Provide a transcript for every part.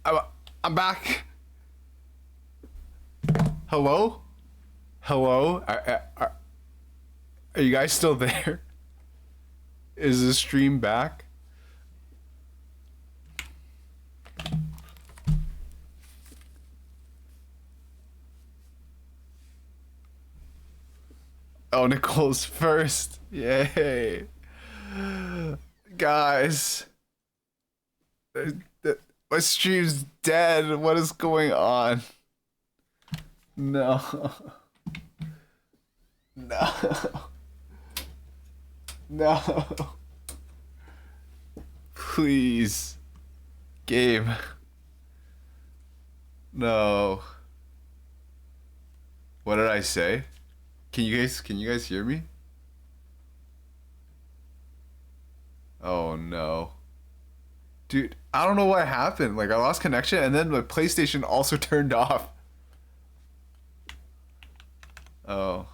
I'm, I'm back. Hello? Hello? Are you guys still there? Is the stream back? Oh, Nicole's first. Yay. Guys. My stream's dead. What is going on? No. No. No. Please. Game. No. What did I say? Can you guys hear me? Oh no. Dude, I don't know what happened. Like I lost connection and then my PlayStation also turned off. Oh.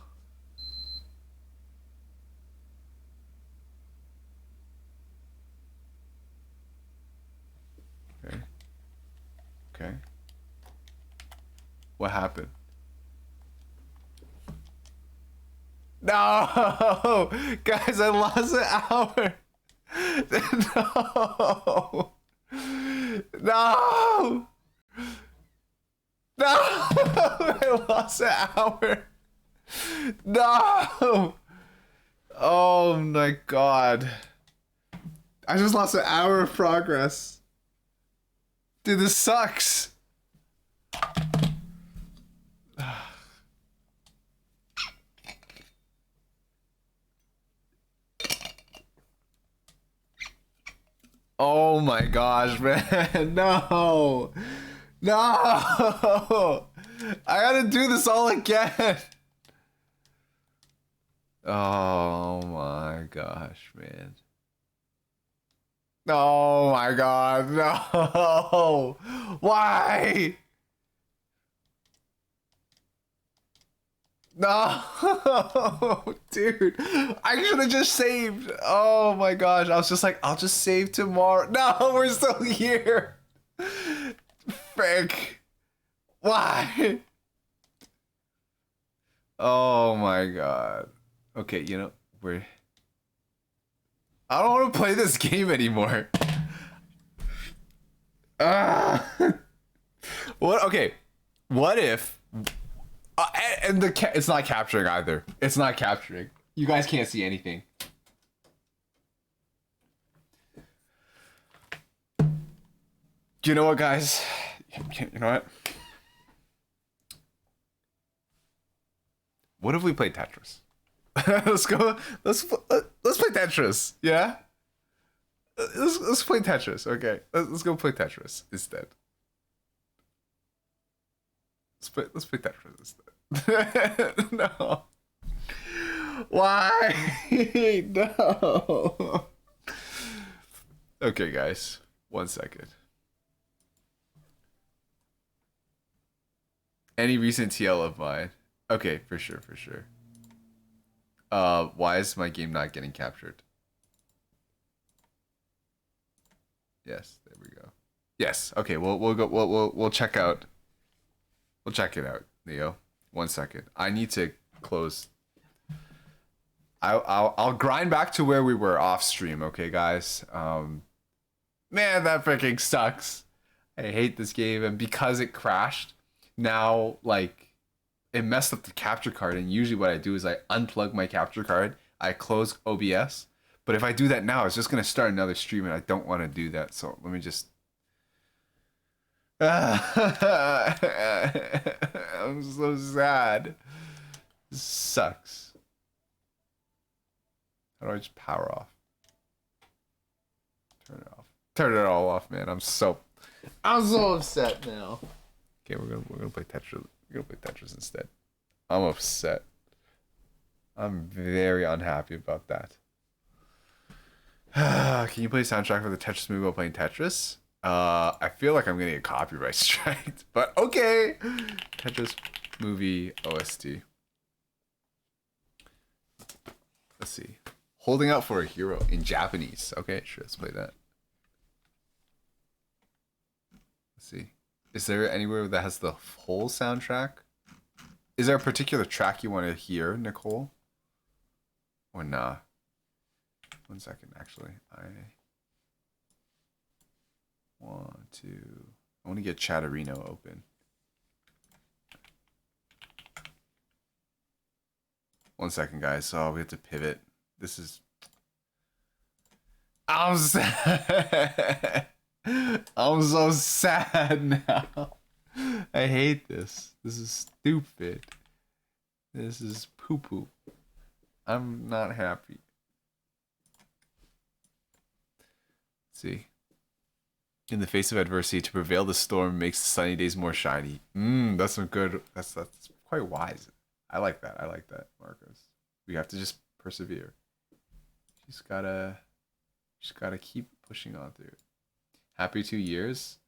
Okay. Okay. What happened? No! Guys, I lost an hour! No! No! No! I lost an hour! No! Oh my god. I just lost an hour of progress. Dude, this sucks. Oh my gosh, man. No. No. I gotta do this all again. Oh my gosh, man. Oh my god, no. Why? No, dude, I should have just saved. Oh my gosh, I was just like, I'll just save tomorrow. No, we're still here. Frick. Why? Oh my god. Okay, you know, I don't want to play this game anymore. What? Okay, what if? And it's not capturing either. It's not capturing. You guys can't see anything. Do you know what, guys? You know what? What if we play Tetris? Let's go. Let's play Tetris. Yeah. Let's play Tetris. Okay. Let's go play Tetris instead. Let's play Tetris instead. No. Why? No. Okay, guys. 1 second. Any recent TL of mine? Okay, for sure, for sure. Why is my game not getting captured? Yes, there we go. Yes. Okay, we'll check out. We'll check it out, Neo. 1 second. I need to close. I'll grind back to where we were off stream, okay, guys? Man, that freaking sucks. I hate this game, and because it crashed, now like it messed up the capture card. And usually, what I do is I unplug my capture card, I close OBS. But if I do that now, it's just gonna start another stream, and I don't want to do that. So let me just. I'm so sad. This sucks. How do I just power off? Turn it off. Turn it all off, man. I'm so upset now. Okay, we're gonna play Tetris. We're gonna play Tetris instead. I'm upset. I'm very unhappy about that. Can you play soundtrack for the Tetris movie while playing Tetris? I feel like I'm gonna get copyright striked, but okay. Tetris movie OST. Let's see. Holding out for a hero in Japanese. Okay, sure, let's play that. Let's see. Is there anywhere that has the whole soundtrack? Is there a particular track you want to hear, Nicole? Or nah? 1 second, actually. I want to. I want to get Chatterino open. 1 second, guys. So we have to pivot. This is. I'm sad. I'm so sad now. I hate this. This is stupid. This is poo poo. I'm not happy. Let's see. In the face of adversity, to prevail the storm makes the sunny days more shiny. That's some good. That's quite wise. I like that. I like that, Marcos. We have to just persevere. Just gotta keep pushing on through. Happy 2 years.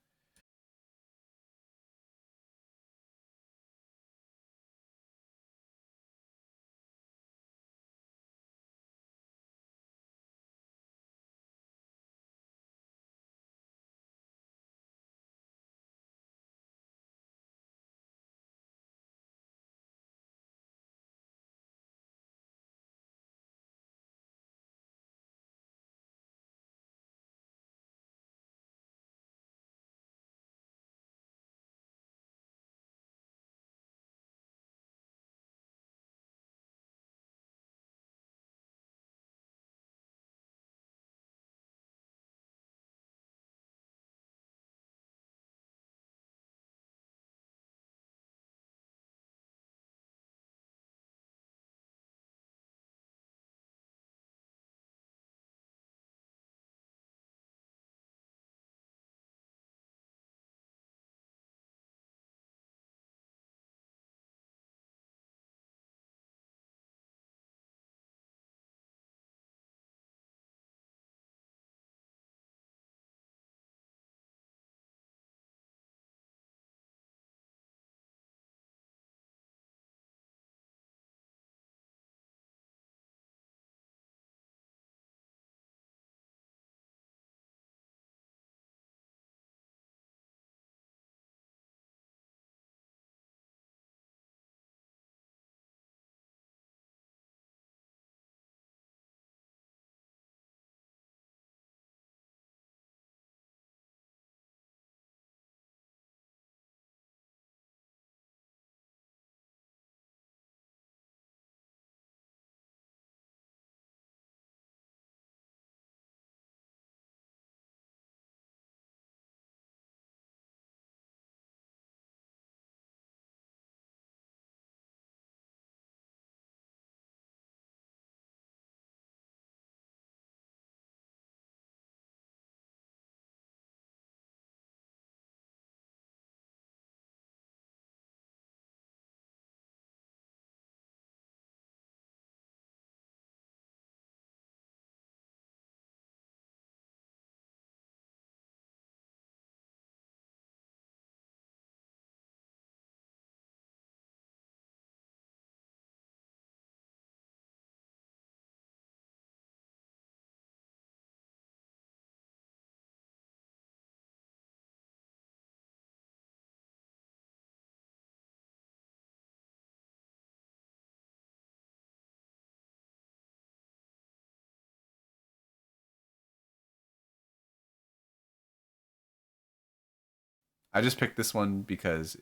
I just picked this one because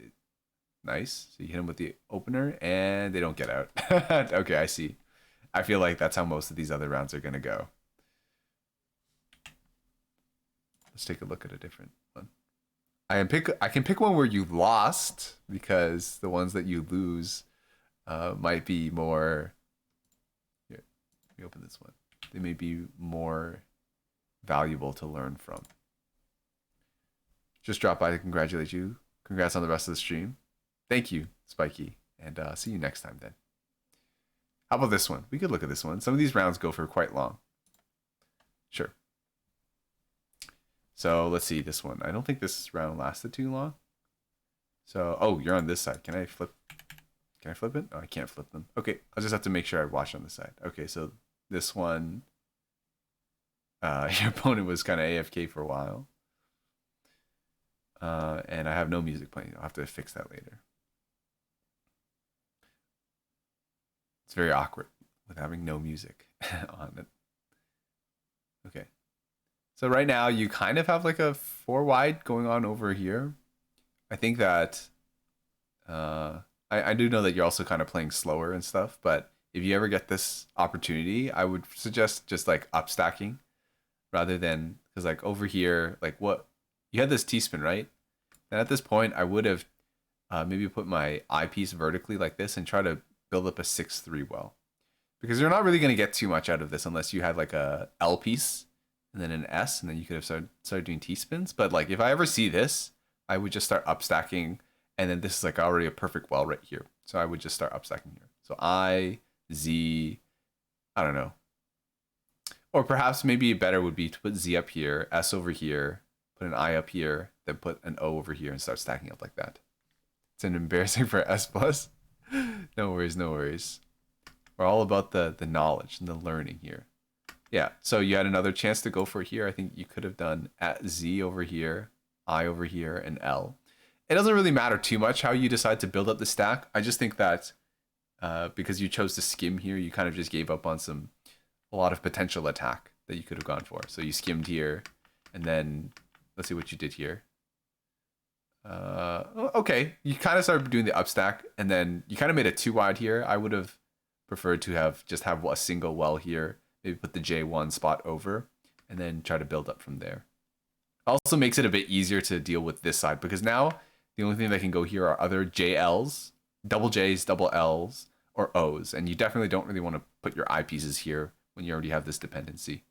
nice. So you hit them with the opener and they don't get out. Okay, I see. I feel like that's how most of these other rounds are gonna go. Let's take a look at a different one. I can pick one where you lost because the ones that you lose might be more. Here, let me open this one. They may be more valuable to learn from. Just drop by to congratulate you. Congrats on the rest of the stream. Thank you, Spiky, and see you next time then. How about this one? We could look at this one. Some of these rounds go for quite long. Sure. So let's see this one. I don't think this round lasted too long. So, oh, you're on this side. Can I flip? Can I flip it? Oh, I can't flip them. Okay, I'll just have to make sure I watch on this side. Okay, so this one, your opponent was kind of AFK for a while. And I have no music playing. I'll have to fix that later. It's very awkward with having no music on it. Okay. So right now you kind of have like a 4 wide going on over here. I think that I do know that you're also kind of playing slower and stuff, but if you ever get this opportunity, I would suggest just like up stacking rather than because like over here, like what you had this T-spin, right? And at this point, I would have maybe put my eyepiece vertically like this and try to build up a 6-3 well. Because you're not really going to get too much out of this unless you had like a L piece and then an S, and then you could have started doing T-spins. But like if I ever see this, I would just start up stacking, and then this is like already a perfect well right here. So I would just start up stacking here. So I, Z, I don't know. Or perhaps maybe better would be to put Z up here, S over here, put an I up here, then put an O over here and start stacking up like that. It's an embarrassing for S plus. No worries, no worries. We're all about the knowledge and the learning here. Yeah, so you had another chance to go for here. I think you could have done at Z over here, I over here, and L. It doesn't really matter too much how you decide to build up the stack. I just think that because you chose to skim here, you kind of just gave up on a lot of potential attack that you could have gone for. So you skimmed here, and then let's see what you did here. Okay, you kind of started doing the up stack, and then you kind of made a 2 wide here. I would have preferred to have just have a single well here, maybe put the J1 spot over, and then try to build up from there. Also makes it a bit easier to deal with this side because now the only thing that can go here are other JLs, double Js, double Ls, or Os, and you definitely don't really want to put your eyepieces here when you already have this dependency.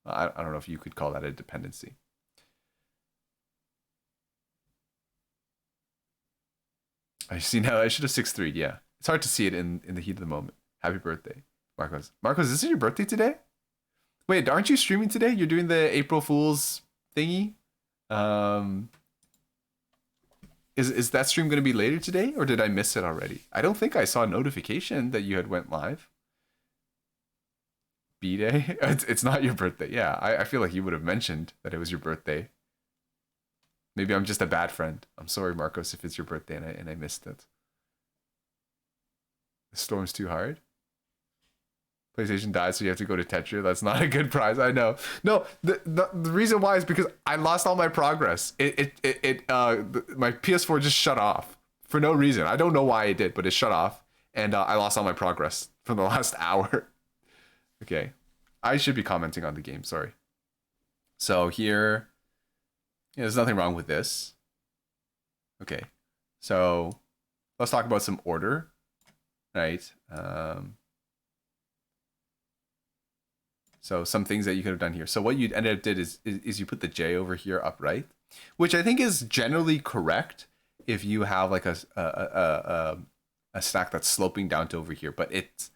I don't know if you could call that a dependency. I see now. I should have 6-3'd. Yeah, it's hard to see it in the heat of the moment. Happy birthday, Marcos. Marcos, is this your birthday today? Wait, aren't you streaming today? You're doing the April Fool's thingy. Is that stream going to be later today, or did I miss it already? I don't think I saw a notification that you had went live. B-Day? It's not your birthday. Yeah, I feel like you would have mentioned that it was your birthday. Maybe I'm just a bad friend. I'm sorry, Marcos, if it's your birthday and I missed it. The storm's too hard. PlayStation died, so you have to go to Tetra. That's not a good prize. I know. No, the reason why is because I lost all my progress. My PS4 just shut off for no reason. I don't know why it did, but it shut off, and I lost all my progress from the last hour. Okay, I should be commenting on the game. Sorry. So here, yeah, there's nothing wrong with this. Okay, so let's talk about some order, right? So some things that you could have done here. So what you ended up did is you put the J over here upright, which I think is generally correct if you have like a stack that's sloping down to over here, but it's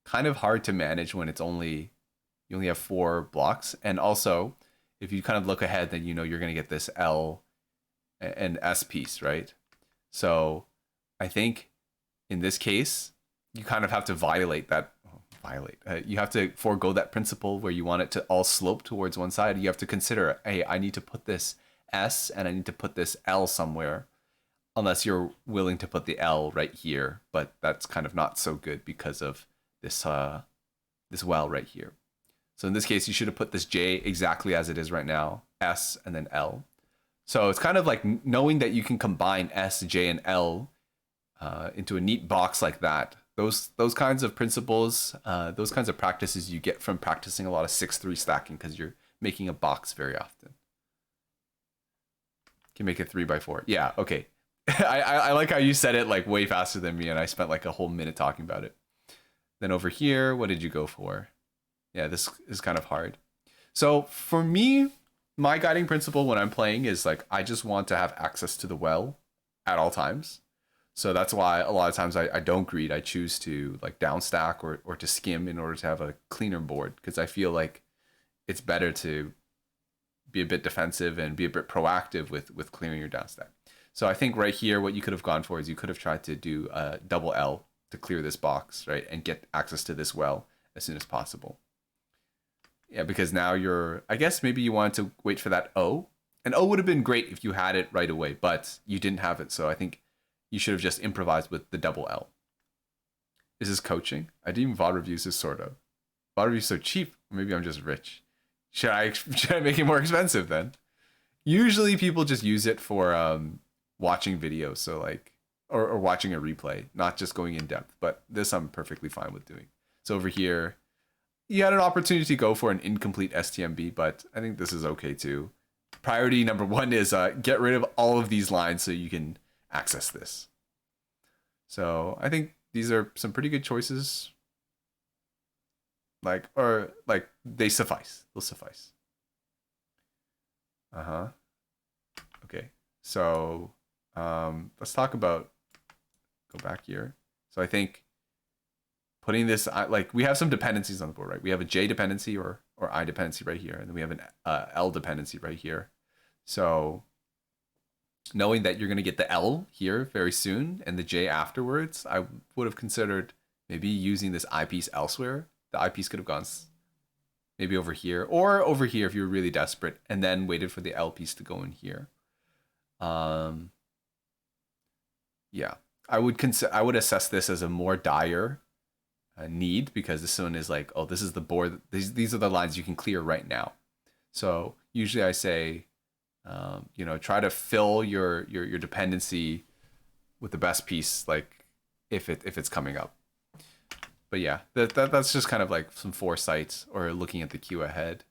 kind of hard to manage when it's you only have 4 blocks. And also if you kind of look ahead, then you know you're going to get this L and S piece, right? So I think in this case, you kind of have to you have to forego that principle where you want it to all slope towards one side. You have to consider, hey, I need to put this S and I need to put this L somewhere, unless you're willing to put the L right here, but that's kind of not so good because of this well right here. So in this case, you should have put this J exactly as it is right now, S and then L. So it's kind of like knowing that you can combine S, J, and L into a neat box like that. Those kinds of principles, those kinds of practices you get from practicing a lot of 6-3 stacking because you're making a box very often. You can make it 3x4. Yeah, okay. I like how you said it like way faster than me, and I spent like a whole minute talking about it. Then over here, what did you go for? Yeah, this is kind of hard. So for me, my guiding principle when I'm playing is like I just want to have access to the well at all times. So that's why a lot of times I don't greed. I choose to like down stack or to skim in order to have a cleaner board, because I feel like it's better to be a bit defensive and be a bit proactive with clearing your down stack. So I think right here, what you could have gone for is you could have tried to do a double L to clear this box, right? And get access to this well as soon as possible. Yeah, because now I guess maybe you want to wait for that O, An O would have been great if you had it right away, but you didn't have it. So I think you should have just improvised with the double L. Is this coaching? I didn't even VOD reviews this sort of. VOD reviews so cheap. Maybe I'm just rich. Should I make it more expensive then? Usually people just use it for watching videos, so like or watching a replay, not just going in depth. But this I'm perfectly fine with doing. So over here, you had an opportunity to go for an incomplete STMB, but I think this is okay too. Priority number one is get rid of all of these lines so you can access this. So I think these are some pretty good choices. Like they suffice. They'll suffice. Okay. So let's talk about, go back here. So I think putting this, like we have some dependencies on the board, right? We have a J dependency or I dependency right here, and then we have an L dependency right here. So knowing that you're going to get the L here very soon and the J afterwards, I would have considered maybe using this I piece elsewhere. The I piece could have gone maybe over here or over here if you were really desperate, and then waited for the L piece to go in here. Yeah, I would assess this as a more dire need, because this one is like, oh, this is the board. These are the lines you can clear right now. So usually I say, try to fill your dependency with the best piece, like if it's coming up. But yeah, that's just kind of like some foresight or looking at the queue ahead,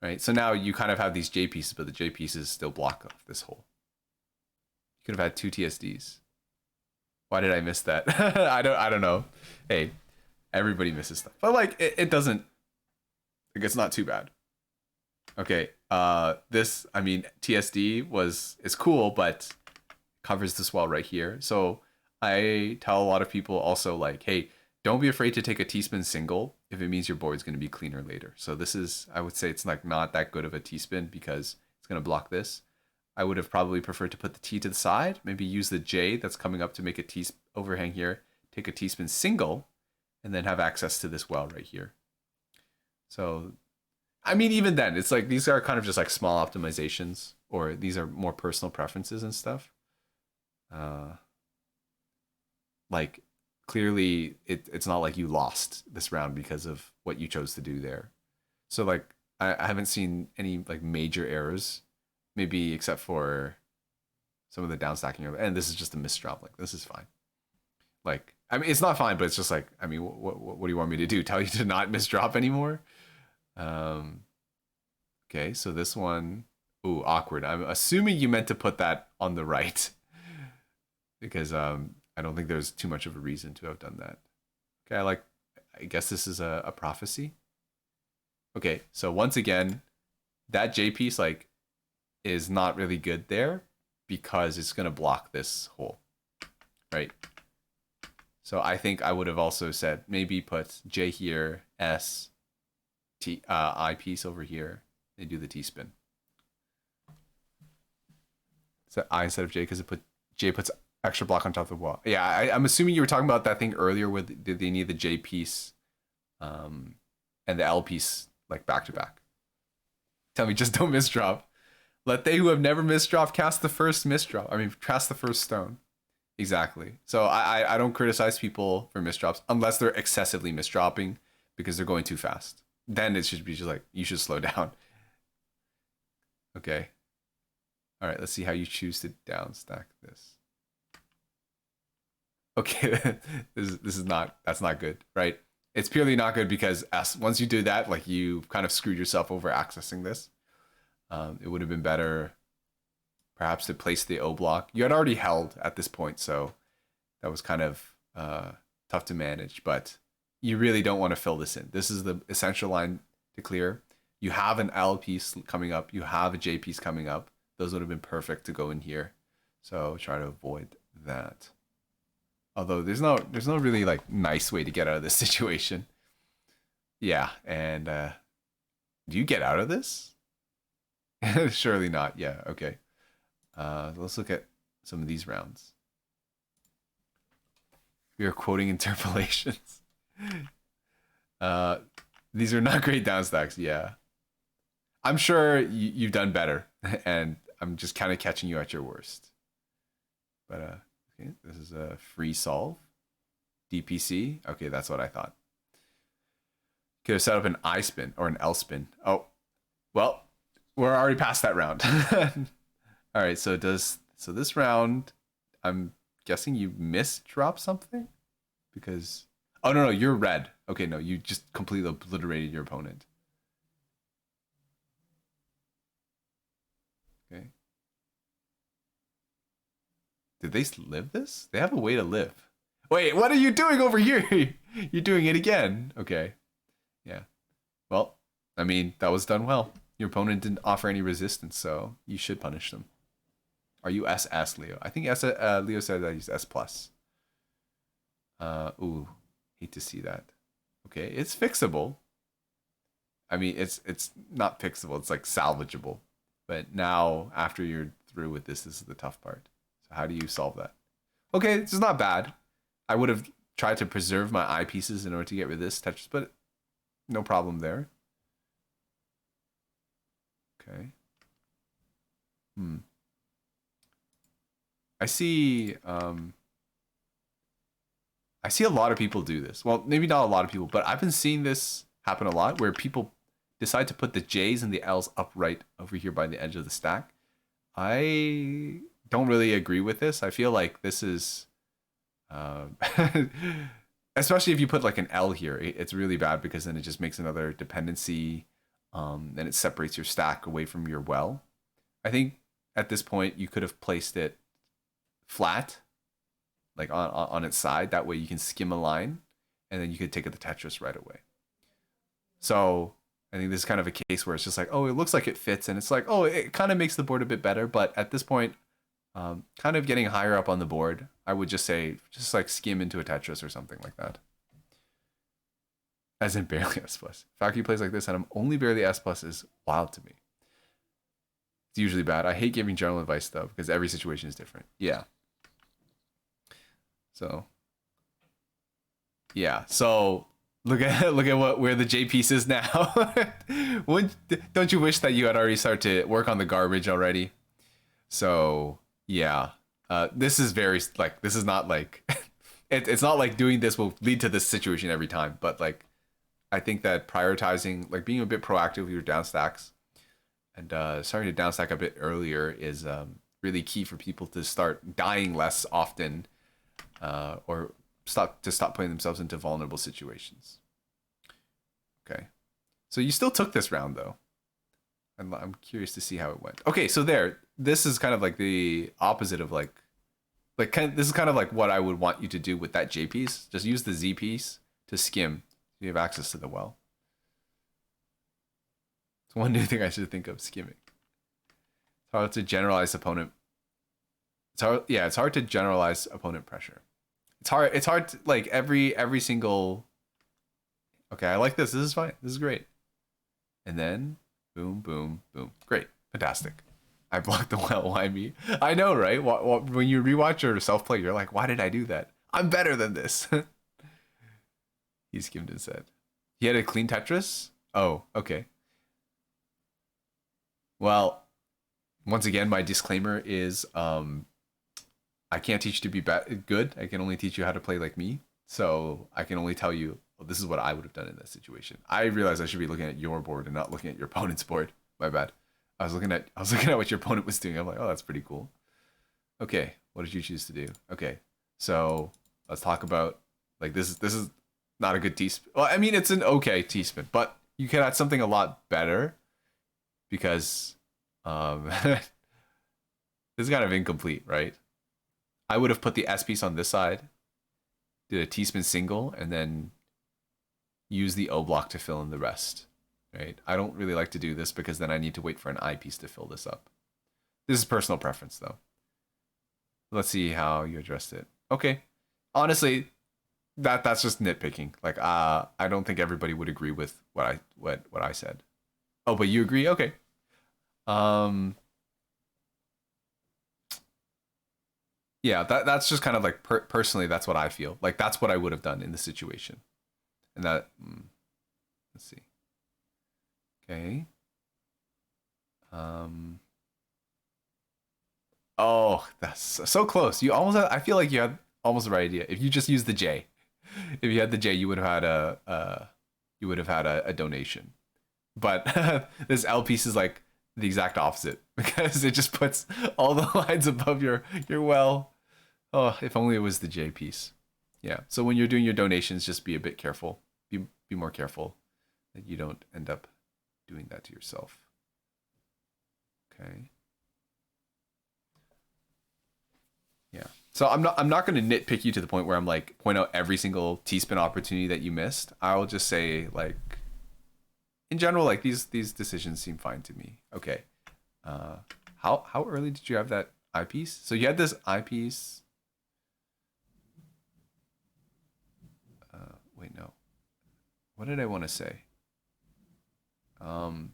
right? So now you kind of have these J pieces, but the J pieces still block off this hole. You could have had 2 TSDs. Why did I miss that? I don't know. Hey, everybody misses stuff, but like it doesn't. Like, it's not too bad. Okay, this, I mean, TSD is cool, but covers this well right here. So I tell a lot of people also, like, hey, don't be afraid to take a T-spin single if it means your board's going to be cleaner later. So this is, I would say it's like not that good of a T-spin because it's going to block this. I would have probably preferred to put the T to the side, maybe use the J that's coming up to make a T overhang here, take a T-spin single, and then have access to this well right here. So, I mean, even then, it's like these are kind of just like small optimizations, or these are more personal preferences and stuff. Like, clearly, it's not like you lost this round because of what you chose to do there. So, like, I haven't seen any like major errors, maybe except for some of the downstacking. And this is just a misdrop. Like, this is fine. Like, I mean, it's not fine, but it's just like, I mean, what do you want me to do? Tell you to not misdrop anymore? Okay, so this one, ooh, awkward. I'm assuming you meant to put that on the right because I don't think there's too much of a reason to have done that. Okay, I guess this is a prophecy. Okay, so once again, that J piece like is not really good there because it's gonna block this hole, right? So I think I would have also said maybe put J here, S, T, I piece over here. They do the T spin. So I instead of J because J puts extra block on top of the wall. Yeah, I'm assuming you were talking about that thing earlier where they need the J piece, and the L piece like back to back. Tell me, just don't misdrop. Let they who have never misdropped cast the first misdrop. I mean, cast the first stone. Exactly. So I don't criticize people for misdrops unless they're excessively misdropping because they're going too fast. Then it should be just like, you should slow down. Okay. All right, let's see how you choose to downstack this. Okay, this is not, that's not good, right? It's purely not good because once you do that, like you kind of screwed yourself over accessing this. It would have been better perhaps to place the O block. You had already held at this point, so that was kind of tough to manage, but you really don't want to fill this in. This is the essential line to clear. You have an L piece coming up. You have a J piece coming up. Those would have been perfect to go in here. So try to avoid that. Although there's no really like nice way to get out of this situation. Yeah, and do you get out of this? Surely not. Yeah, okay. Let's look at some of these rounds. We are quoting interpolations. These are not great downstacks. Yeah, I'm sure you've done better and I'm just kind of catching you at your worst. But okay, this is a free solve. DPC. Okay, that's what I thought. Could have set up an I spin or an L spin. Oh, well, we're already past that round. All right, so this round, I'm guessing you misdrop something because oh no, you're red. Okay, no, you just completely obliterated your opponent. Okay. Did they live this? They have a way to live. Wait, what are you doing over here? You're doing it again. Okay. Yeah. Well, I mean, that was done well. Your opponent didn't offer any resistance, so you should punish them. Are you SS, Leo? I think Leo said that he's S+. Ooh, hate to see that. Okay, it's fixable. I mean, it's not fixable. It's like salvageable. But now, after you're through with this is the tough part. So how do you solve that? Okay, it's not bad. I would have tried to preserve my eyepieces in order to get rid of this Tetris, but no problem there. Okay. I see a lot of people do this. Well, maybe not a lot of people, but I've been seeing this happen a lot where people decide to put the J's and the L's upright over here by the edge of the stack. I don't really agree with this. I feel like this is especially if you put like an L here, it's really bad because then it just makes another dependency and it separates your stack away from your well. I think at this point you could have placed it flat, like on its side. That way you can skim a line and then you could take the Tetris right away. So I think this is kind of a case where it's just like, oh, it looks like it fits, and it's like, oh, it kind of makes the board a bit better. But at this point, kind of getting higher up on the board, I would just say, just like skim into a Tetris or something like that. As in barely S+. The fact he plays like this and I'm only barely S+ is wild to me. It's usually bad. I hate giving general advice though, because every situation is different. Yeah. So, yeah. So look at where the J piece is now. Don't you wish that you had already started to work on the garbage already? So yeah, this is very like, this is not like it's not like doing this will lead to this situation every time, but like I think that prioritizing, like being a bit proactive with your down stacks and starting to down stack a bit earlier is really key for people to start dying less often or stop putting themselves into vulnerable situations. Okay, so you still took this round though. I'm curious to see how it went. Okay, so this is kind of like the opposite of this is kind of like what I would want you to do with that J piece. Just use the Z piece to skim. You have access to the well. It's one new thing I should think of, skimming. It's hard to generalize opponent. It's hard to generalize opponent pressure. It's hard to, like every single. Okay, I like this. This is fine. This is great. And then boom, boom, boom. Great, fantastic. I blocked the well. Why me? I know, right? When you rewatch your self play, you're like, why did I do that? I'm better than this. He skimmed instead. He had a clean Tetris? Oh, okay. Well, once again, my disclaimer is I can't teach you to be good. I can only teach you how to play like me. So I can only tell you, well, this is what I would have done in this situation. I realized I should be looking at your board and not looking at your opponent's board. My bad. I was looking at what your opponent was doing. I'm like, oh, that's pretty cool. Okay, what did you choose to do? Okay, so let's talk about like this is not a good T-spin. Well, I mean, it's an okay T-spin, but you could add something a lot better because this is kind of incomplete, right? I would have put the S piece on this side, did a T-spin single, and then use the O block to fill in the rest, right? I don't really like to do this because then I need to wait for an I piece to fill this up. This is personal preference, though. Let's see how you addressed it. Okay. Honestly, that's just nitpicking. Like, I don't think everybody would agree with what I said. Oh, but you agree? Okay. Yeah, that's just kind of like personally, that's what I feel. Like that's what I would have done in the situation. And that, let's see. Okay. Oh, that's so close. You almost had, I feel like you had almost the right idea. If you just used the J, if you had the J, you would have had you would have had a donation. But this L piece is like the exact opposite because it just puts all the lines above your well. Oh, if only it was the J piece. Yeah. So when you're doing your donations, just be a bit careful. Be more careful that you don't end up doing that to yourself. Okay. Yeah. So I'm not going to nitpick you to the point where I'm like point out every single T-spin opportunity that you missed. I'll just say like in general like these decisions seem fine to me. Okay. How early did you have that eyepiece? So you had this eyepiece. Wait, no. What did I want to say? Um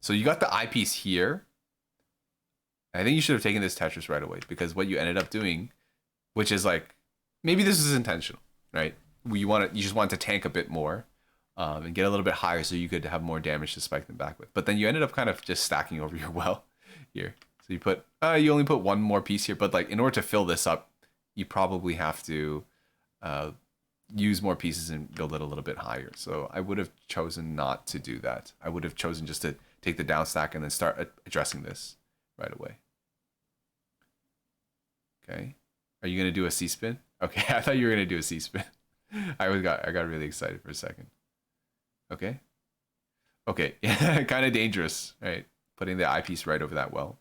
so you got the eyepiece here. I think you should have taken this Tetris right away because what you ended up doing, which is like, maybe this is intentional, right? You just want to tank a bit more, and get a little bit higher so you could have more damage to spike them back with. But then you ended up kind of just stacking over your well here. So you only put one more piece here, but like in order to fill this up, you probably have to uh, use more pieces and build it a little bit higher. So I would have chosen not to do that. I would have chosen just to take the down stack and then start addressing this right away. Okay. Are you gonna do a C spin? Okay, I thought you were gonna do a C spin. I got really excited for a second. Okay. Okay. Yeah, kind of dangerous, right? Putting the eyepiece right over that well.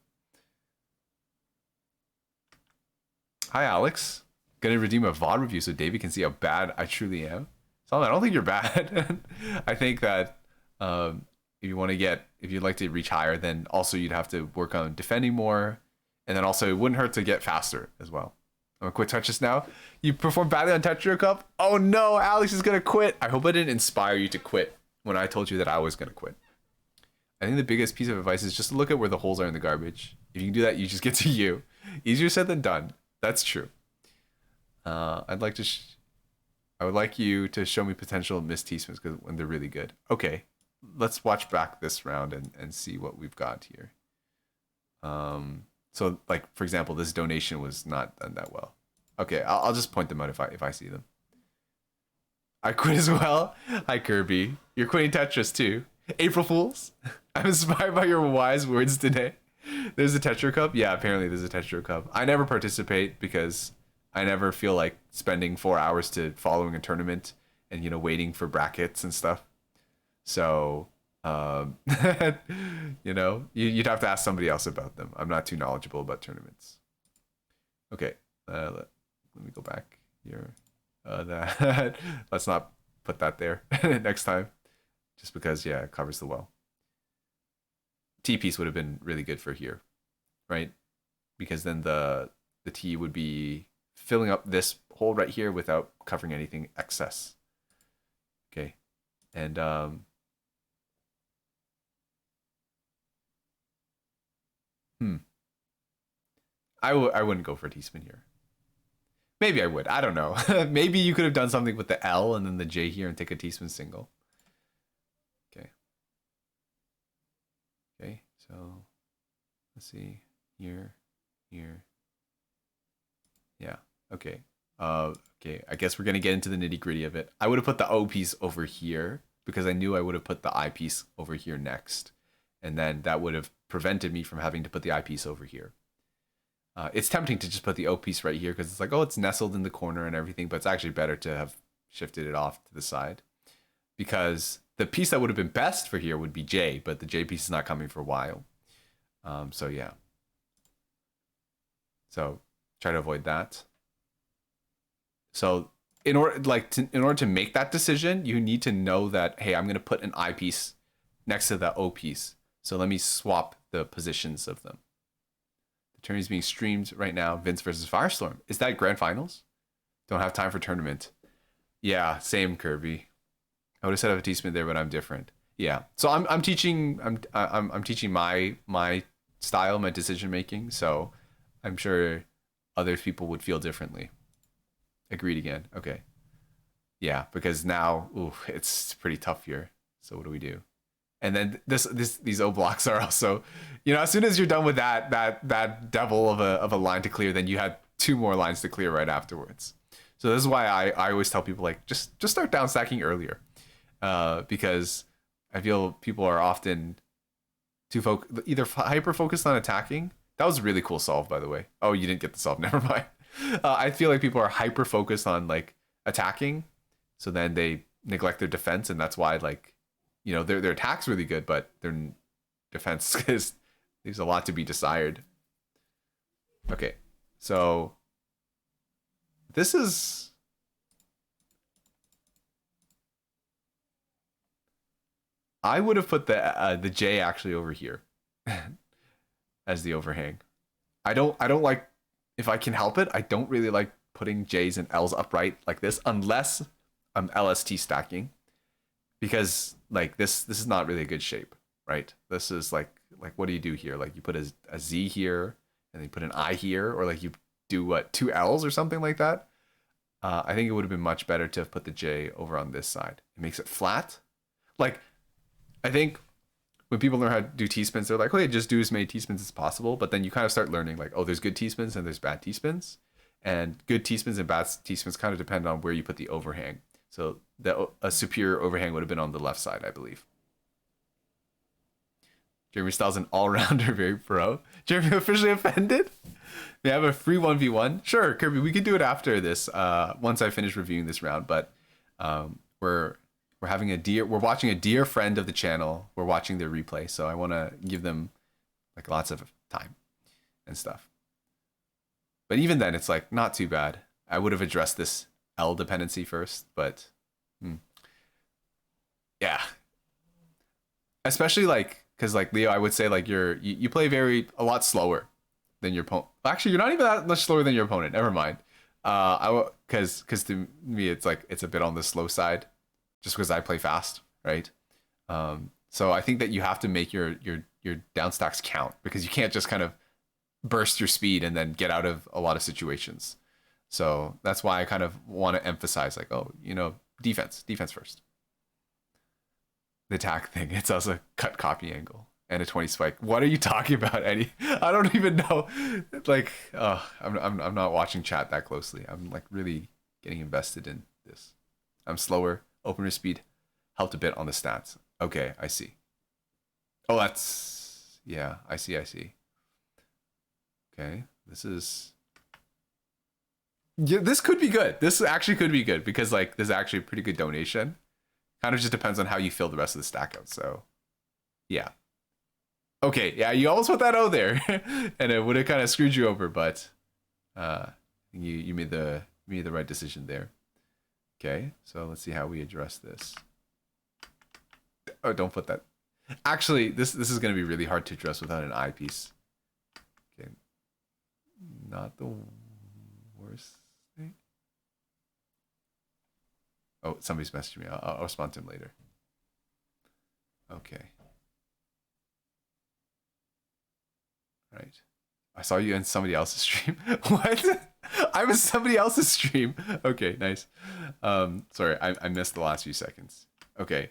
Hi, Alex. Gonna redeem a VOD review so Davey can see how bad I truly am. So I don't think you're bad. I think that if you'd like to reach higher, then also you'd have to work on defending more, and then also it wouldn't hurt to get faster as well. I'm gonna quit touches now. You performed badly on Tetra Cup. Oh no, Alex is gonna quit. I hope I didn't inspire you to quit when I told you that I was gonna quit. I think the biggest piece of advice is just to look at where the holes are in the garbage. If you can do that, you just get to you. Easier said than done. That's true. I'd like to. I would like you to show me potential missed T-spins because when they're really good. Okay, let's watch back this round and see what we've got here. So like for example, this donation was not done that well. Okay, I'll just point them out if I see them. I quit as well. Hi Kirby, you're quitting Tetris too. April Fools. I'm inspired by your wise words today. There's a Tetra Cup. Yeah, apparently there's a Tetra Cup. I never participate because I never feel like spending 4 hours to following a tournament and waiting for brackets and stuff. So you'd have to ask somebody else about them. I'm not too knowledgeable about tournaments. Okay, let me go back here. That let's not put that there next time, just because it covers the well. T piece would have been really good for here, right? Because then the T would be filling up this hole right here without covering anything excess. Okay, and I wouldn't go for a T-spin here. Maybe I would. I don't know. Maybe you could have done something with the L and then the J here and take a T-spin single. Okay. Okay, so let's see. Here. Yeah. Okay. Okay. I guess we're gonna get into the nitty-gritty of it. I would have put the O piece over here because I knew I would have put the I piece over here next. And then that would have prevented me from having to put the eyepiece over here. It's tempting to just put the O piece right here because it's like, oh, it's nestled in the corner and everything, but it's actually better to have shifted it off to the side because the piece that would have been best for here would be J, but the J piece is not coming for a while. So yeah. So try to avoid that. So in order to make that decision, you need to know that, hey, I'm going to put an I piece next to the O piece. So let me swap the positions of them. The tournament is being streamed right now. Vince versus Firestorm. Is that grand finals? Don't have time for tournament. Yeah, same Kirby. I would have set up a T-spin there, but I'm different. Yeah. So I'm teaching my style, my decision making. So I'm sure other people would feel differently. Agreed again. Okay. Yeah, because now it's pretty tough here. So what do we do? And then these O blocks are also, as soon as you're done with that devil of a line to clear, then you had 2 more lines to clear right afterwards. So this is why I always tell people, like, just start down stacking earlier, because I feel people are often either hyper focused on attacking. That was a really cool solve, by the way. Oh, you didn't get the solve. Never mind. I feel like people are hyper focused on like attacking, so then they neglect their defense, and that's why, like, their attack's really good, but their defense leaves a lot to be desired. Okay, so this is. I would have put the J actually over here as the overhang. I don't like, if I can help it, I don't really like putting J's and L's upright like this unless I'm LST stacking, because like this is not really a good shape, right? This is like what do you do here? Like you put a Z here and then you put an I here, or like you do what, 2 L's or something like that. I think it would have been much better to have put the J over on this side. It makes it flat. Like, I think when people learn how to do T-spins, they're like, okay, just do as many T-spins as possible. But then you kind of start learning, like, oh, there's good T-spins and there's bad T-spins. And good T-spins and bad T-spins kind of depend on where you put the overhang. So a superior overhang would have been on the left side, I believe. Jeremy Styles an all-rounder, very pro. Jeremy officially offended? We have a free 1v1. Sure, Kirby, we can do it after this, once I finish reviewing this round. But we're watching a dear friend of the channel. We're watching their replay, so I want to give them like lots of time and stuff. But even then, it's like not too bad. I would have addressed this L dependency first, but yeah. Especially like, because like Leo, I would say like you play a lot slower than your opponent. Actually, you're not even that much slower than your opponent. Never mind. Because to me, it's like it's a bit on the slow side, just because I play fast, right? So I think that you have to make your down stacks count, because you can't just kind of burst your speed and then get out of a lot of situations. So that's why I kind of want to emphasize, like, oh, defense first. The attack thing, it's also cut copy angle and a 20 spike. What are you talking about, Eddie? I don't even know. Like, I'm not watching chat that closely. I'm like really getting invested in this. I'm slower. Opener speed helped a bit on the stats. Okay, I see. Oh, yeah, I see. Okay, this could be good. This actually could be good, because like this is actually a pretty good donation. Kind of just depends on how you fill the rest of the stack out. So yeah. Okay, yeah, you almost put that O there and it would have kind of screwed you over, but you made the right decision there. Okay, so let's see how we address this. Oh, don't put that. Actually, this is going to be really hard to address without an eyepiece. Okay, not the worst thing. Oh, somebody's messaging me. I'll respond to him later. Okay. All right. I saw you in somebody else's stream. What? I was somebody else's stream. Okay, nice. Sorry, I missed the last few seconds. Okay.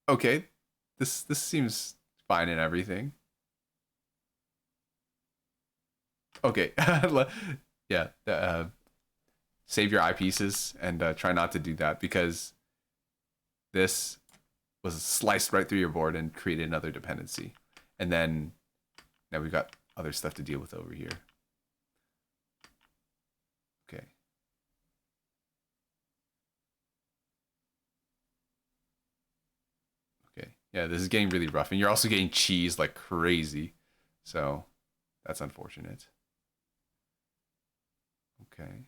Okay. This seems fine and everything. Okay. Yeah. Save your eyepieces and try not to do that, because this was sliced right through your board and created another dependency. And then now we've got other stuff to deal with over here. Okay. Okay. Yeah, this is getting really rough. And you're also getting cheese like crazy. So that's unfortunate. Okay.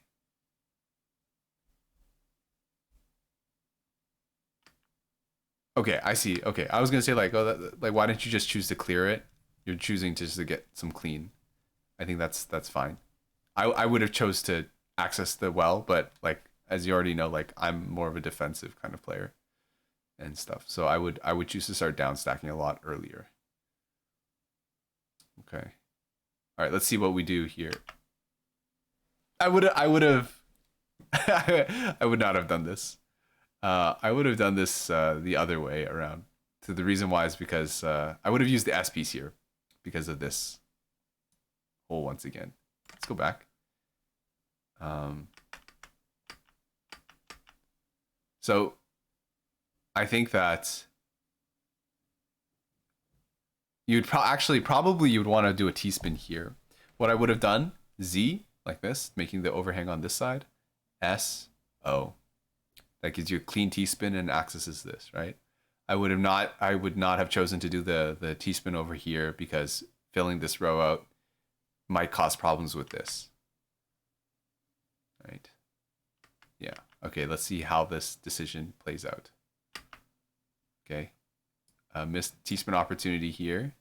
Okay, I see. Okay, I was gonna say like, oh, like why didn't you just choose to clear it? You're choosing to just to get some clean. I think that's fine. I would have chose to access the well, but like as you already know, like I'm more of a defensive kind of player and stuff. So I would choose to start down stacking a lot earlier. Okay. All right, let's see what we do here. I would have I would not have done this. I would have done this the other way around. So the reason why is because I would have used the S piece here because of this hole once again. Let's go back. So I think that you'd probably you would want to do a T-spin here. What I would have done, Z, like this, making the overhang on this side, S, O. That gives you a clean T-spin and accesses this, right? I would not have chosen to do the T-spin over here because filling this row out might cause problems with this. Right? Yeah. Okay, let's see how this decision plays out. Okay. Missed T-spin opportunity here.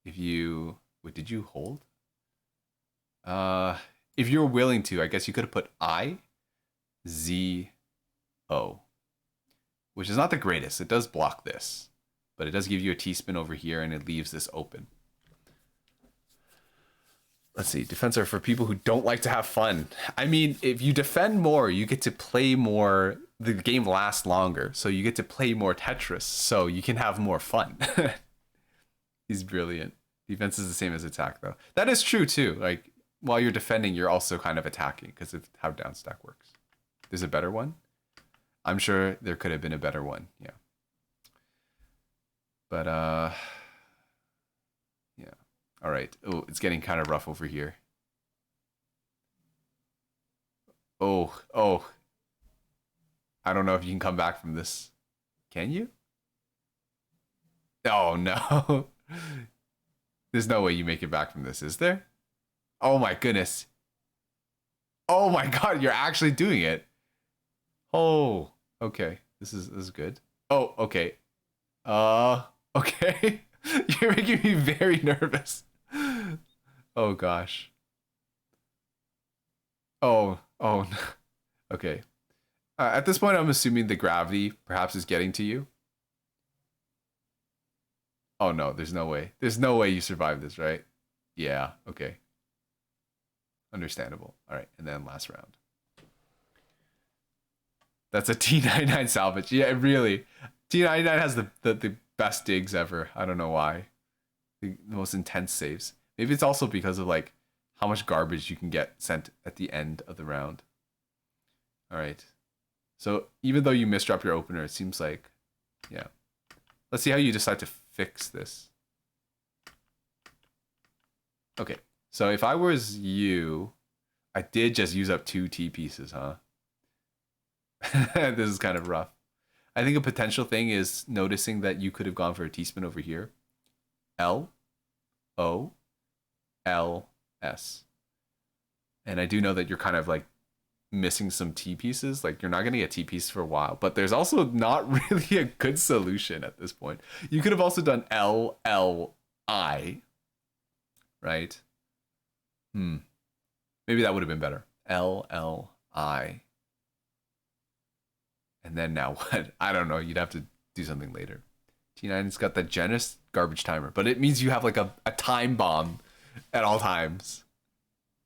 If you... Wait, did you hold? If you're willing to, I guess you could have put I, Z, O. Which is not the greatest. It does block this. But it does give you a T-spin over here and it leaves this open. Let's see. Defense are for people who don't like to have fun. I mean, if you defend more, you get to play more. The game lasts longer. So you get to play more Tetris. So you can have more fun. He's brilliant. Defense is the same as attack, though. That is true, too. Like, while you're defending, you're also kind of attacking because of how downstack works. There's a better one? I'm sure there could have been a better one. Yeah. But, yeah. All right. Oh, it's getting kind of rough over here. Oh. I don't know if you can come back from this. Can you? Oh, no. There's no way you make it back from this, is there? Oh, my goodness. Oh, my God. You're actually doing it. Oh, okay. This is good. Oh, okay. Okay. You're making me very nervous. Oh gosh. Oh no. Okay. At this point, I'm assuming the gravity perhaps is getting to you. Oh no, there's no way. There's no way you survive this, right? Yeah, okay. Understandable. All right, and then last round. That's a T99 salvage. Yeah, really. T99 has the best digs ever. I don't know why. The most intense saves. Maybe it's also because of like how much garbage you can get sent at the end of the round. All right. So even though you misdrop your opener, it seems like, yeah. Let's see how you decide to fix this. Okay. So if I was you, I did just use up 2 T pieces, huh? This is kind of rough. I think a potential thing is noticing that you could have gone for a T-spin over here. L, O, L, S. And I do know that you're kind of like missing some T pieces. Like you're not going to get T pieces for a while. But there's also not really a good solution at this point. You could have also done L, L, I. Right? Maybe that would have been better. L, L, I. And then now what? I don't know. You'd have to do something later. T9's got the generous garbage timer, but it means you have like a time bomb at all times.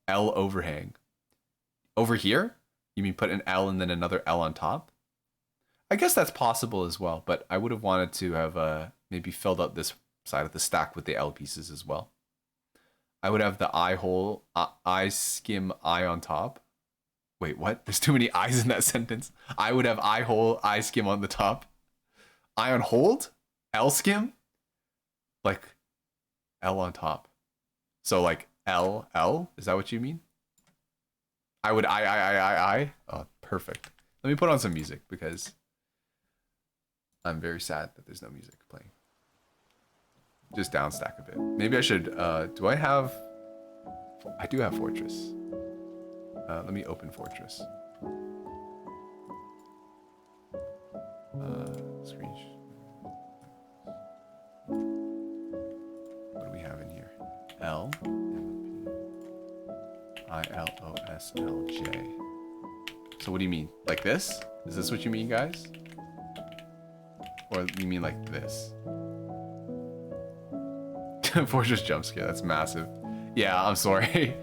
L overhang. Over here? You mean put an L and then another L on top? I guess that's possible as well, but I would have wanted to have maybe filled up this side of the stack with the L pieces as well. I would have the I skim I on top. Wait, what? There's too many I's in that sentence. I would have I skim on the top. I on hold? L skim? Like L on top. So like L? Is that what you mean? I would I. Oh, perfect. Let me put on some music because I'm very sad that there's no music playing. Just downstack a bit. Maybe I should, do I have... I do have Fortress. Let me open Fortress. Screen. What do we have in here? L. I, L, O, S, L, J. So what do you mean? Like this? Is this what you mean, guys? Or you mean like this? Fortress jump scare, that's massive. Yeah, I'm sorry.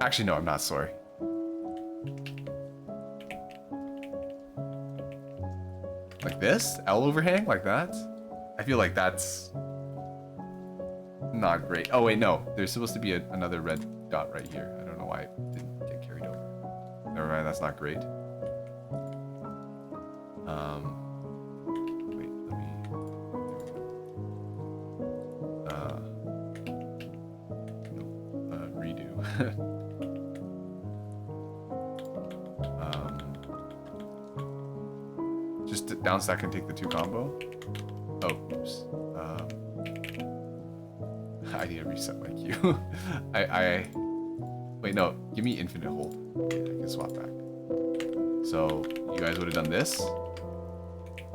Actually, no, I'm not sorry. like this? L overhang like that? I feel like that's not great. Oh wait, no. There's supposed to be another red dot right here. I don't know why it didn't get carried over. Never mind, that's not great. Wait, let me... redo. Just down stack and take the 2 combo. Oh, oops. I need to reset my queue. Wait, no. Give me infinite hold. Okay, I can swap back. So, you guys would have done this.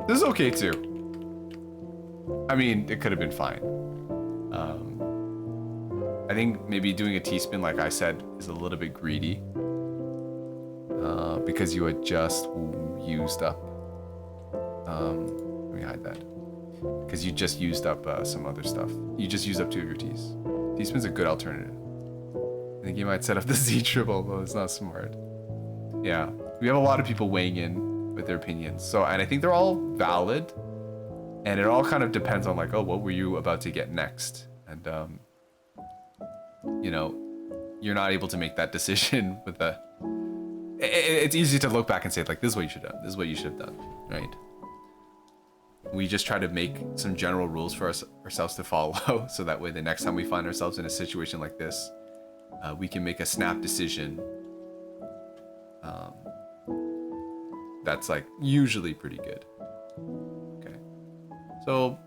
This is okay, too. I mean, it could have been fine. I think maybe doing a T-spin, like I said, is a little bit greedy. Because you had just used up... let me hide that. Because you just used up some other stuff. You just used up 2 of your T's. T-spin's a good alternative. I think you might set up the Z triple, but it's not smart. Yeah, we have a lot of people weighing in with their opinions. So, and I think they're all valid. And it all kind of depends on like, oh, what were you about to get next? And, you know, you're not able to make that decision with the... It's easy to look back and say, like, this is what you should have done. This is what you should have done, right? We just try to make some general rules for ourselves to follow, so that way the next time we find ourselves in a situation like this, we can make a snap decision that's like usually pretty good. Okay, so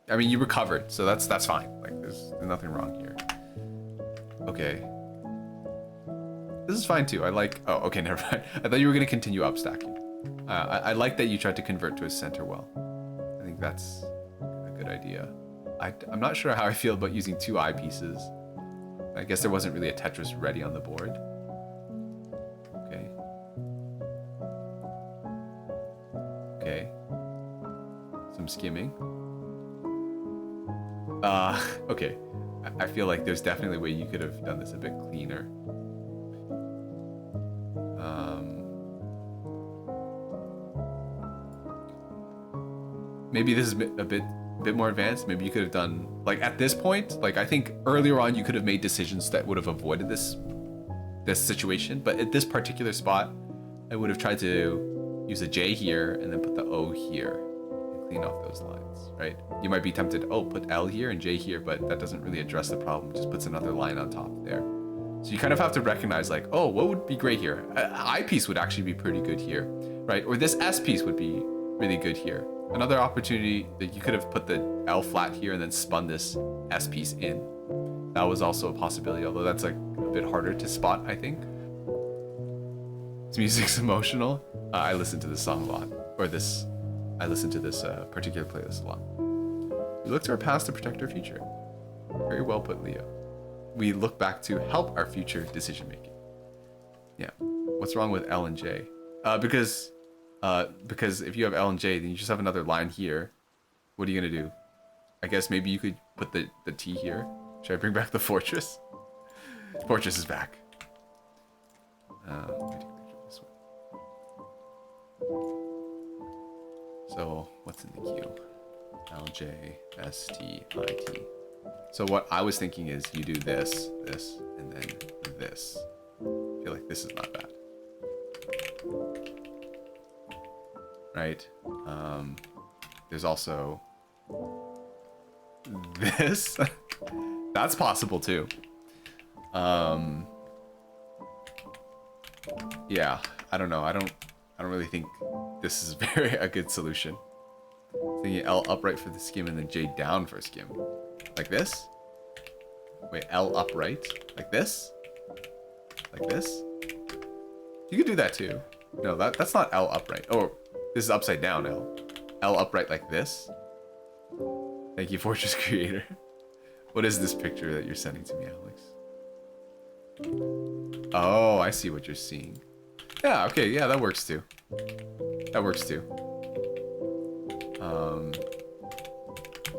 I mean, you recovered, so that's fine. Like there's nothing wrong here. Okay, this is fine too. I like. Oh, okay, never mind. I thought you were gonna continue up stacking. I like that you tried to convert to a center well. I think that's a good idea. I'm not sure how I feel about using 2 eyepieces. I guess there wasn't really a Tetris ready on the board. Okay. Okay. Some skimming. Okay. I feel like there's definitely a way you could have done this a bit cleaner. Maybe this is a bit more advanced. Maybe you could have done, like at this point, like I think earlier on you could have made decisions that would have avoided this situation. But at this particular spot, I would have tried to use a J here and then put the O here and clean off those lines, right? You might be tempted, oh, put L here and J here, but that doesn't really address the problem. It just puts another line on top there. So you kind of have to recognize like, oh, what would be great here? I piece would actually be pretty good here, right? Or this S piece would be really good here. Another opportunity that you could have put the L flat here and then spun this S piece in. That was also a possibility, although that's like a bit harder to spot, I think. This music's emotional. I listen to this song a lot, or this, I listen to this particular playlist a lot. We look to our past to protect our future. Very well put, Leo. We look back to help our future decision making. Yeah. What's wrong with L and J? Because if you have L and J, then you just have another line here. What are you gonna do? I guess maybe you could put the T here. Should I bring back the fortress? Fortress is back. Let me take a picture of this one. So what's in the queue? L, J, S, T, I, T. So what I was thinking is you do this, this, and then this. I feel like this is not bad. Right? There's also this. That's possible too. Yeah, I don't know. I don't really think this is a good solution. Thinking L upright for the skim and then J down for a skim. Like this? Wait, L upright? Like this? Like this? You could do that too. No, that's not L upright. Oh, this is upside down L. L upright like this? Thank you, Fortress Creator. What is this picture that you're sending to me, Alex? Oh, I see what you're seeing. Yeah, okay, yeah, that works too. That works too.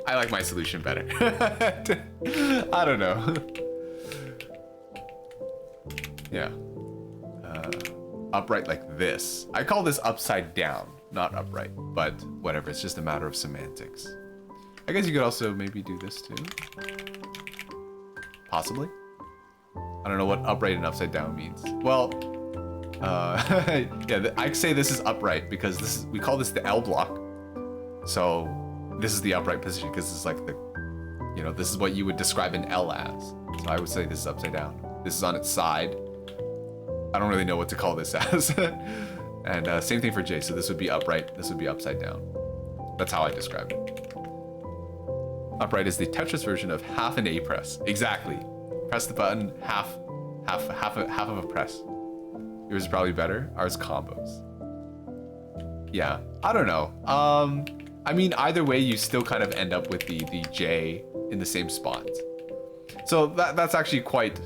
I like my solution better. I don't know. Yeah. Upright like this. I call this upside down, not upright. But whatever, it's just a matter of semantics. I guess you could also maybe do this too. Possibly. I don't know what upright and upside down means. Well, yeah, I'd say this is upright because this is, we call this the L block. So this is the upright position because it's like the, you know, this is what you would describe an L as. So I would say this is upside down. This is on its side. I don't really know what to call this as. And same thing for J. So this would be upright. This would be upside down. That's how I describe it. Upright is the Tetris version of half an A press. Exactly. Press the button, half of a press. Yours is probably better. Ours combos. Yeah, I don't know. I mean, either way, you still kind of end up with the J in the same spot. So that's actually quite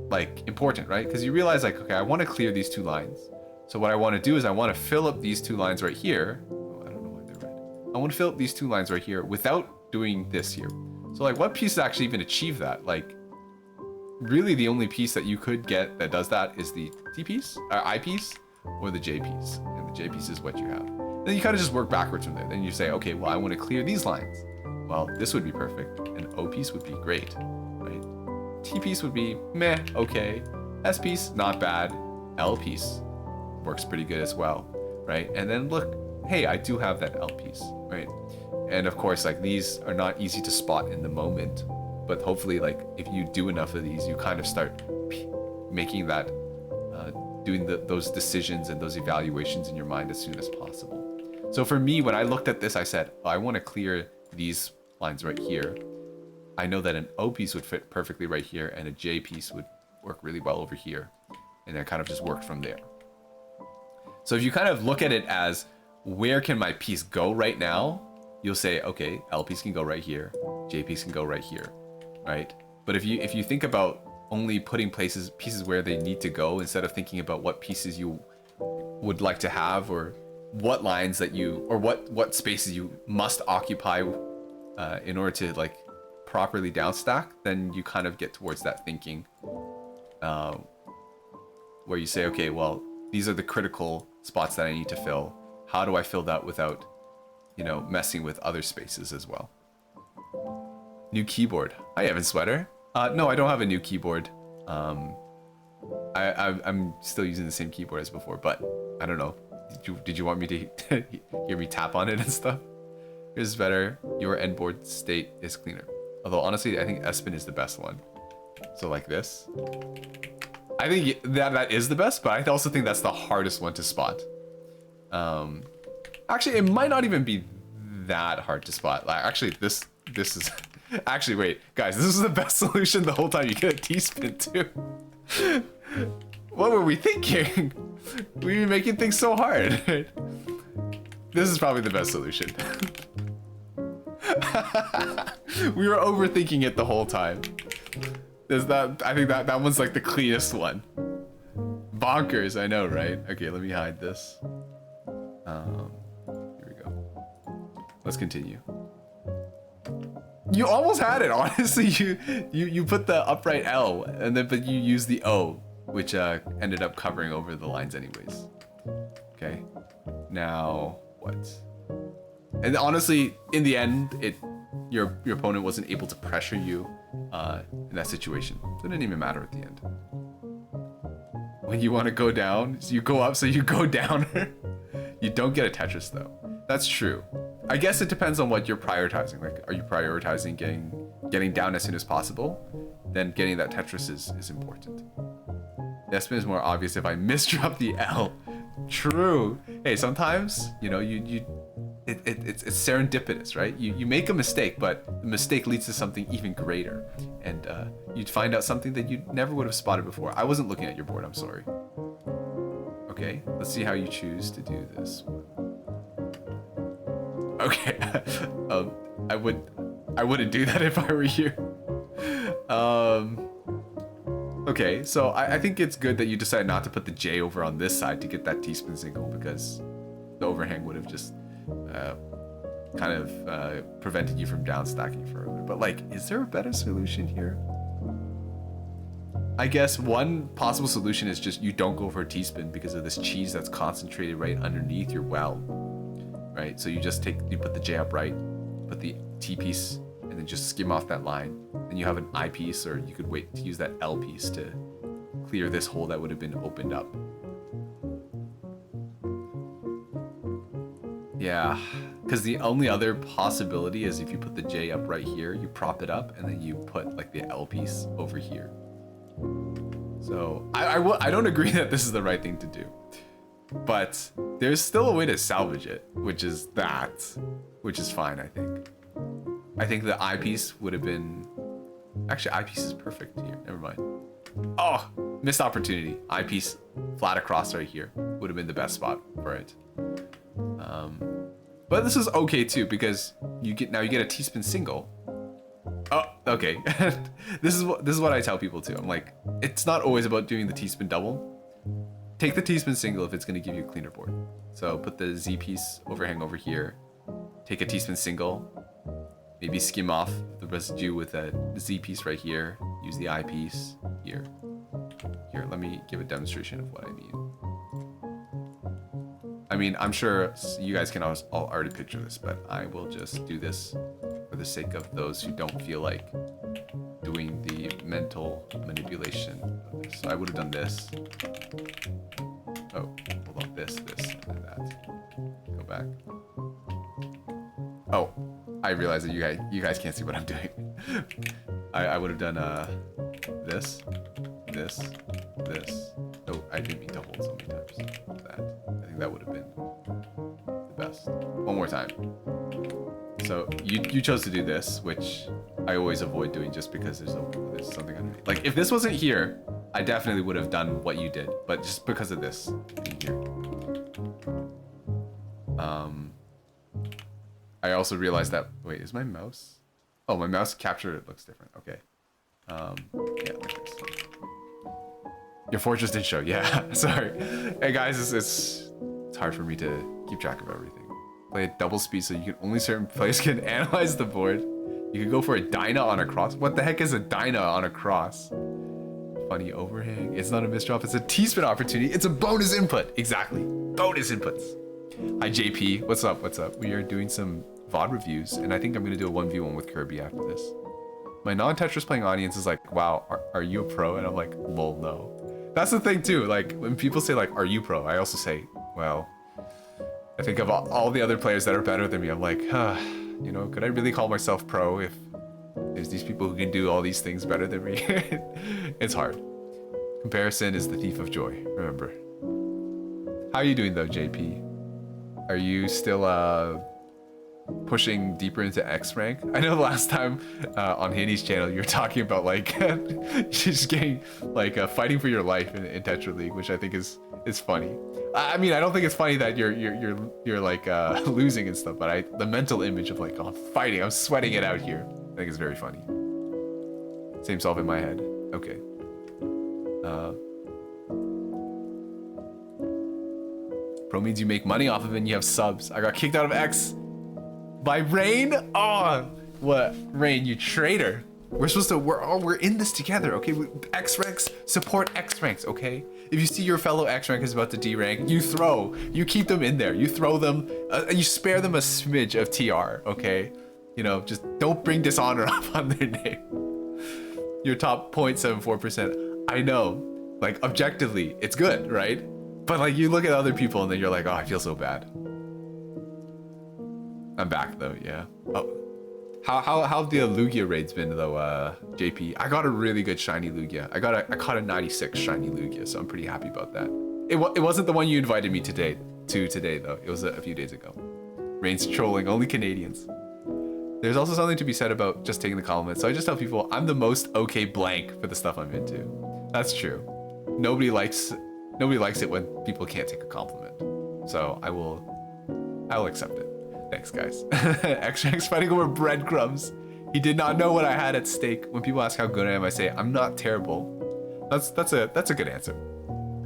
like important, right? Because you realize like, okay, I want to clear these two lines. So what I want to do is I want to fill up these two lines right here. Oh, I don't know why they're red. I want to fill up these two lines right here without doing this here. So like, what piece actually even achieve that? Like, really the only piece that you could get that does that is the T piece, I piece, or the J piece. And the J piece is what you have. Then you kind of just work backwards from there. Then you say, okay, well, I want to clear these lines. Well, this would be perfect. An O piece would be great, right? T piece would be meh, okay. S piece, not bad. L piece works pretty good as well, right? And then look, hey, I do have that L piece, right? And of course, like these are not easy to spot in the moment, but hopefully, like if you do enough of these, you kind of start making that, doing those decisions and those evaluations in your mind as soon as possible. So for me, when I looked at this, I said, oh, I want to clear these lines right here. I know that an O piece would fit perfectly right here, and a J piece would work really well over here. And I kind of just worked from there. So if you kind of look at it as, where can my piece go right now? You'll say, okay, L piece can go right here, J piece can go right here, right? But if you think about only putting pieces where they need to go, instead of thinking about what pieces you would like to have, or what lines that you, or what spaces you must occupy in order to like properly downstack, then you kind of get towards that thinking where you say, okay, well, these are the critical spots that I need to fill. How do I fill that without, you know, messing with other spaces as well? New keyboard. Hi, Evan Sweater. No, I don't have a new keyboard. I'm still using the same keyboard as before, but I don't know. Did you want me to hear me tap on it and stuff? Yours is better. Your end board state is cleaner. Although honestly, I think Espen is the best one. So like this. I think that is the best, but I also think that's the hardest one to spot. Actually, it might not even be that hard to spot. Like, actually, this is... Actually, wait, guys, this is the best solution the whole time. You get a T-spin too. What were we thinking? We were making things so hard. This is probably the best solution. We were overthinking it the whole time. I think that one's like the cleanest one. Bonkers, I know, right? Okay, let me hide this. Here we go. Let's continue. You almost had it, honestly. You put the upright L, and then but you used the O, which ended up covering over the lines anyways. Okay. Now what? And honestly, in the end, your opponent wasn't able to pressure you in that situation. So it didn't even matter at the end. When you want to go down, so you go up, so you go down. You don't get a Tetris though. That's true. I guess it depends on what you're prioritizing. Like, are you prioritizing getting down as soon as possible? Then getting that Tetris is important. The spin is more obvious if I misdrop the L. True. Hey, sometimes, you know, it's serendipitous, right? You make a mistake, but the mistake leads to something even greater. And you'd find out something that you never would have spotted before. I wasn't looking at your board, I'm sorry. Okay, let's see how you choose to do this one. Okay, I wouldn't do that if I were you. Okay, so I think it's good that you decided not to put the J over on this side to get that T-spin single, because the overhang would have just kind of prevented you from downstacking further. But like, is there a better solution here? I guess one possible solution is just you don't go for a T-spin because of this cheese that's concentrated right underneath your well. right? So you just you put the J up right, put the T piece, and then just skim off that line. And you have an I piece, or you could wait to use that L piece to clear this hole that would have been opened up. Yeah, because the only other possibility is if you put the J up right here, you prop it up, and then you put like the L piece over here. So I don't agree that this is the right thing to do, but there's still a way to salvage it, which is fine. I think the eyepiece would have been, actually eyepiece is perfect here. Never mind. Oh, missed opportunity. Eyepiece flat across right here would have been the best spot for it. But this is okay too, because you get a T-spin single. Oh, okay. This is what I tell people too. I'm like, it's not always about doing the T-spin double. Take the T-spin single if it's going to give you a cleaner board. So put the Z piece overhang over here. Take a T-spin single. Maybe skim off the residue with a Z piece right here. Use the I piece here. Here, let me give a demonstration of what I mean. I mean, I'm sure you guys can all already picture this, but I will just do this for the sake of those who don't feel like doing the mental manipulation of this. So I would have done this. Oh, hold on, this, and that. Go back. Oh, I realize that you guys can't see what I'm doing. I would have done this. Oh, I didn't mean to hold so many times. That. I think that would have been the best. One more time. So you chose to do this, which I always avoid doing just because there's something underneath. Like if this wasn't here, I definitely would have done what you did, but just because of this in here. I also realized that, wait, is my mouse? Oh, my mouse capture it looks different. Okay. Yeah, like this. Your fortress did show. Yeah, sorry. Hey guys, it's hard for me to keep track of everything. Play at double speed so you can only certain players can analyze the board. You can go for a Dyna on a cross. What the heck is a Dyna on a cross? Funny overhang. It's not a misdrop, it's a T-spin opportunity. It's a bonus input. Exactly. Bonus inputs. Hi JP, what's up? What's up? We are doing some VOD reviews, and I think I'm gonna do a 1v1 with Kirby after this. My non-Tetris playing audience is like, wow, are you a pro? And I'm like, lol, no. That's the thing too, like when people say like, are you pro? I also say, well, I think of all the other players that are better than me. I'm like, you know, could I really call myself pro if there's these people who can do all these things better than me? It's hard. Comparison is the thief of joy, remember. How are you doing though, JP? Are you still pushing deeper into X rank? I know last time on Haney's channel you were talking about like just getting like fighting for your life in Tetra League, which I think is funny. I mean, I don't think it's funny that you're like losing and stuff, but the mental image of like, oh, I'm fighting, I'm sweating it out here, I think it's very funny. Same solve in my head. Okay. Pro means you make money off of it and you have subs. I got kicked out of X by Rain. Oh, what? Rain, you traitor. We're supposed to, we're in this together, okay? X ranks support X ranks, okay? If you see your fellow X rank is about to D rank, you keep them in there. You throw them, you spare them a smidge of TR, okay? You know, just don't bring dishonor up on their name. Your top 0.74%. I know, like objectively, it's good, right? But like you look at other people and then you're like, oh, I feel so bad. I'm back though, yeah. Oh, how have the Lugia raids been though, JP? I got a really good shiny Lugia. I caught a 96 shiny Lugia, so I'm pretty happy about that. It wasn't the one you invited me today though. It was a few days ago. Rain's trolling only Canadians. There's also something to be said about just taking the compliment. So I just tell people I'm the most okay blank for the stuff I'm into. That's true. Nobody likes it when people can't take a compliment. So I'll accept it. Thanks, guys. X-Rank's fighting over breadcrumbs. He did not know what I had at stake. When people ask how good I am, I say I'm not terrible. That's a good answer.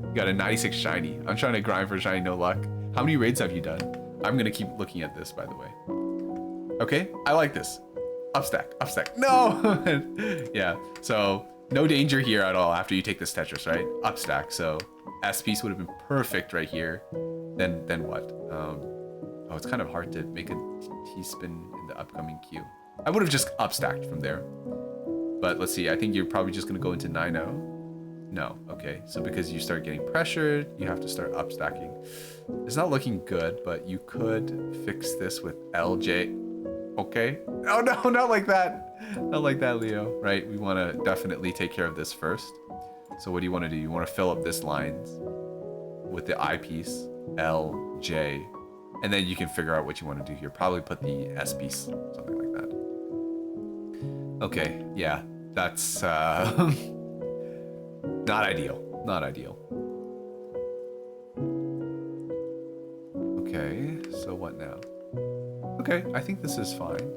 You got a 96 shiny. I'm trying to grind for a shiny, no luck. How many raids have you done? I'm gonna keep looking at this, by the way. Okay, I like this. Upstack. No. Yeah. So no danger here at all after you take this Tetris, right? Upstack. So S piece would have been perfect right here. Then what? Oh, it's kind of hard to make a T-spin in the upcoming queue. I would have just upstacked from there. But let's see, I think you're probably just going to go into 9-0. No, okay. So because you start getting pressured, you have to start upstacking. It's not looking good, but you could fix this with LJ. Okay. Oh no, not like that. Not like that, Leo. Right, we want to definitely take care of this first. So what do you want to do? You want to fill up this lines with the I piece, L, J, and then you can figure out what you want to do here. Probably put the S piece, something like that. Okay, yeah, that's not ideal. Not ideal. Okay, so what now? Okay, I think this is fine.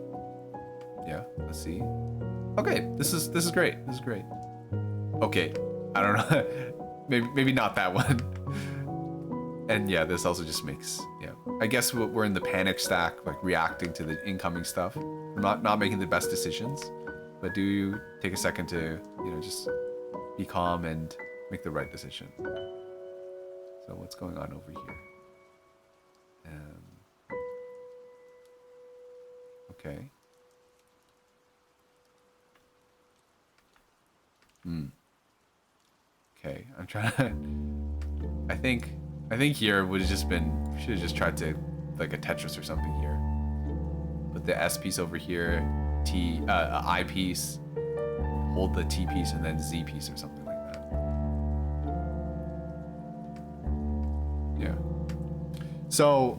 Yeah, let's see. Okay, this is great. This is great. Okay, I don't know. maybe not that one. And yeah, this also just makes, yeah. I guess we're in the panic stack, like reacting to the incoming stuff. We're not making the best decisions, but do you take a second to, you know, just be calm and make the right decision. So what's going on over here? Okay. Okay, I'm trying to... I think here would have just been... should have just tried to... like a Tetris or something here. Put the S piece over here, I piece, hold the T piece, and then Z piece or something like that. Yeah. So...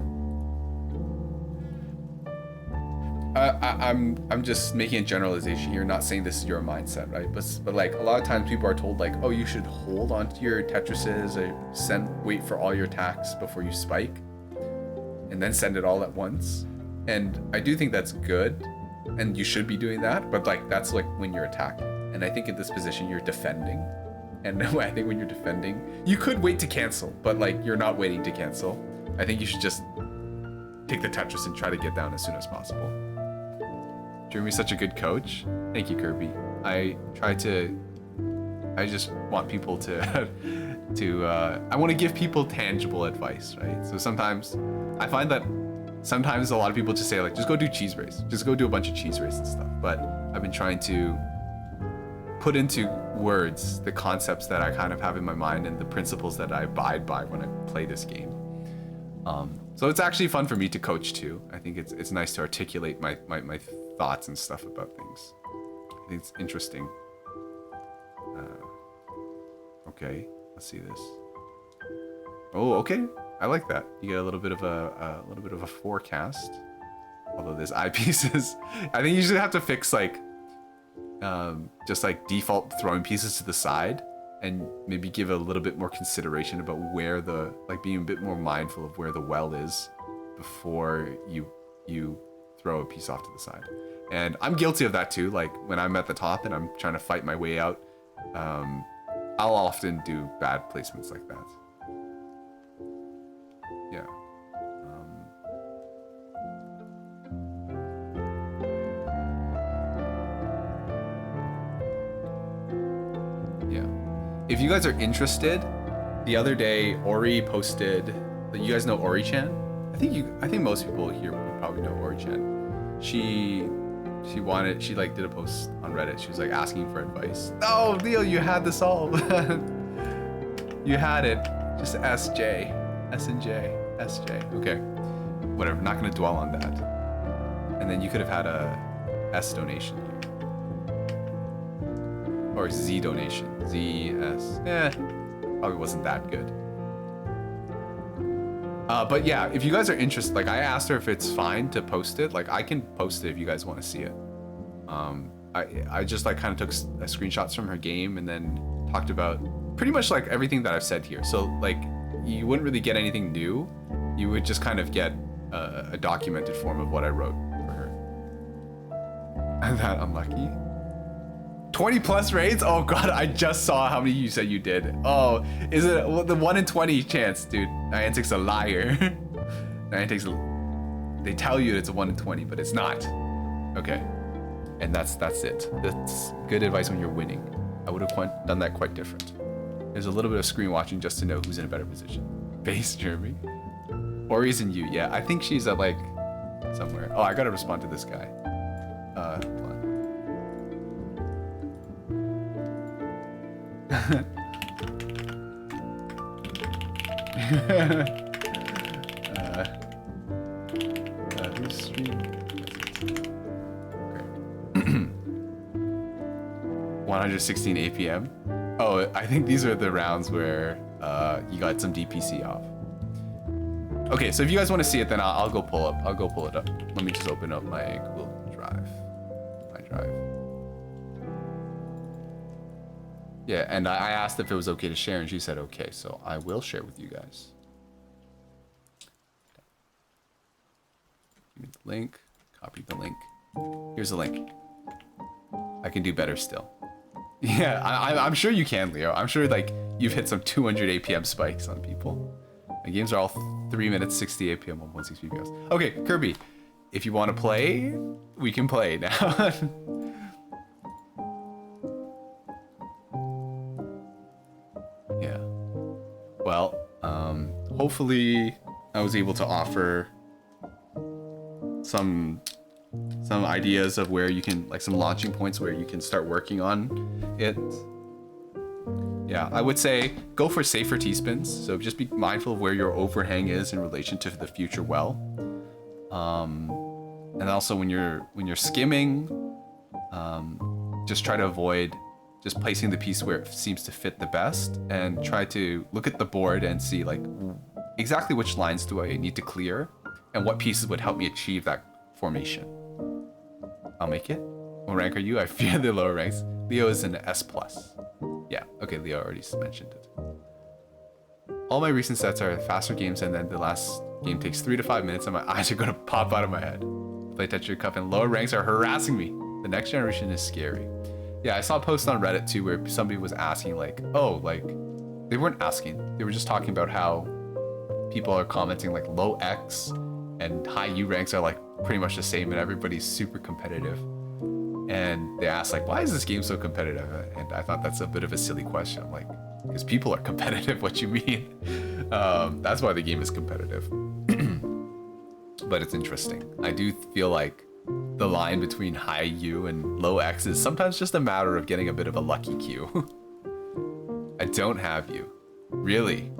I'm just making a generalization here, not saying this is your mindset, right? But like a lot of times people are told like, oh, you should hold onto your Tetrises or wait for all your attacks before you spike, and then send it all at once. And I do think that's good, and you should be doing that. But like that's like when you're attacking, and I think in this position you're defending, and I think when you're defending, you could wait to cancel, but like you're not waiting to cancel. I think you should just take the Tetris and try to get down as soon as possible. Jeremy's such a good coach. Thank you, Kirby. I just want people to, I want to give people tangible advice, right? So sometimes, I find that sometimes a lot of people just say like, just go do cheese race. Just go do a bunch of cheese race and stuff. But I've been trying to put into words the concepts that I kind of have in my mind and the principles that I abide by when I play this game. So it's actually fun for me to coach too. I think it's nice to articulate my thoughts and stuff about things. I think it's interesting. Okay, let's see this. Oh, okay, I like that. You get a little bit of a forecast. Although this eyepieces, I think you should have to fix like, just like default throwing pieces to the side, and maybe give a little bit more consideration about where the, like being a bit more mindful of where the well is before you throw a piece off to the side. And I'm guilty of that too. Like when I'm at the top and I'm trying to fight my way out, I'll often do bad placements like that. Yeah. Yeah. If you guys are interested, the other day Ori posted. You guys know Ori-chan? I think most people here would probably know Ori-chan. She like did a post on Reddit. She was like asking for advice. Oh, Leo, you had this all. You had it. Just SJ, S and J, SJ. Okay, whatever. Not gonna dwell on that. And then you could have had a S donation here, or Z donation. ZS. Probably wasn't that good. But yeah, if you guys are interested, like I asked her if it's fine to post it. Like I can post it if you guys want to see it. I just like kind of took screenshots from her game and then talked about pretty much like everything that I've said here. So like you wouldn't really get anything new. You would just kind of get a documented form of what I wrote for her. And that unlucky. 20 plus raids? Oh god, I just saw how many you said you did. Oh, is it the 1 in 20 chance, dude? Niantic's a liar. Niantic's, they tell you it's a 1 in 20, but it's not. Okay, and that's it. That's good advice when you're winning. I would have done that quite different. There's a little bit of screen watching just to know who's in a better position. Base Jeremy. Ori's in you. Yeah, I think she's at like somewhere. Oh, I gotta respond to this guy. Hold on. Who's streaming? Okay. 116 APM. Oh, I think these are the rounds where you got some DPC off. Okay, so if you guys want to see it, then I'll go pull up. I'll go pull it up. Let me just open up my Google Drive. My Drive. Yeah, and I asked if it was okay to share, and she said okay, so I will share with you guys. Give me the link. Copy the link. Here's the link. I can do better still. Yeah, I'm sure you can, Leo. I'm sure like you've hit some 200 APM spikes on people. My games are all 3 minutes 60 APM on 160 FPS. Okay, Kirby, if you want to play, we can play now. Yeah. Well, hopefully I was able to offer some ideas of where you can, like some launching points where you can start working on it. Yeah, I would say go for safer T-spins. So just be mindful of where your overhang is in relation to the future well. And also when you're skimming, just try to avoid just placing the piece where it seems to fit the best, and try to look at the board and see like exactly which lines do I need to clear and what pieces would help me achieve that formation. I'll make it. What rank are you? I fear the lower ranks. Leo is an S+. Yeah, okay, Leo already mentioned it. All my recent sets are faster games, and then the last game takes 3 to 5 minutes and my eyes are gonna pop out of my head. Play Tetris Cup and lower ranks are harassing me. The next generation is scary. Yeah, I saw a post on Reddit too where somebody was asking like, oh, like, they weren't asking, they were just talking about how people are commenting like low X and high U ranks are like pretty much the same and everybody's super competitive. And they asked like, why is this game so competitive? And I thought that's a bit of a silly question. I'm like, because people are competitive, what you mean? That's why the game is competitive. But it's interesting. I do feel like the line between high U and low X is sometimes just a matter of getting a bit of a lucky Q. I don't have you. Really?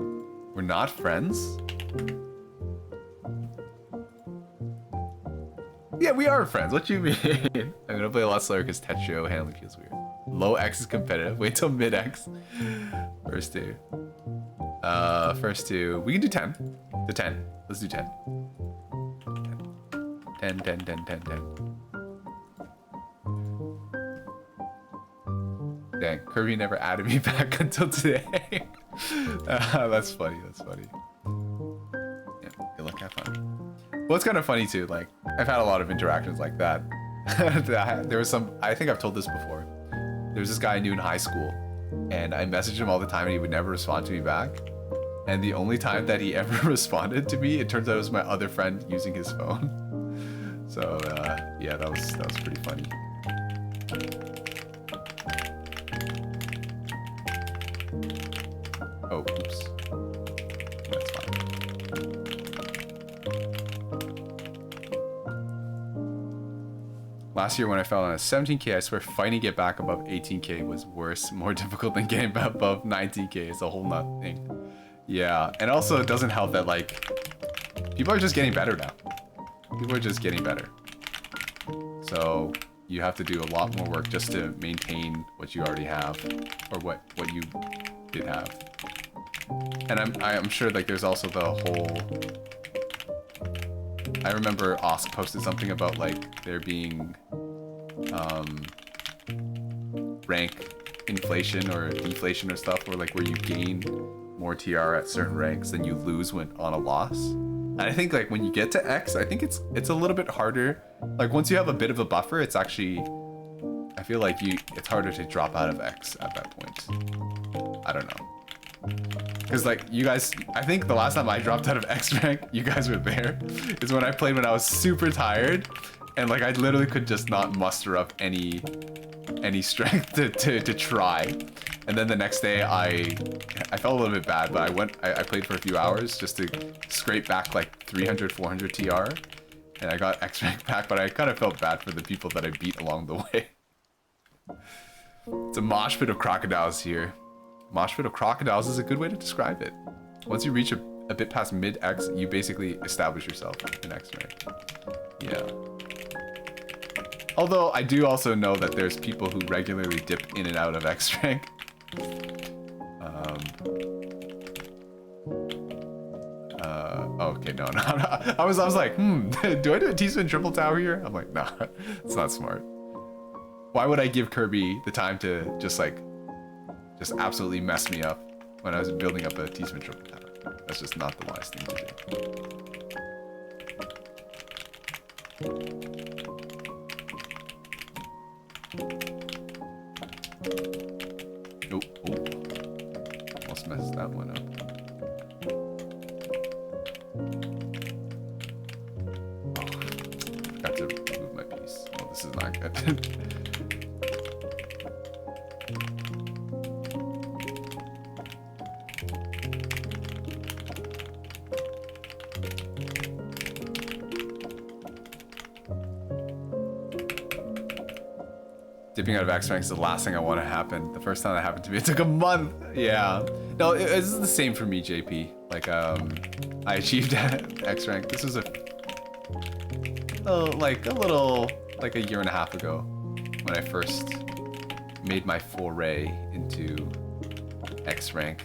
We're not friends? Yeah, we are friends. What you mean? I'm gonna play a lot slower because Tetrio handling feels weird. Low X is competitive. Wait till mid X. First two. First two. We can do 10. To 10. Let's do 10. 10, 10, 10, 10, 10. Dang, Kirby never added me back until today. That's funny, that's funny. Yeah, good luck, have fun. Well, it's kind of funny too, like, I've had a lot of interactions like that. There was some, I think I've told this before. There was this guy I knew in high school, and I messaged him all the time and he would never respond to me back. And the only time that he ever responded to me, it turns out it was my other friend using his phone. So, yeah, that was pretty funny. Oh, oops. That's fine. Last year when I fell on a 17k, I swear fighting to get back above 18k was worse, more difficult than getting back above 19k. It's a whole nut thing. Yeah, and also it doesn't help that, like, people are just getting better now. People are just getting better. So you have to do a lot more work just to maintain what you already have, or what you did have. And I'm sure like there's also the whole. I remember Osk posted something about like there being rank inflation or deflation or stuff, or like where you gain more TR at certain ranks than you lose when on a loss. And I think like when you get to X, I think it's a little bit harder. Like once you have a bit of a buffer, it's actually, I feel like it's harder to drop out of X at that point. I don't know. Because like you guys, I think the last time I dropped out of X rank, you guys were there, is when I played when I was super tired, and like I literally could just not muster up any strength to try. And then the next day I felt a little bit bad, but I played for a few hours just to scrape back like 300, 400 TR. And I got X rank back, but I kind of felt bad for the people that I beat along the way. It's a mosh pit of crocodiles here. Mosh pit of crocodiles is a good way to describe it. Once you reach a bit past mid-X, you basically establish yourself in X rank. Yeah. Although I do also know that there's people who regularly dip in and out of X rank. Okay, no. I was like, do I do a T-spin triple tower here? I'm like, nah, it's not smart. Why would I give Kirby the time to just absolutely mess me up when I was building up a T-spin triple tower? That's just not the wise thing to do. Oh. Almost messed that one up. Got to move my piece. Oh, this is not good. Dipping out of X rank is the last thing I want to happen. The first time that happened to me, it took a month. Yeah. No, it's the same for me, JP. Like, I achieved X rank. This was a year and a half ago when I first made my foray into X rank.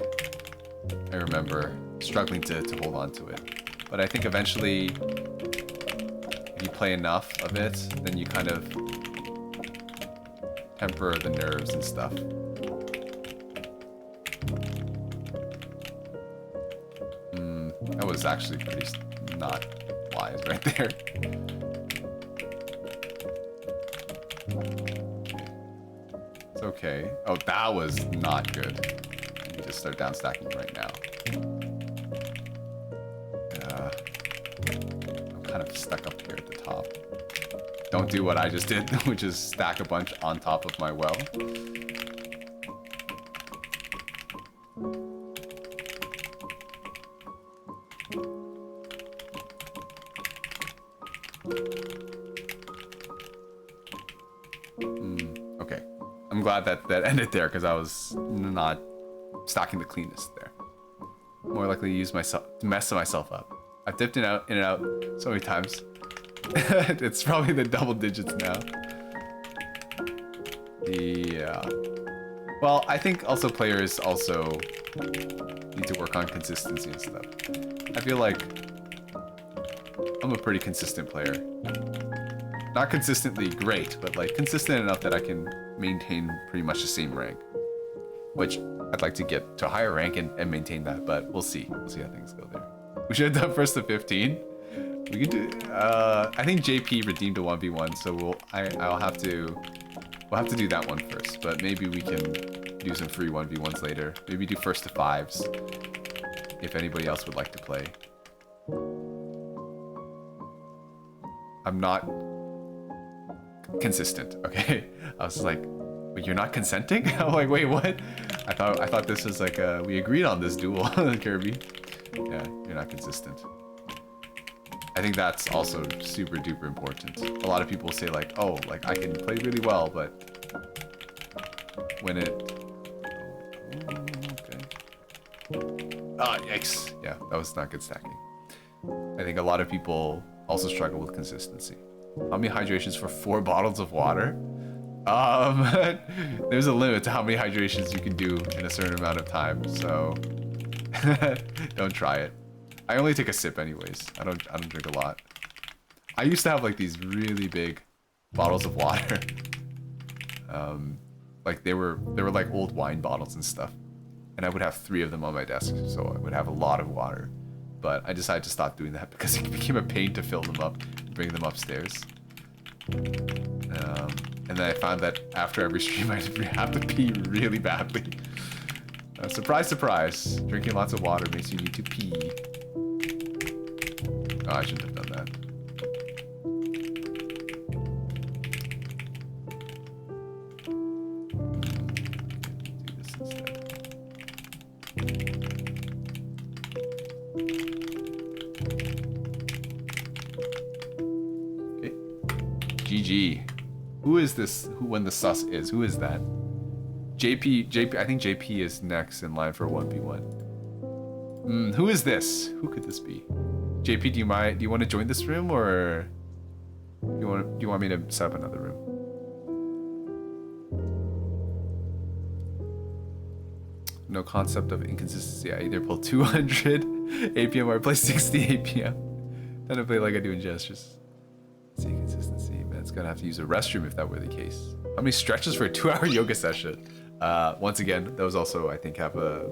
I remember struggling to hold on to it. But I think eventually, if you play enough of it, then you kind of temper the nerves and stuff. That was actually pretty not wise right there. It's okay. Oh, that was not good. Let me just start down stacking right now. I'm kind of stuck up here at the top. Don't do what I just did, which is stack a bunch on top of my well. Okay. I'm glad that ended there because I was not stacking the cleanest there. More likely to use myself to mess myself up. I've dipped in and out so many times. It's probably the double digits now. Yeah. Well, I think also players also need to work on consistency and stuff. I feel like I'm a pretty consistent player. Not consistently great, but like consistent enough that I can maintain pretty much the same rank. Which I'd like to get to a higher rank and maintain that, but we'll see. We'll see how things go there. We should have done first to 15. We could do. I think JP redeemed a 1v1, so we'll have to do that one first. But maybe we can do some free 1v1s later. Maybe do first to 5s if anybody else would like to play. I'm not consistent. Okay, I was like, wait, you're not consenting? I'm like, wait, what? I thought this was like we agreed on this duel, Kirby. Yeah, you're not consistent. I think that's also super duper important. A lot of people say like, oh, like I can play really well, but when it... Okay. Ah, yikes. Yeah, that was not good stacking. I think a lot of people also struggle with consistency. How many hydrations for 4 bottles of water? There's a limit to how many hydrations you can do in a certain amount of time, so don't try it. I only take a sip anyways. I don't drink a lot. I used to have like these really big bottles of water. Like they were like old wine bottles and stuff. And I would have 3 of them on my desk, so I would have a lot of water. But I decided to stop doing that because it became a pain to fill them up and bring them upstairs. And then I found that after every stream I have to pee really badly. Surprise, surprise. Drinking lots of water makes you need to pee. Oh, I shouldn't have done that. Do this instead. Okay. GG. Who is this? Who when the sus is? Who is that? JP. I think JP is next in line for a 1v1. Who is this? Who could this be? JP, do you want to join this room, or do you want me to set up another room? No concept of inconsistency. I either pull 200 APM or I play 60 APM. Then I play like I do in gestures. See consistency. Man, it's gonna have to use a restroom if that were the case. How many stretches for a 2-hour yoga session? Once again, those also I think have a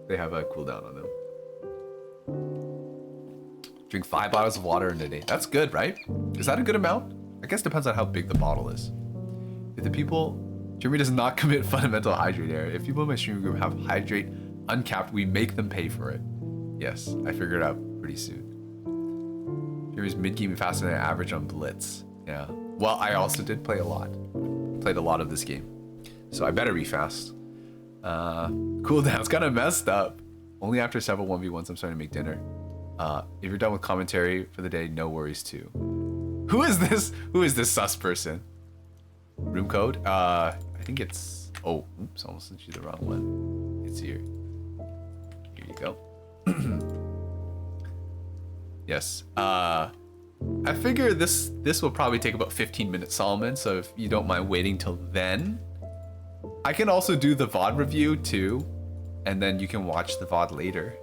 cooldown on them. Drink 5 bottles of water in a day. That's good, right? Is that a good amount? I guess it depends on how big the bottle is. If the people, Jeremy does not commit fundamental hydrate error. If people in my stream group have hydrate uncapped, we make them pay for it. Yes, I figured it out pretty soon. Jeremy's mid-game faster than average on Blitz. Yeah. Well, I also did play a lot. Played a lot of this game. So I better be fast. Cooldown's kind of messed up. Only after several 1v1s I'm starting to make dinner. If you're done with commentary for the day, no worries too. Who is this? Who is this sus person? Room code? I think it's... Oh, oops, almost sent you the wrong one. It's here. Here you go. Yes. I figure this will probably take about 15 minutes, Solomon, so if you don't mind waiting till then. I can also do the VOD review too, and then you can watch the VOD later.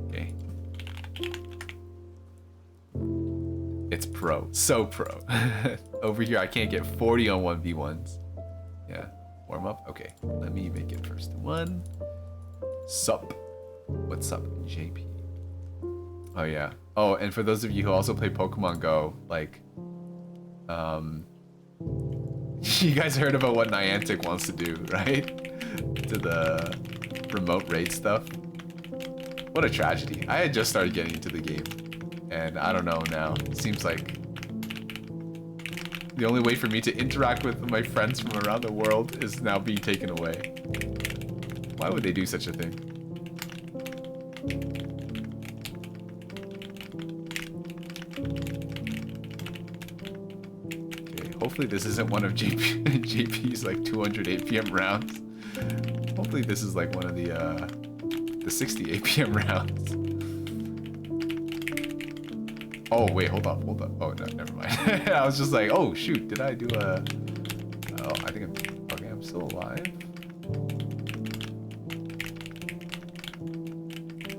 Okay. It's pro. So pro. Over here, I can't get 40 on 1v1s. Yeah. Warm up? Okay. Let me make it first. One. Sup. What's up, JP? Oh, yeah. Oh, and for those of you who also play Pokemon Go, like, you guys heard about what Niantic wants to do, right? To the remote raid stuff. What a tragedy. I had just started getting into the game, and I don't know now. It seems like the only way for me to interact with my friends from around the world is now being taken away. Why would they do such a thing? Okay, hopefully this isn't one of JP's like 200 APM rounds. Hopefully this is like one of the 60 APM rounds. Oh wait, hold up. Oh no, never mind. I was just like, oh shoot, did I do a... Oh, I think I'm... Okay, I'm still alive.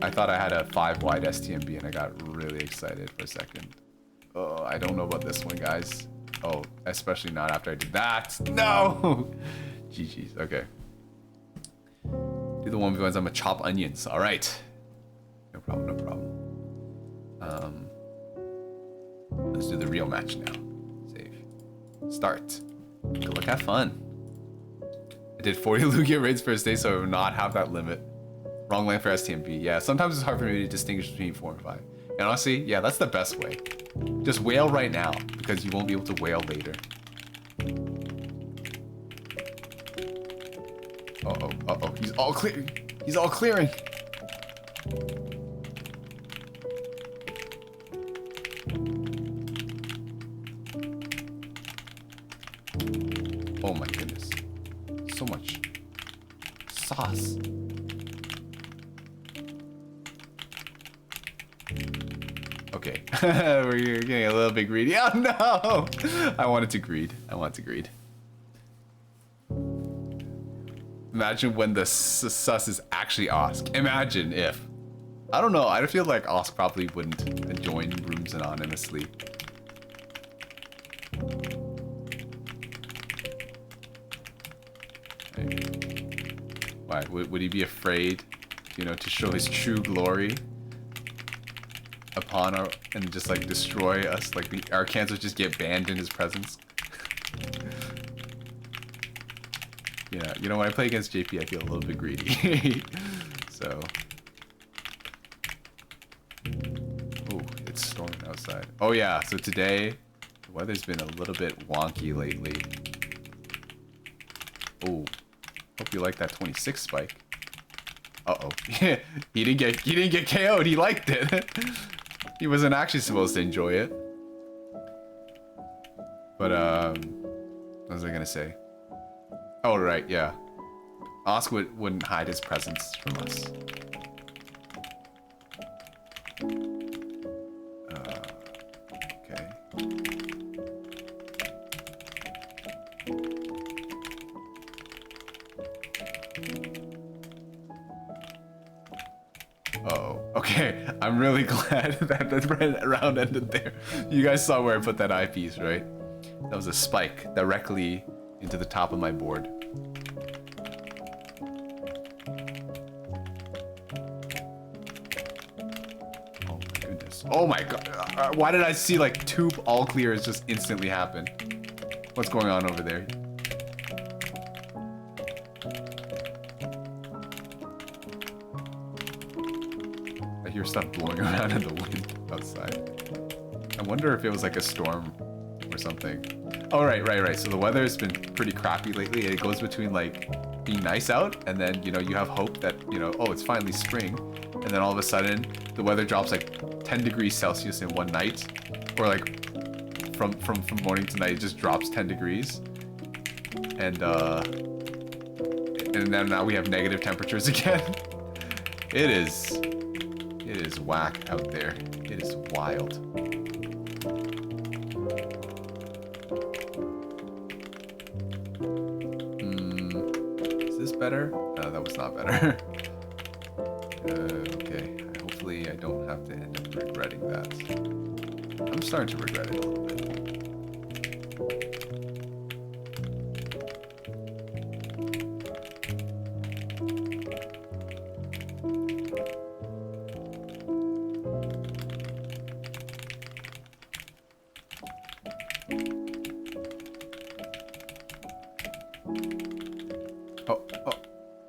I thought I had a 5 wide STMB and I got really excited for a second. Oh, I don't know about this one, guys. Oh, especially not after I did that. No! GG's, okay. Do the 1v1s, I'm gonna chop onions. All right. No problem, no problem. Let's do the real match now. Save. Start. Good luck, have fun. I did 40 Lugia raids first day, so I will not have that limit. Wrong lane for STMP. Yeah, sometimes it's hard for me to distinguish between 4 and 5. And honestly, yeah, that's the best way. Just wail right now, because you won't be able to wail later. Uh-oh. He's all clearing. He's all clearing. Oh my goodness. So much sauce. Okay. We're getting a little bit greedy. Oh no! I wanted to greed. Imagine when the sus is actually Osk. Imagine if. I don't know. I feel like Osk probably wouldn't join rooms anonymously. Why? Would he be afraid, you know, to show his true glory upon our and just like destroy us? Like our cancers just get banned in his presence. Yeah, you know, when I play against JP, I feel a little bit greedy. So. Oh, it's storming outside. Oh yeah, so today, the weather's been a little bit wonky lately. Oh, Hope you like that 26 spike. Uh-oh. he didn't get KO'd. He liked it. He wasn't actually supposed to enjoy it. But what was I gonna say? Oh right, yeah. Oscar wouldn't hide his presence from us. Okay. Uh-oh. Okay, I'm really glad that the round ended there. You guys saw where I put that eyepiece, right? That was a spike directly into the top of my board. Oh my goodness. Oh my god. Why did I see like 2 all clears just instantly happen? What's going on over there? I hear stuff blowing around in the wind outside. I wonder if it was like a storm or something. Oh, right. So the weather has been pretty crappy lately. It goes between like being nice out and then, you know, you have hope that, you know, oh, it's finally spring. And then all of a sudden the weather drops like 10 degrees Celsius in one night, or like from morning to night, it just drops 10 degrees. And then now we have negative temperatures again. It is whack out there. It is wild. Is this better? No, that was not better. Okay. Hopefully I don't have to end up regretting that. I'm starting to regret it a little bit.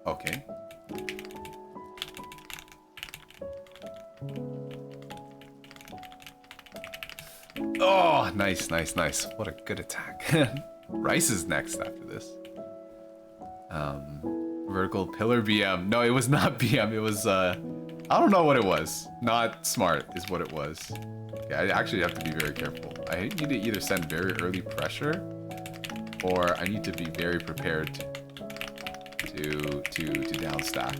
Okay. Oh, nice. What a good attack. Rice is next after this. Vertical pillar BM. No, it was not BM. It was, I don't know what it was. Not smart is what it was. Okay, I actually have to be very careful. I need to either send very early pressure, or I need to be very prepared to down stack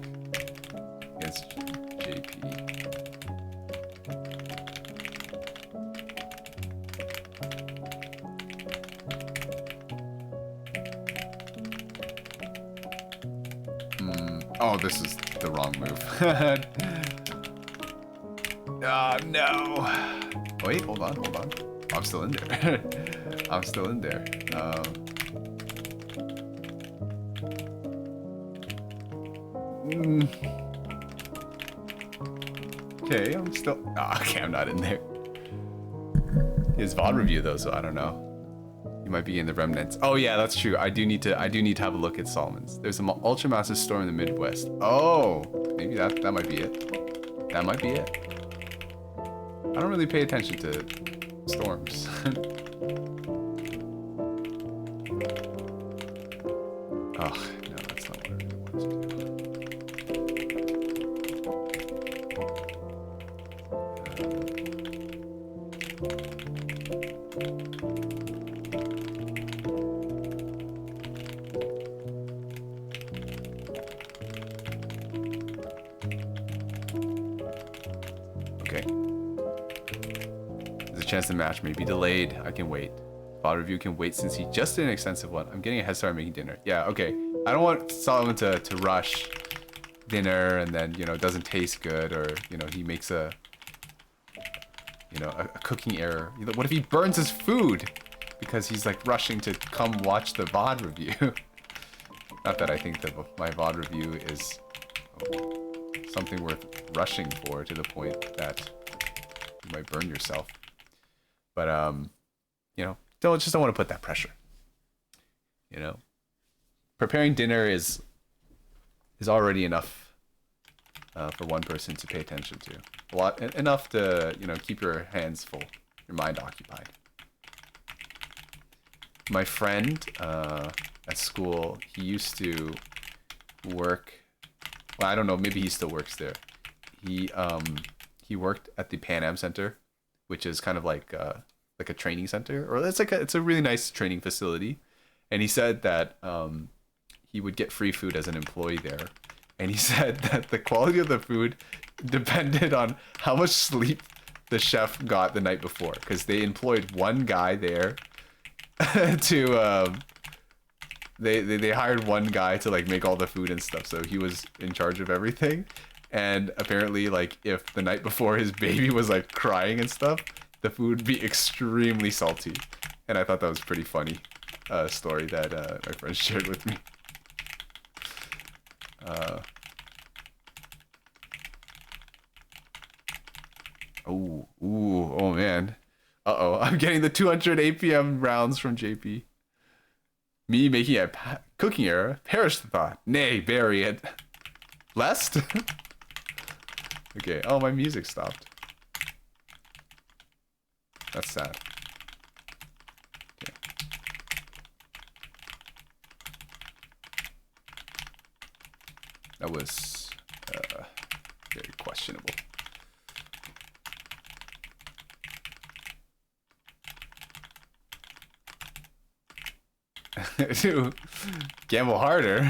against JP. Oh, this is the wrong move. Oh no. Wait, hold on. I'm still in there. I'm still in there. Okay, I'm still. Oh, okay, I'm not in there. His VOD review though, so I don't know. You might be in the remnants. Oh yeah, that's true. I do need to have a look at Solomon's. There's an ultramassive storm in the Midwest. Oh, maybe that might be it. That might be it. I don't really pay attention to storms. Oh, no, that's not what I really wanted to do. Okay. There's a chance the match may be delayed. I can wait. VOD review can wait since he just did an extensive one. I'm getting a head start making dinner. Yeah, okay. I don't want Solomon to rush dinner and then, you know, it doesn't taste good, or, you know, he makes a cooking error. What if he burns his food because he's like rushing to come watch the VOD review? Not that I think that my VOD review is something worth rushing for to the point that you might burn yourself. But, you know, just don't want to put that pressure. You know, preparing dinner is already enough for one person to pay attention to. Enough to, you know, keep your hands full, your mind occupied. My friend at school, he used to work. Well, I don't know. Maybe he still works there. He worked at the Pan Am Center, which is kind of like a training center, or it's a really nice training facility. And he said that he would get free food as an employee there. And he said that the quality of the food depended on how much sleep the chef got the night before, because they employed one guy there to they hired one guy to like make all the food and stuff, so he was in charge of everything. And apparently, like, if the night before his baby was like crying and stuff, the food would be extremely salty. And I thought that was pretty funny story that my friend shared with me. Oh man. Uh-oh, I'm getting the 200 APM rounds from JP. Me making a cooking error, perished the thought. Nay, bury it. Lest? Okay, oh, my music stopped. That's sad. Okay. That was very questionable. To gamble harder.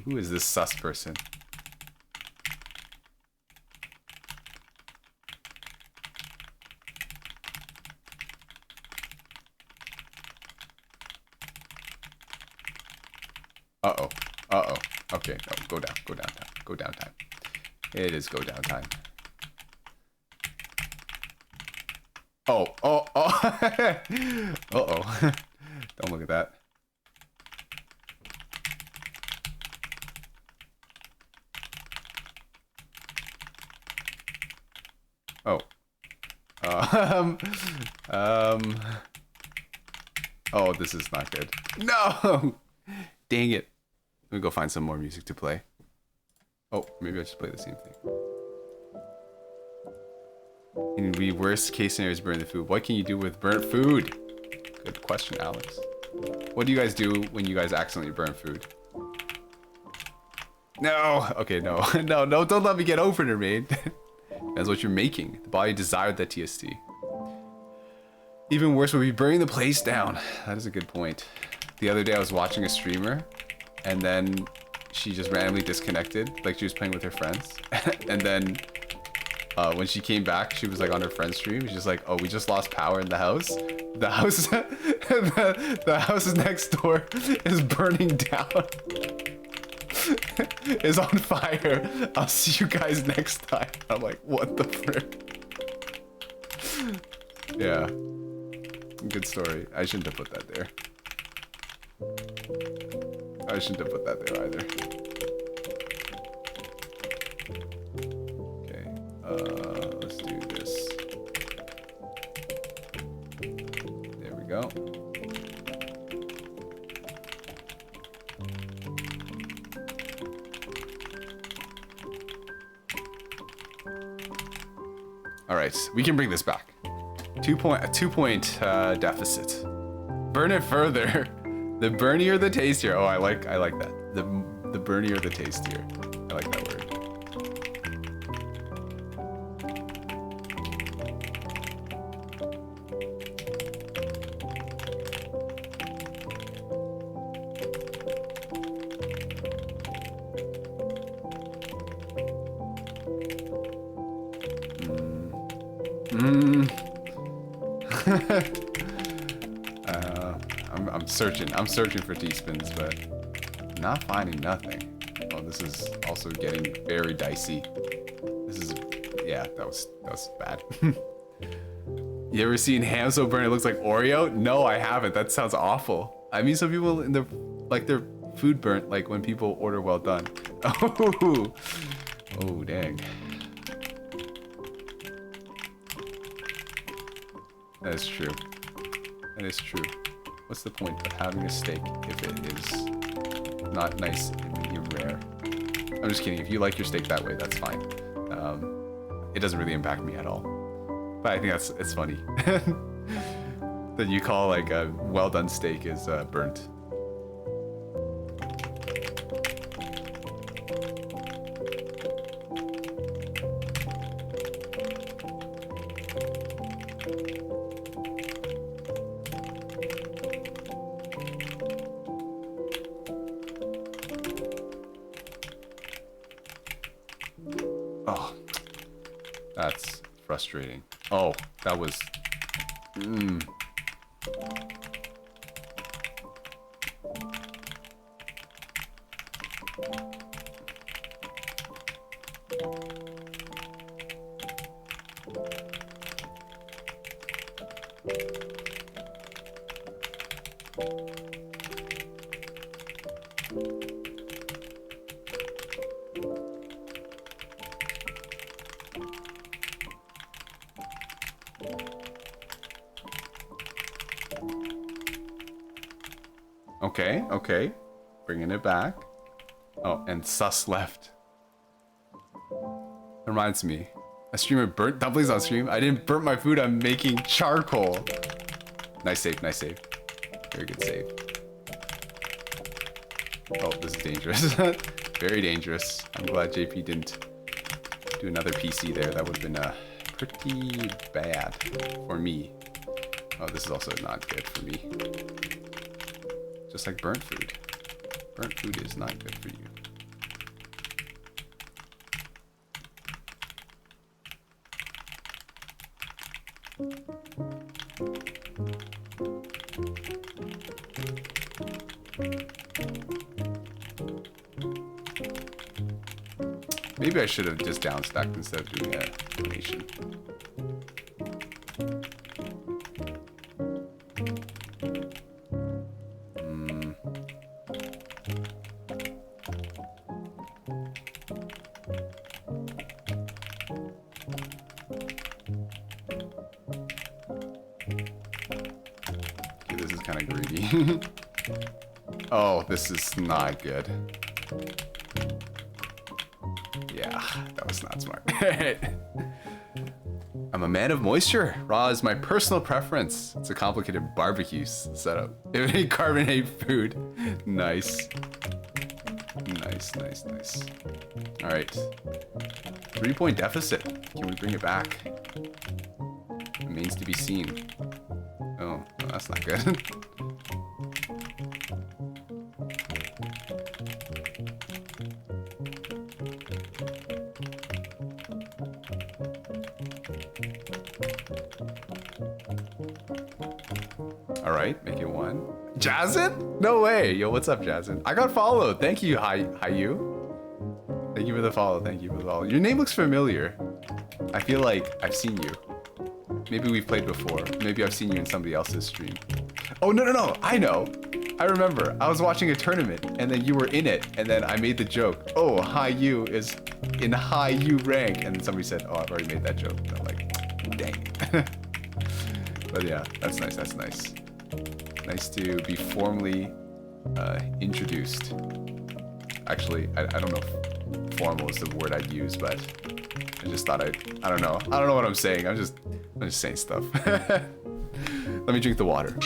Who is this sus person? Uh-oh. Uh-oh. Okay, no, go down. Go down time. Go down time. It is go down time. Oh. Uh-oh. Don't look at that. Oh. Oh, this is not good. No! Dang it. Let me go find some more music to play. Oh, maybe I should play the same thing. In the worst case scenario is burn the food. What can you do with burnt food? Good question, Alex. What do you guys do when you guys accidentally burn food? No! Okay, no. No, don't let me get over it, man. That's what you're making. The body desired that TST. Even worse would be burning the place down. That is a good point. The other day I was watching a streamer, and then she just randomly disconnected, like she was playing with her friends. And then when she came back, she was like on her friend's stream. She's just like, oh, we just lost power in the house. The house, the house next door is burning down. Is on fire. I'll see you guys next time. I'm like, what the frick? Yeah. Good story. I shouldn't have put that there. I shouldn't have put that there either. Okay. Let's do this. There we go. All right, we can bring this back. 2 point deficit. Burn it further. The burnier the tastier. Oh, I like that. The burnier the tastier. I like that word. I'm searching for teaspoons, but not finding nothing. Oh, this is also getting very dicey. This is, yeah, that was bad. You ever seen ham so burnt it looks like Oreo? No, I haven't. That sounds awful. I mean, some people in their food burnt, like when people order well done. Oh, oh, dang. That is true. That is true. What's the point of having a steak if it is not nice and medium rare? I'm just kidding. If you like your steak that way, that's fine. It doesn't really impact me at all. But I think it's funny that you call like a well done steak is burnt. That's frustrating. Oh, that was... Okay, okay. Bringing it back. Oh, and sus left. Reminds me. A streamer burnt dumplings on stream? I didn't burn my food, I'm making charcoal. Nice save, nice save. Very good save. Oh, this is dangerous. Very dangerous. I'm glad JP didn't do another PC there. That would have been pretty bad for me. Oh, this is also not good for me. Just like burnt food. Burnt food is not good for you. Maybe I should have just downstacked instead of doing a donation. Okay, this is kind of greedy. Oh, this is not good. Yeah, that was not smart. I'm a man of moisture. Raw is my personal preference. It's a complicated barbecue setup. It made carbonate food. Nice. Nice, nice, nice. All right. 3-point deficit. Can we bring it back? Remains to be seen. Oh, well, that's not good. All right, make it 1. Jazzin? No way. Yo, what's up, Jazzin? I got followed. Thank you, hi you. Thank you for the follow. Thank you for the follow. Your name looks familiar. I feel like I've seen you. Maybe we've played before. Maybe I've seen you in somebody else's stream. Oh, no, no, no. I know. I remember. I was watching a tournament, and then you were in it, and then I made the joke. Oh, high U is in high U rank. And then somebody said, oh, I've already made that joke. And I'm like, dang. But yeah, that's nice. That's nice. Nice to be formally introduced. Actually, I don't know if formal is the word I'd use, but I just thought I don't know. I don't know what I'm saying. I'm just saying stuff. Let me drink the water.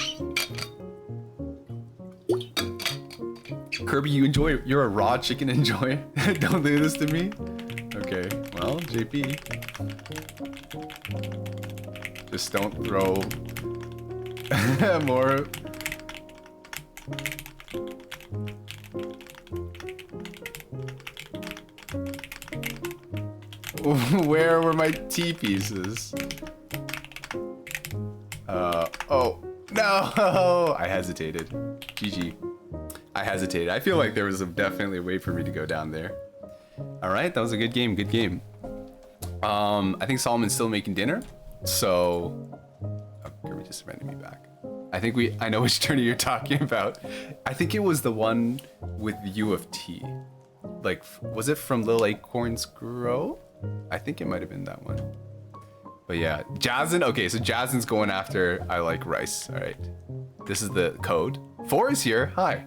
Kirby, you're a raw chicken enjoyer. Don't do this to me. Okay, well, JP. Just don't throw more. Where were my tea pieces? Oh, no! I hesitated. GG. I hesitated. I feel like there was definitely a way for me to go down there. All right, that was a good game. Good game. I think Solomon's still making dinner. So, oh, Kirby just reminded me back. I know which tourney you're talking about. I think it was the one with U of T. Like, was it from Little Acorns Grow? I think it might have been that one. But yeah, Jazzin. Okay, so Jazzin's going after I like rice. All right, this is the code. 4 is here. Hi.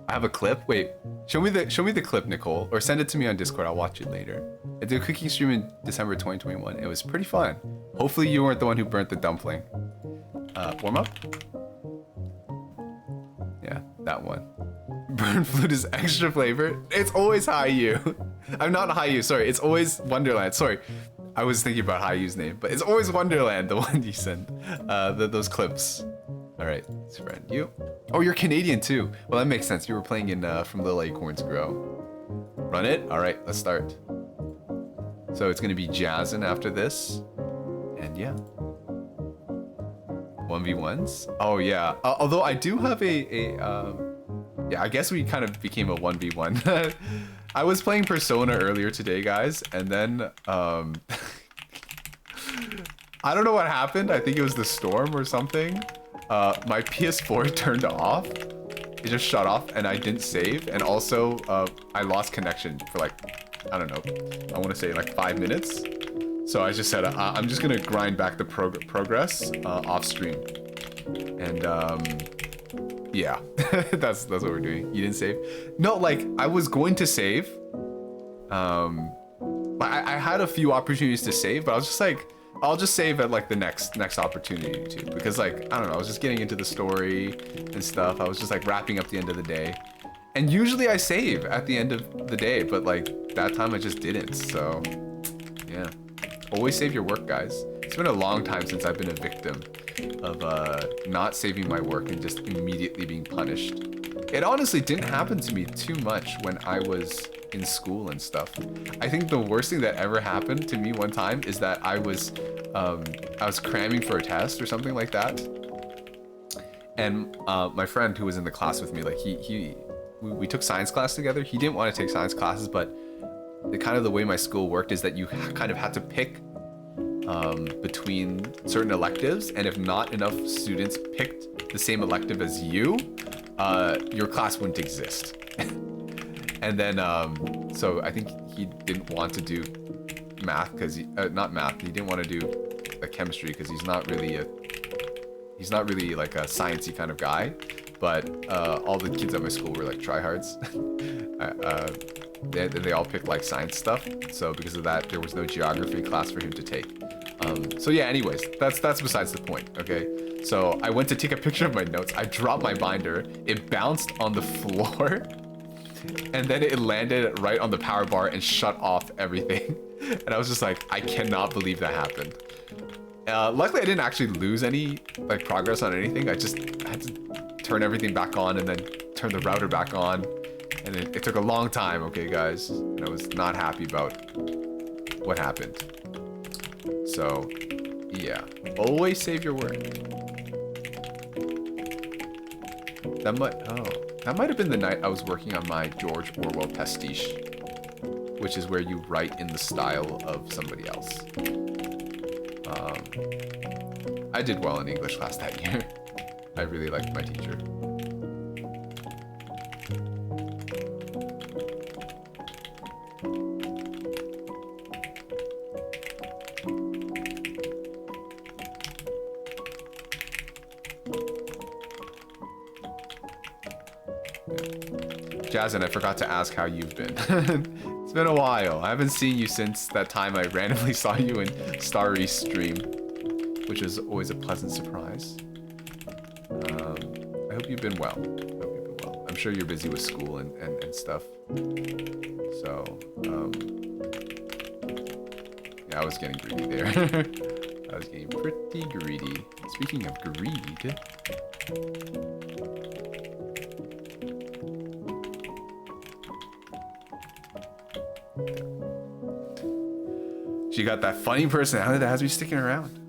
I have a clip. Wait, show me the clip, Nicole, or send it to me on Discord. I'll watch it later. I did a cooking stream in December 2021. It was pretty fun. Hopefully you weren't the one who burnt the dumpling. Warm up. Yeah, that one. Burnt food is extra flavor. It's always High-U. I'm not High-U, sorry. It's always Wonderland. Sorry. I was thinking about High-U's name, but it's always Wonderland, the one you sent. Those clips. All right, spread you. Oh, you're Canadian too. Well, that makes sense. You were playing in From Little Acorns Grow. Run it. All right, let's start. So it's gonna be Jazzin after this, and yeah, 1v1s. Oh yeah. Although I do have yeah, I guess we kind of became a 1v1. I was playing Persona earlier today, guys, and then I don't know what happened. I think it was the storm or something. My PS4 turned off. It just shut off, and I didn't save. And also, I lost connection for like, I don't know, I want to say like 5 minutes. So I just said, I'm just gonna grind back the progress off stream. And yeah, that's what we're doing. You didn't save? No, like I was going to save. I had a few opportunities to save, but I was just like, I'll just save at like the next opportunity too, because like, I don't know, I was just getting into the story and stuff. I was just like wrapping up the end of the day. And usually I save at the end of the day, but like that time I just didn't. So yeah, always save your work, guys. It's been a long time since I've been a victim of not saving my work and just immediately being punished. It honestly didn't happen to me too much when I was in school and stuff. I think the worst thing that ever happened to me one time is that I was cramming for a test or something like that, and my friend who was in the class with me, like we took science class together. He didn't want to take science classes, but the way my school worked is that you kind of had to pick between certain electives, and if not enough students picked the same elective as you, your class wouldn't exist. And then, so I think he didn't want to do math because not math. He didn't want to do chemistry because he's not really like a sciencey kind of guy. But all the kids at my school were like tryhards. They all picked like science stuff. So because of that, there was no geography class for him to take. So yeah, anyways, that's besides the point. Okay. So I went to take a picture of my notes. I dropped my binder. It bounced on the floor. And then it landed right on the power bar and shut off everything. And I was just like, I cannot believe that happened. Luckily, I didn't actually lose any like progress on anything. I had to turn everything back on and then turn the router back on. And it took a long time, okay, guys? And I was not happy about what happened. So, yeah. Always save your work. That might have been the night I was working on my George Orwell pastiche, which is where you write in the style of somebody else. I did well in English class that year. I really liked my teacher. Jazzin, I forgot to ask how you've been. It's been a while. I haven't seen you since that time I randomly saw you in Starry's stream, which is always a pleasant surprise. I hope you've been well. I'm sure you're busy with school and stuff. So, yeah, I was getting greedy there. I was getting pretty greedy. Speaking of greed... She got that funny personality that has me sticking around.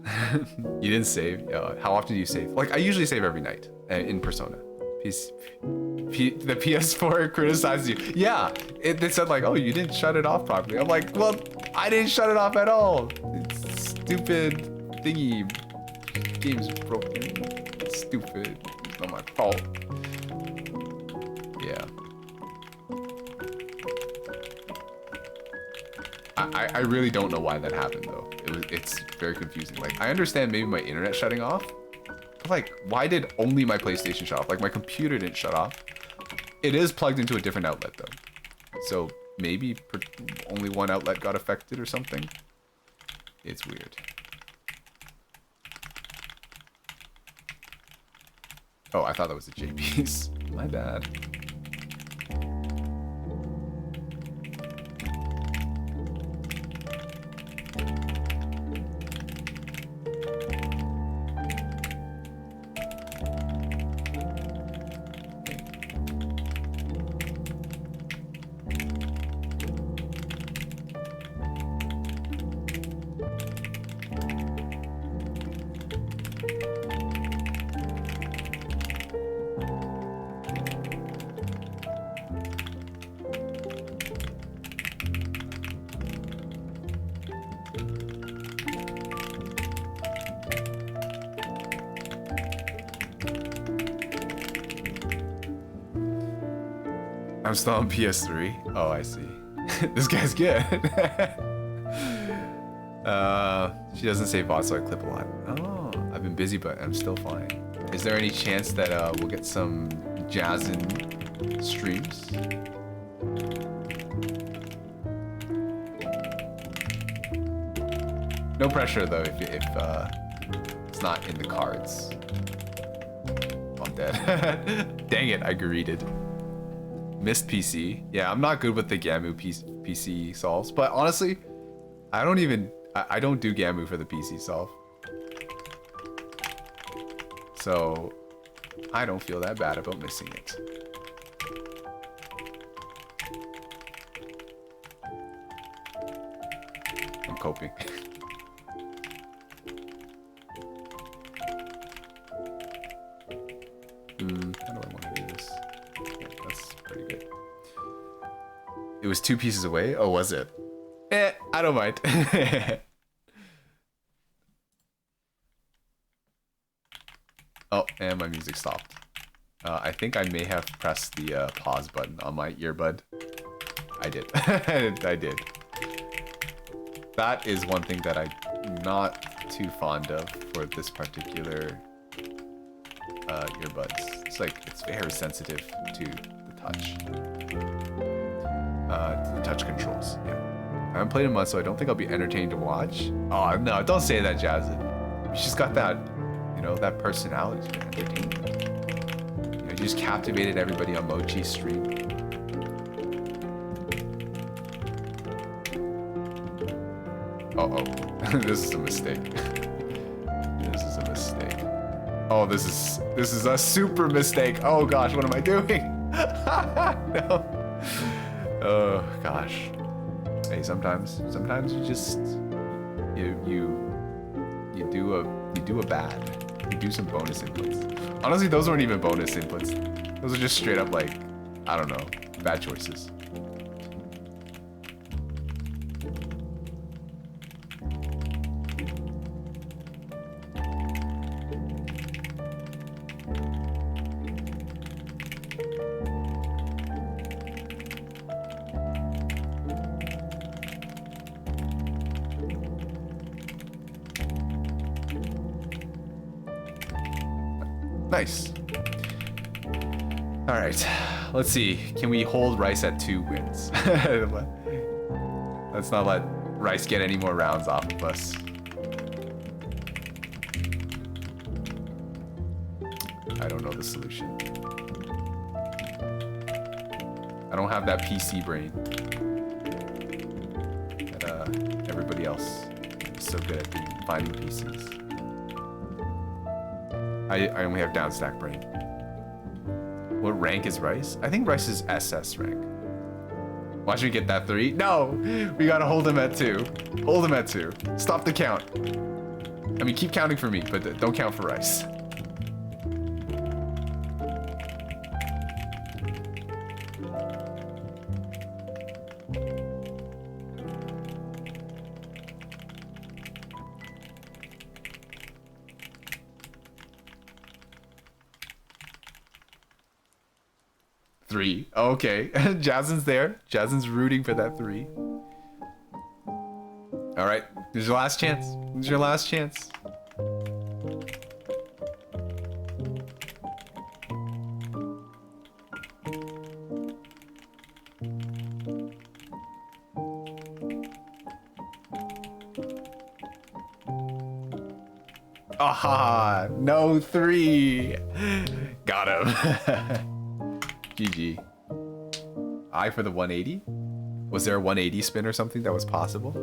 You didn't save. How often do you save? Like, I usually save every night in Persona. The PS4 criticizes you. Yeah, they said like, oh, you didn't shut it off properly. I'm like, well, I didn't shut it off at all. It's stupid thingy. Game's broken. It's stupid. It's not my fault. Yeah. I really don't know why that happened though. It's very confusing. Like, I understand maybe my internet shutting off, but like, why did only my PlayStation shut off? Like, my computer didn't shut off. It is plugged into a different outlet though, so maybe only one outlet got affected or something. It's weird. Oh, I thought that was a JP's. My bad. I'm still on PS3. Oh, I see. This guy's good. She doesn't say bot, so I clip a lot. Oh, I've been busy, but I'm still fine. Is there any chance that we'll get some Jazzin streams? No pressure though, if it's not in the cards. I'm dead. Dang it, I greeted. Missed PC. Yeah, I'm not good with the Gamu PC solves, but honestly, I don't do Gamu for the PC solve. So, I don't feel that bad about missing it. I'm coping. How do I want to do this? Yeah, that's pretty good. It was 2 pieces away? Oh, was it? I don't mind. Oh, and my music stopped. I think I may have pressed the pause button on my earbud. I did. I did. That is one thing that I'm not too fond of for this particular earbuds. It's like, it's very sensitive to the touch. To the touch controls, yeah. I haven't played in months, so I don't think I'll be entertained to watch. Oh, no, don't say that, Jazzin. She's got that, you know, that personality for entertainment. You know, you just captivated everybody on Mochi's stream. Uh-oh. This is a mistake. This is a mistake. Oh, this is a super mistake. Oh gosh, what am I doing? No. Oh gosh. Hey, sometimes you just you do a bad. You do some bonus inputs. Honestly, those weren't even bonus inputs. Those are just straight up like, I don't know, bad choices. Nice. All right, let's see. Can we hold Rice at 2 wins? Let's not let Rice get any more rounds off of us. I don't know the solution. I don't have that PC brain that everybody else is so good at finding PCs. I only have down stack brain. What rank is Rice? I think Rice is SS rank. Watch me get that 3. No! We gotta hold him at 2. Hold him at 2. Stop the count. I mean, keep counting for me, but don't count for Rice. Three. Okay. Jazzin's there. Jazzin's rooting for that 3. Alright. This is your last chance. This is your last chance. Aha! No 3! Got him. GG. I for the 180? Was there a 180 spin or something that was possible?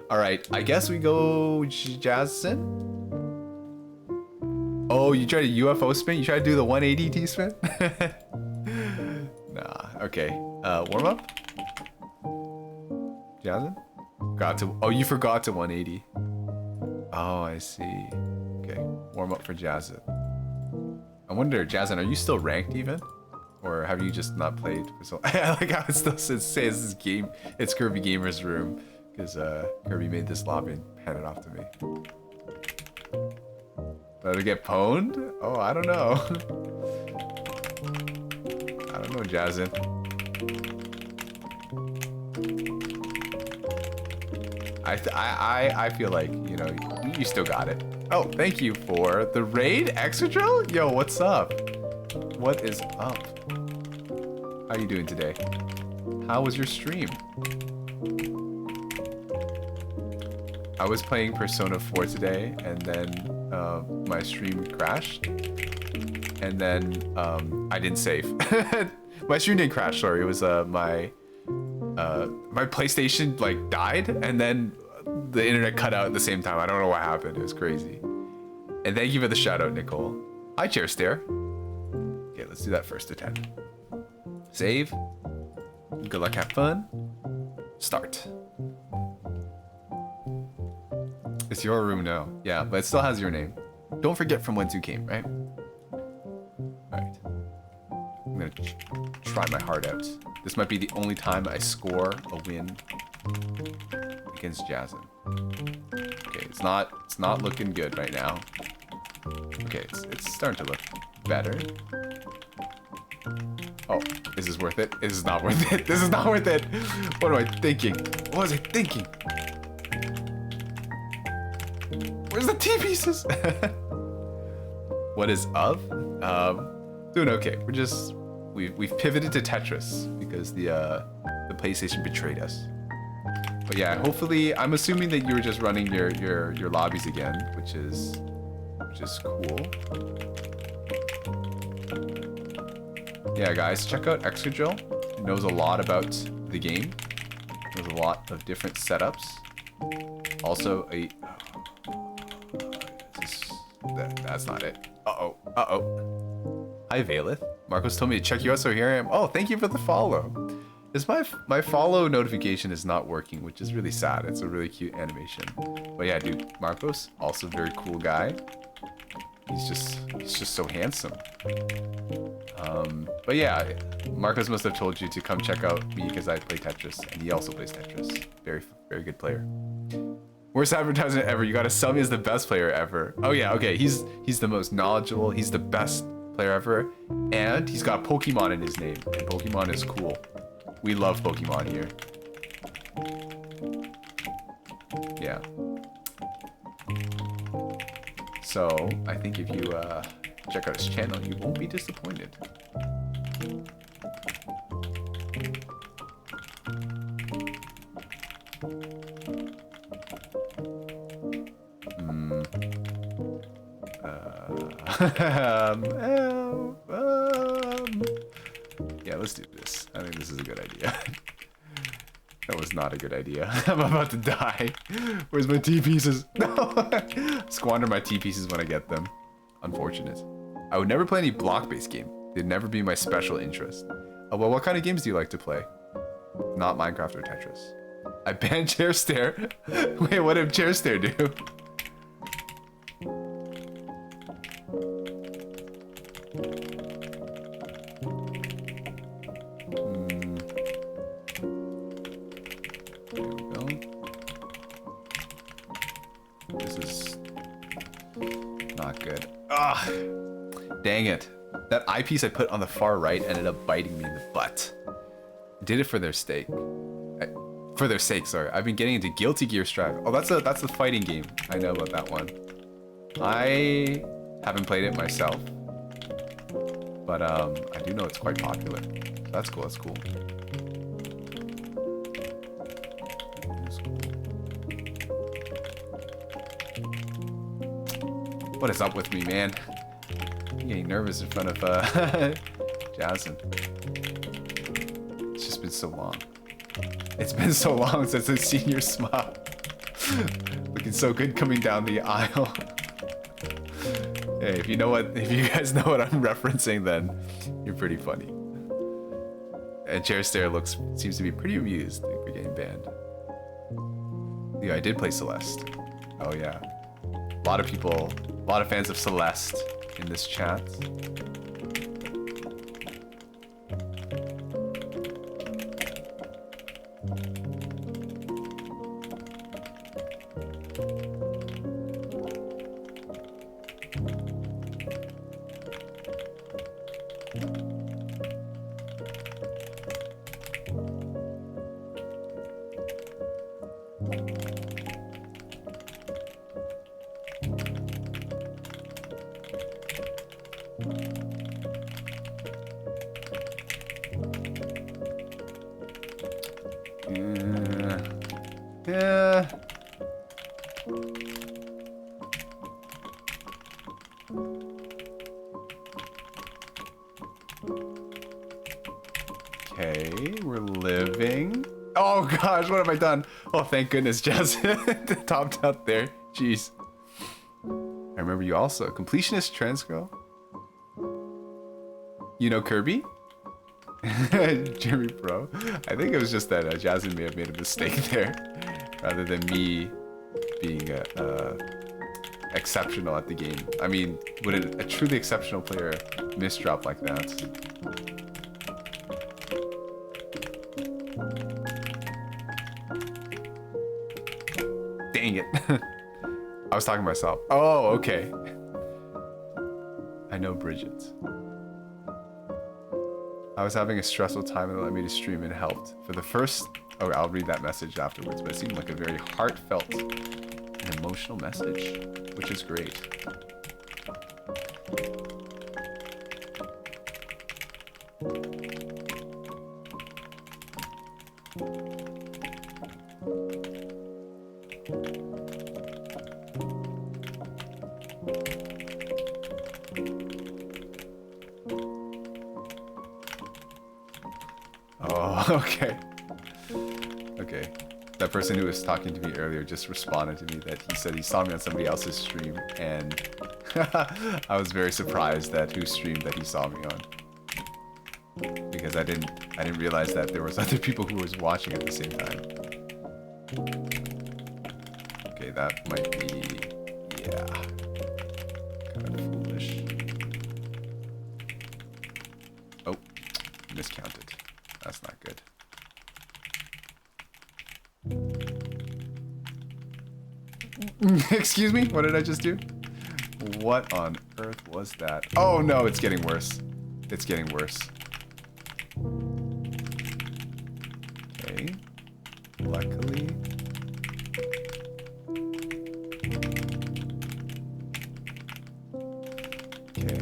Alright, I guess we go Jazzin? Oh, you tried a UFO spin? You tried to do the 180 T-spin? Nah, okay. Warm up? Jazzin? Oh, you forgot to 180. Oh, I see. Okay, warm warm up for Jazzin. I wonder, Jazzin, are you still ranked even? Or have you just not played for so I like how it still says this game, it's Kirby Gamer's room. Because Kirby made this lobby and handed it off to me. Let it get pwned? Oh, I don't know. I don't know, Jazzin. I feel like, you know, you still got it. Oh, thank you for the raid, Extra Drill? Yo, what's up? What is up? How you doing today? How was your stream? I was playing Persona 4 today, and then my stream crashed. And then I didn't save. My stream didn't crash, sorry. It was my PlayStation like died, and then the internet cut out at the same time. I don't know what happened. It was crazy. And thank you for the shout out, Nicole. Hi, Chair Stare. Okay, let's do that first attempt. Save. Good luck, have fun. Start. It's your room now. Yeah, but it still has your name. Don't forget from whence you came, right? Alright. I'm gonna try my heart out. This might be the only time I score a win against Jazzin. Okay, it's not looking good right now. Okay, it's starting to look better. Oh, is this worth it? This is not worth it. This is not worth it. What am I thinking? What was I thinking? Where's the T-pieces? What is up? Doing okay. We've pivoted to Tetris because the PlayStation betrayed us. But yeah, hopefully, I'm assuming that you were just running your lobbies again, which is cool. Yeah, guys, check out Exadrill. He knows a lot about the game. Knows a lot of different setups. Also, that's not it. Uh-oh. Hi, Valeth. Marcos told me to check you out, so here I am. Oh, thank you for the follow. My follow notification is not working, which is really sad. It's a really cute animation. But yeah, dude, Marcos, also very cool guy. He's just so handsome. But yeah, Marcos must have told you to come check out me because I play Tetris, and he also plays Tetris. Very, very good player. Worst advertisement ever. You gotta sell me as the best player ever. Oh yeah, okay. He's the most knowledgeable. He's the best player ever, and he's got Pokemon in his name, and Pokemon is cool. We love Pokemon here. Yeah. So I think if you check out his channel, you won't be disappointed. Yeah, let's do this. I think this is a good idea. That was not a good idea. I'm about to die. Where's my T-pieces? No! Squander my T-pieces when I get them. Unfortunate. I would never play any block-based game. They'd never be my special interest. Oh, well, what kind of games do you like to play? Not Minecraft or Tetris. I banned Chair Stare. Wait, what did Chair Stare do? There we go. This is not good. Ah, dang it. That eyepiece I put on the far right ended up biting me in the butt. I did it for their sake. For their sake, sorry. I've been getting into Guilty Gear Strive. Oh, that's a fighting game. I know about that one. I haven't played it myself, but I do know it's quite popular. So that's cool. That's cool. What is up with me, man? I'm getting nervous in front of Jazzin. It's just been so long. It's been so long since I've seen your smile. Looking so good coming down the aisle. Hey, if you guys know what I'm referencing, then you're pretty funny. And Chair Stare seems to be pretty amused for getting banned. Yeah, I did play Celeste. Oh yeah. A lot of people, a lot of fans of Celeste in this chat. Yeah. Okay, we're living. Oh gosh, what have I done? Oh, thank goodness, Jazz topped out there. Jeez. I remember you also. Completionist trans girl. You know Kirby? Jeremy Pro. I think it was just that Jasmine may have made a mistake there, rather than me being exceptional at the game. I mean, would a truly exceptional player misdrop like that? Dang it. I was talking to myself. Oh, okay. I know Bridget. I was having a stressful time and it let me to stream and helped. For the first... Oh, I'll read that message afterwards, but it seemed like a very heartfelt and emotional message, which is great. Oh, okay. Okay. That person who was talking to me earlier just responded to me that he said he saw me on somebody else's stream, and I was very surprised at whose stream that he saw me on. Because I didn't realize that there was other people who was watching at the same time. Okay, that might be, yeah, kind of foolish. Oh, miscounted. That's not good. Excuse me? What did I just do? What on earth was that? Oh no, it's getting worse. It's getting worse. Okay. Luckily. Okay.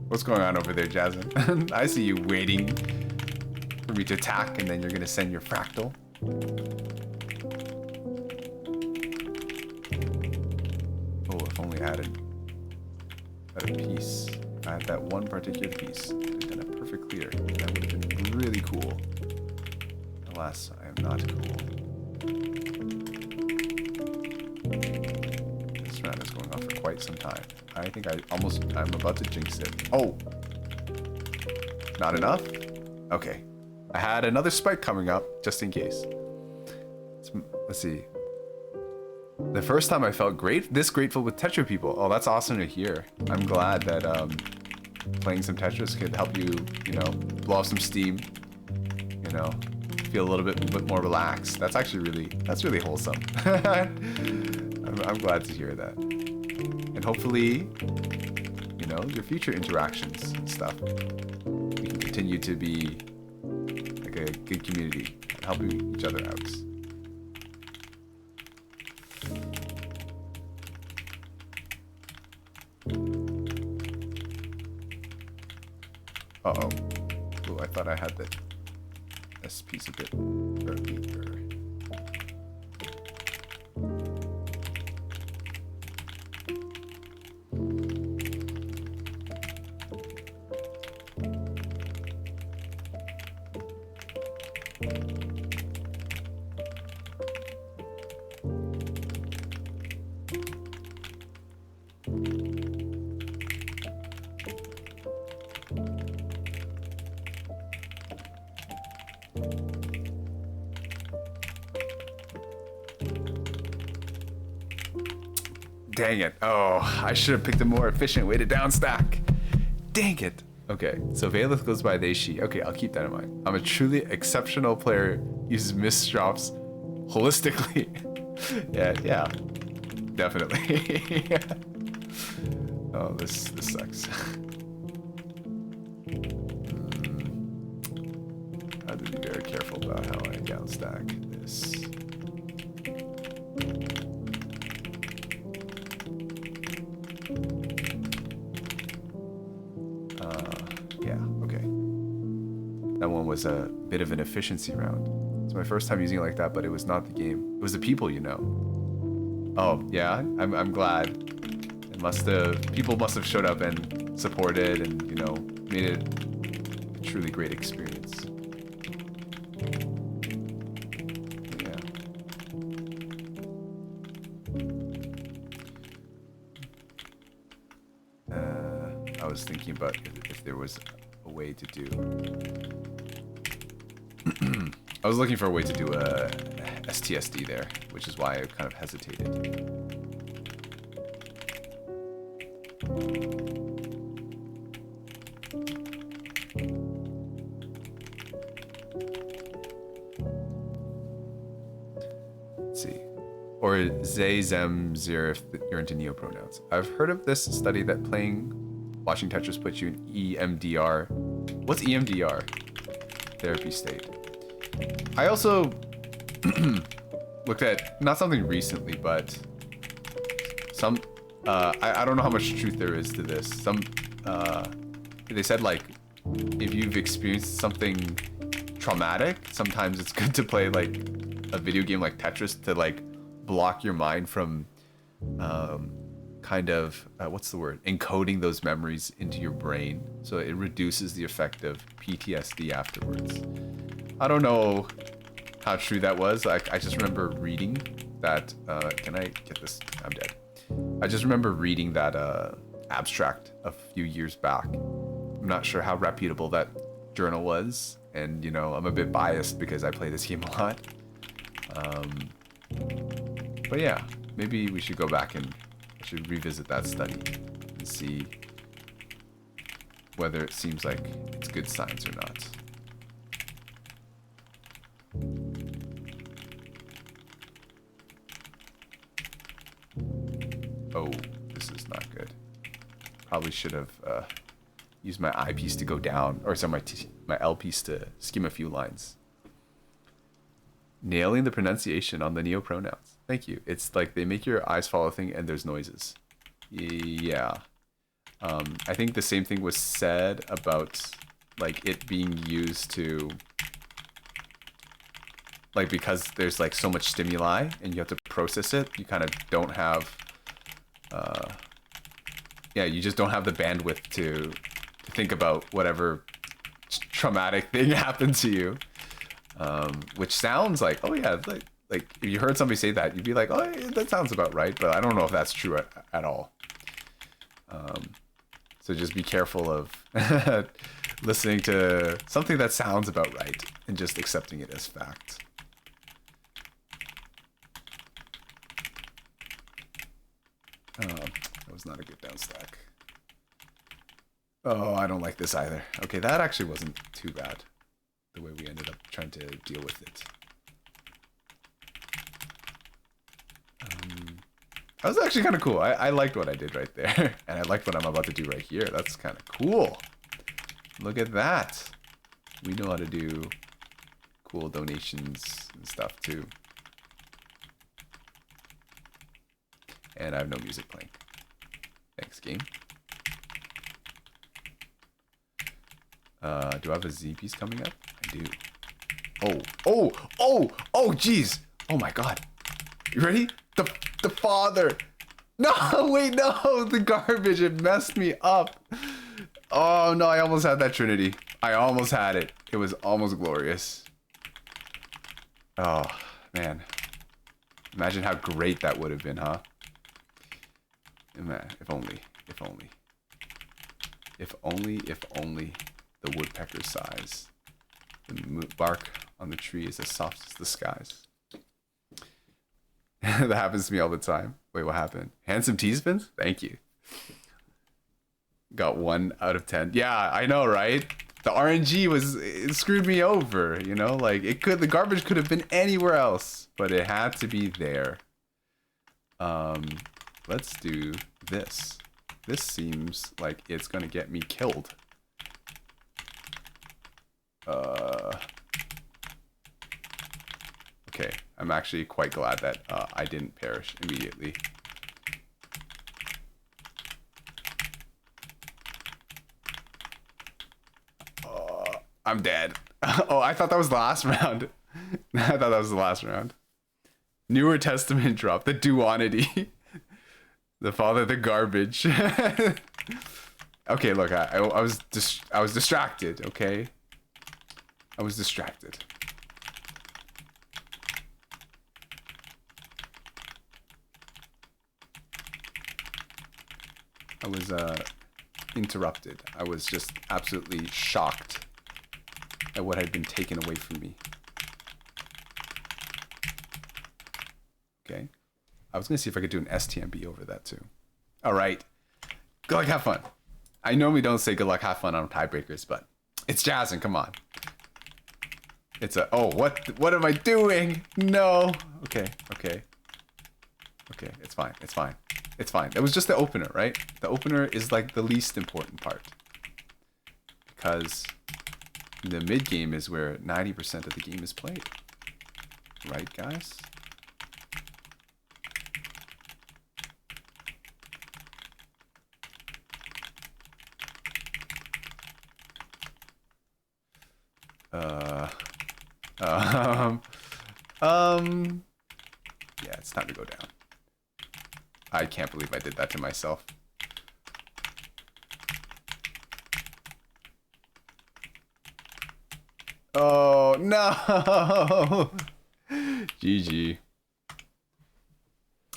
What's going on over there, Jasmine? I see you waiting for me to attack, and then you're gonna send your fractal. Oh, if only I had a piece. I had that one particular piece. It would have done a perfect clear. That would have been really cool. Alas, I am not cool. This round is going on for quite some time. I think I'm about to jinx it. Oh! Not enough? Okay. I had another spike coming up, just in case. Let's see. The first time I felt this grateful with Tetra people. Oh, that's awesome to hear. I'm glad that playing some Tetris could help you, you know, blow off some steam. You know, feel a little bit more relaxed. That's actually really wholesome. I'm glad to hear that. And hopefully, you know, your future interactions and stuff, we can continue to be like a good community, helping each other out. Uh-oh. Oh, I thought I had this piece of it earlier. dang it. Oh, I should have picked a more efficient way to downstack. Dang it. Okay, so Valeth goes by they, she. Okay, I'll keep that in mind. I'm a truly exceptional player, uses misdrops holistically. yeah, definitely. Oh, this sucks. I have to be very careful about how I downstack this. Yeah, okay. That one was a bit of an efficiency round. It's my first time using it like that, but it was not the game. It was the people, you know. Oh, yeah, I'm glad. It must have, people must have showed up and supported and, you know, made it a truly great experience. Yeah. I was thinking about if there was a way to do. I was looking for a way to do a STSD there, which is why I kind of hesitated. Let's see. Or they, them, zir if you're into neopronouns. I've heard of this study that watching Tetris puts you in EMDR. What's EMDR? Therapy state. I also looked at, not something recently, but some, I don't know how much truth there is to this. They said like, if you've experienced something traumatic, sometimes it's good to play like a video game like Tetris to like block your mind from kind of, what's the word? Encoding those memories into your brain. So it reduces the effect of PTSD afterwards. I don't know how true that was. I just remember reading that, can I get this? I'm dead. I just remember reading that abstract a few years back. I'm not sure how reputable that journal was. And, you know, I'm a bit biased because I play this game a lot. But yeah, maybe we should go back and I should revisit that study and see whether it seems like it's good science or not. Oh, this is not good. Probably should have used my eyepiece to go down, or sorry, my L piece to skim a few lines. Nailing the pronunciation on the neopronouns. Thank you. It's like they make your eyes follow thing and there's noises. Yeah. I think the same thing was said about like it being used to, like, because there's like so much stimuli and you have to process it, you kind of don't have yeah, you just don't have the bandwidth to think about whatever traumatic thing happened to you. Which sounds like, oh yeah, like if you heard somebody say that, you'd be like, oh yeah, that sounds about right, but I don't know if that's true at all. So just be careful of listening to something that sounds about right and just accepting it as fact. That was not a good downstack. Oh, I don't like this either. Okay, that actually wasn't too bad, the way we ended up trying to deal with it. That was actually kind of cool. I liked what I did right there. And I like what I'm about to do right here. That's kind of cool. Look at that. We know how to do cool donations and stuff too. And I have no music playing. Thanks, game. Do I have a Z piece coming up? I do. Oh, jeez. Oh my god. You ready? The father. No, wait, no. The garbage. It messed me up. Oh no, I almost had that Trinity. I almost had it. It was almost glorious. Oh, man. Imagine how great that would have been, huh? If only. If only the woodpecker's size. The bark on the tree is as soft as the skies. That happens to me all the time. Wait, what happened? Handsome T-spins? Thank you. Got 1 out of 10. Yeah, I know, right? The RNG it screwed me over, you know? Like, the garbage could have been anywhere else, but it had to be there. Let's do this. This seems like it's gonna get me killed. Okay, I'm actually quite glad that I didn't perish immediately. I'm dead. Oh, I thought that was the last round. I thought that was the last round. Newer Testament drop, the duality. The father, the garbage. Okay, look, I was distracted, okay? I was distracted. I was interrupted. I was just absolutely shocked at what had been taken away from me. Okay. I was gonna see if I could do an STMB over that too. Alright. Good luck, have fun. I normally don't say good luck, have fun on tiebreakers, but it's Jazzin, come on. It's a, oh, what am I doing? No. Okay, okay. Okay, it's fine, it's fine. It's fine. It was just the opener, right? The opener is like the least important part. Because the mid game is where 90% of the game is played. Right, guys? Yeah, it's time to go down. I can't believe I did that to myself. Oh, no! GG.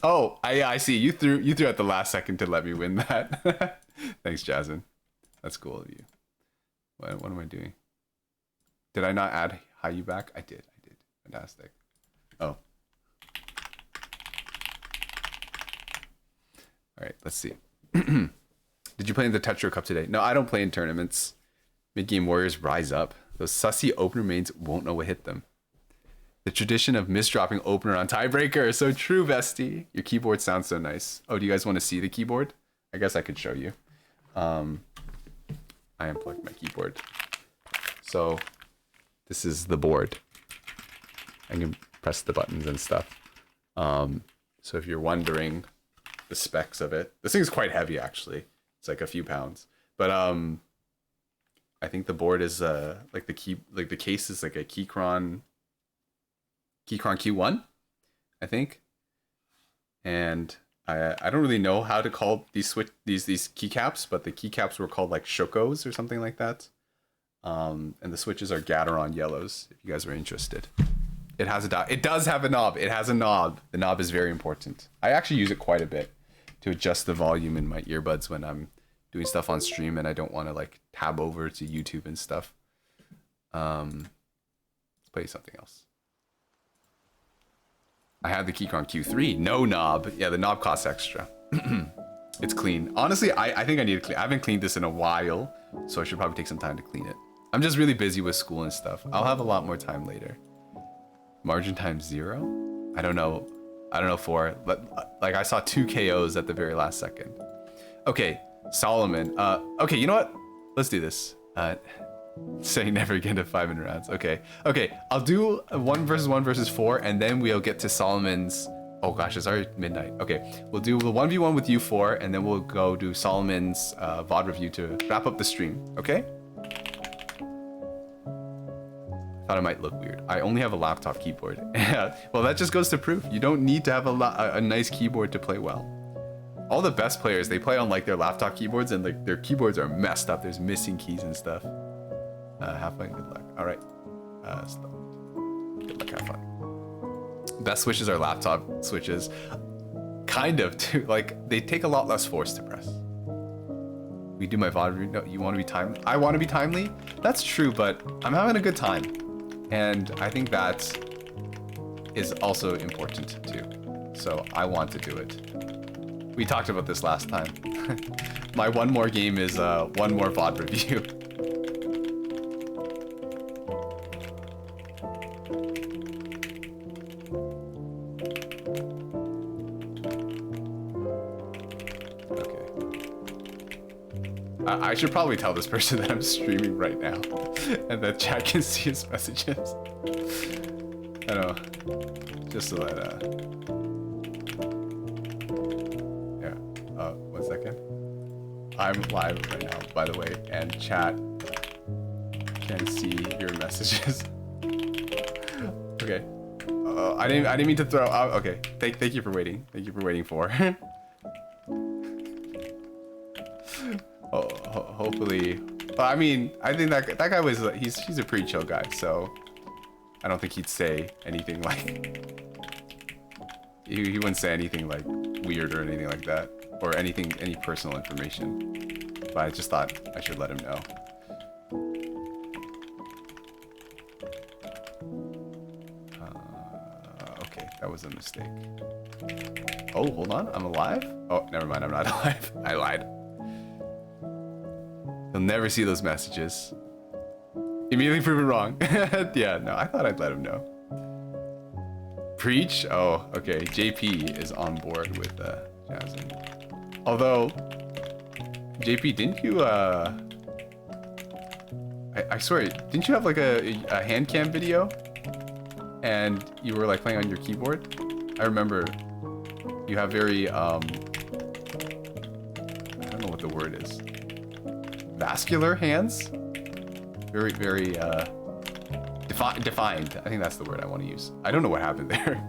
Oh, I see. You threw at the last second to let me win that. Thanks, Jazzin. That's cool of you. What am I doing? Did I not add Hayu back? I did. Fantastic. Oh. Alright, let's see. Did you play in the Tetra Cup today? No, I don't play in tournaments. Mid-game warriors rise up. Those sussy opener mains won't know what hit them. The tradition of misdropping opener on tiebreaker is so true, bestie. Your keyboard sounds so nice. Oh, do you guys want to see the keyboard? I guess I could show you. I unplugged my keyboard. So, this is the board. I can press the buttons and stuff. So if you're wondering the specs of it, this thing is quite heavy actually. It's like a few pounds. But I think the board is like the case is like a Keychron Q1, I think. And I don't really know how to call these keycaps, but the keycaps were called like Shokos or something like that. And the switches are Gateron yellows, if you guys are interested. It has it does have a knob. It has a knob. The knob is very important. I actually use it quite a bit to adjust the volume in my earbuds when I'm doing stuff on stream and I don't want to like tab over to YouTube and stuff. Let's play something else. I had the Keychron Q3, no knob. Yeah, the knob costs extra. It's clean. Honestly, I think I need to clean. I haven't cleaned this in a while, so I should probably take some time to clean it. I'm just really busy with school and stuff. I'll have a lot more time later. Margin times 0? I don't know 4. Like I saw 2 KOs at the very last second. Okay, Solomon. Okay, you know what? Let's do this. Saying never again to 5-minute rounds. Okay, I'll do a 1 versus 4, and then we'll get to Solomon's. Oh gosh, it's already midnight. Okay, we'll do the 1v1 with you 4, and then we'll go do Solomon's VOD review to wrap up the stream. Okay? Thought it might look weird. I only have a laptop keyboard. Well, that just goes to proof. You don't need to have a nice keyboard to play well. All the best players, they play on like their laptop keyboards, and like their keyboards are messed up. There's missing keys and stuff. Have fun, good luck. All right. Stop. Good luck, have fun. Best switches are laptop switches. Kind of, too. Like, they take a lot less force to press. We do my VOD review. No, you want to be timely? I want to be timely? That's true, but I'm having a good time. And I think that is also important, too. so I want to do it. We talked about this last time. My one more game is one more VOD review. I should probably tell this person that I'm streaming right now and that chat can see his messages. I know. Just so that, yeah. 1 second. I'm live right now, by the way, and chat can see your messages. Okay. I didn't mean to throw out. Okay. Thank you for waiting. Thank you for waiting for. Hopefully, well, I mean, I think that guy was he's a pretty chill guy, so I don't think he'd say anything like he wouldn't say anything like weird or anything like that, or any personal information. But I just thought I should let him know. Okay, that was a mistake. Oh, hold on, I'm alive? Oh, never mind, I'm not alive. I lied. He'll never see those messages. Immediately proven wrong. Yeah, no, I thought I'd let him know. Preach? Oh, okay. JP is on board with Jasmine. Although, JP, didn't you, I swear, didn't you have like a hand cam video? And you were like playing on your keyboard? I remember you have very, I don't know what the word is. Vascular hands? Very, very, defined. I think that's the word I want to use. I don't know what happened there.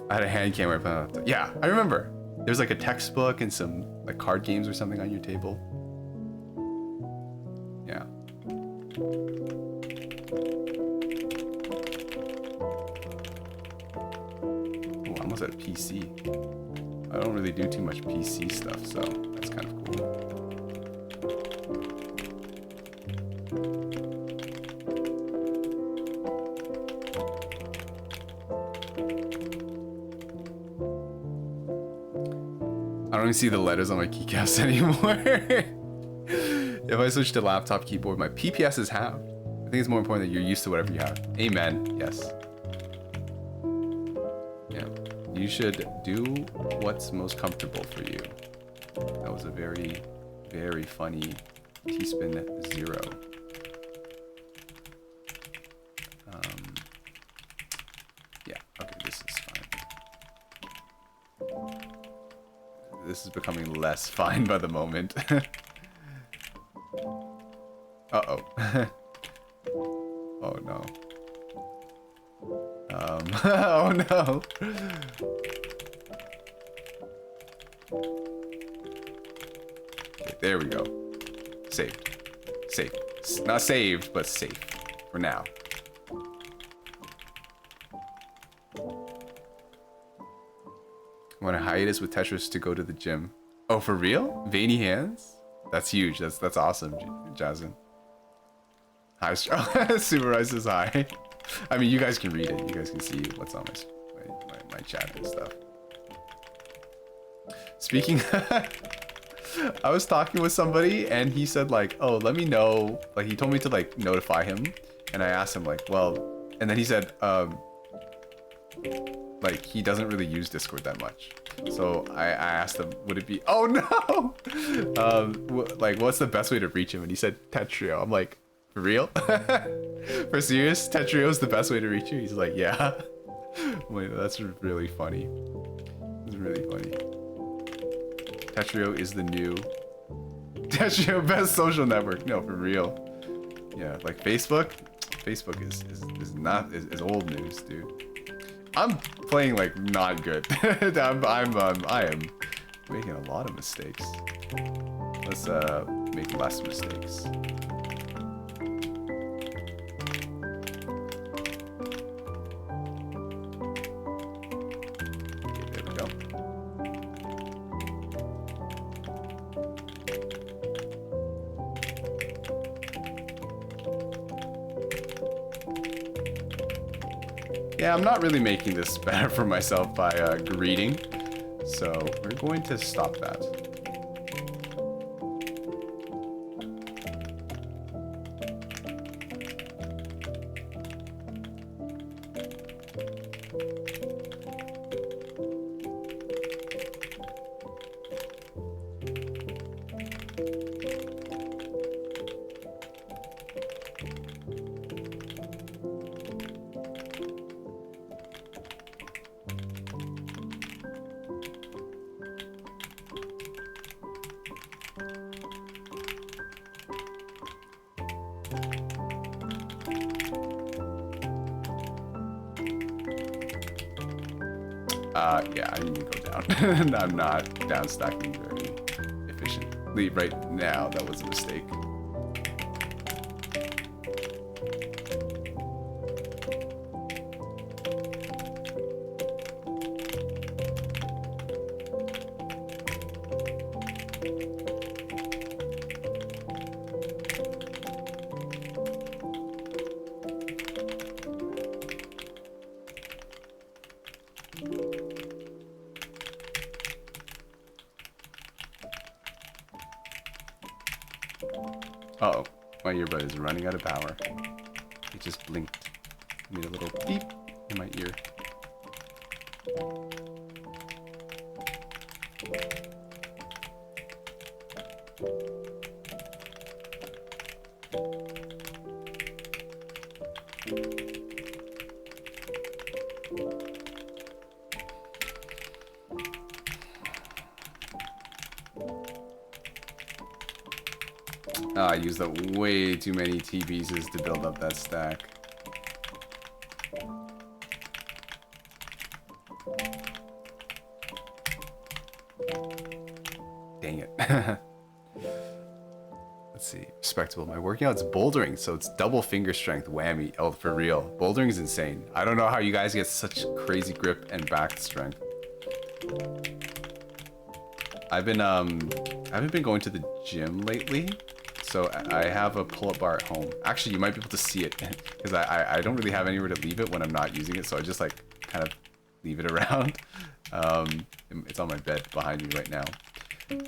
I had a hand camera. Yeah, I remember. There's like a textbook and some like card games or something on your table. Yeah. Oh, I almost had a PC. I don't really do too much PC stuff, so that's kind of cool. I don't even see the letters on my keycaps anymore. If I switch to laptop keyboard, my PPS is halved. I think it's more important that you're used to whatever you have. Amen. Yes. Yeah. You should do what's most comfortable for you. That was a very, very funny T-spin 0. Yeah. Okay, this is fine. This is becoming less fine by the moment. Uh-oh. Oh no. Oh no. Okay, there we go. Saved. Saved. Not saved, but safe. For now. I want a hiatus with Tetris to go to the gym. Oh, for real? Veiny hands? That's huge. That's awesome, Jasmine. Hi, Superrise is high. I mean, you guys can read it. You guys can see what's on my chat and stuff. Speaking, I was talking with somebody and he said like, oh, let me know. Like he told me to like notify him, and I asked him like, well, and then he said, like he doesn't really use Discord that much. So I asked him, would it be, oh no, like what's the best way to reach him? And he said Tetrio. I'm like, for real? For serious? Tetrio is the best way to reach you? He's like, yeah. Wait, that's really funny. It's really funny. Tetrio is the new Tetrio best social network. No, for real. Yeah, like Facebook. Facebook is old news, dude. I'm playing like not good. I am making a lot of mistakes. Let's make less mistakes. Okay, there we go. Yeah, I'm not really making this better for myself by greeting. So we're going to stop that. Yeah, I need to go down. I'm not down stacking very efficiently right now. That was a mistake. Uh-oh, my earbud is running out of power. It just blinked. I made a little beep in my ear. I used up way too many T-pieces to build up that stack. Dang it. Let's see. Respectable. My working out's bouldering, so it's double finger strength. Whammy. Oh, for real. Bouldering is insane. I don't know how you guys get such crazy grip and back strength. I haven't been going to the gym lately. So I have a pull-up bar at home. Actually, you might be able to see it because I don't really have anywhere to leave it when I'm not using it. So I just like kind of leave it around. It's on my bed behind me right now.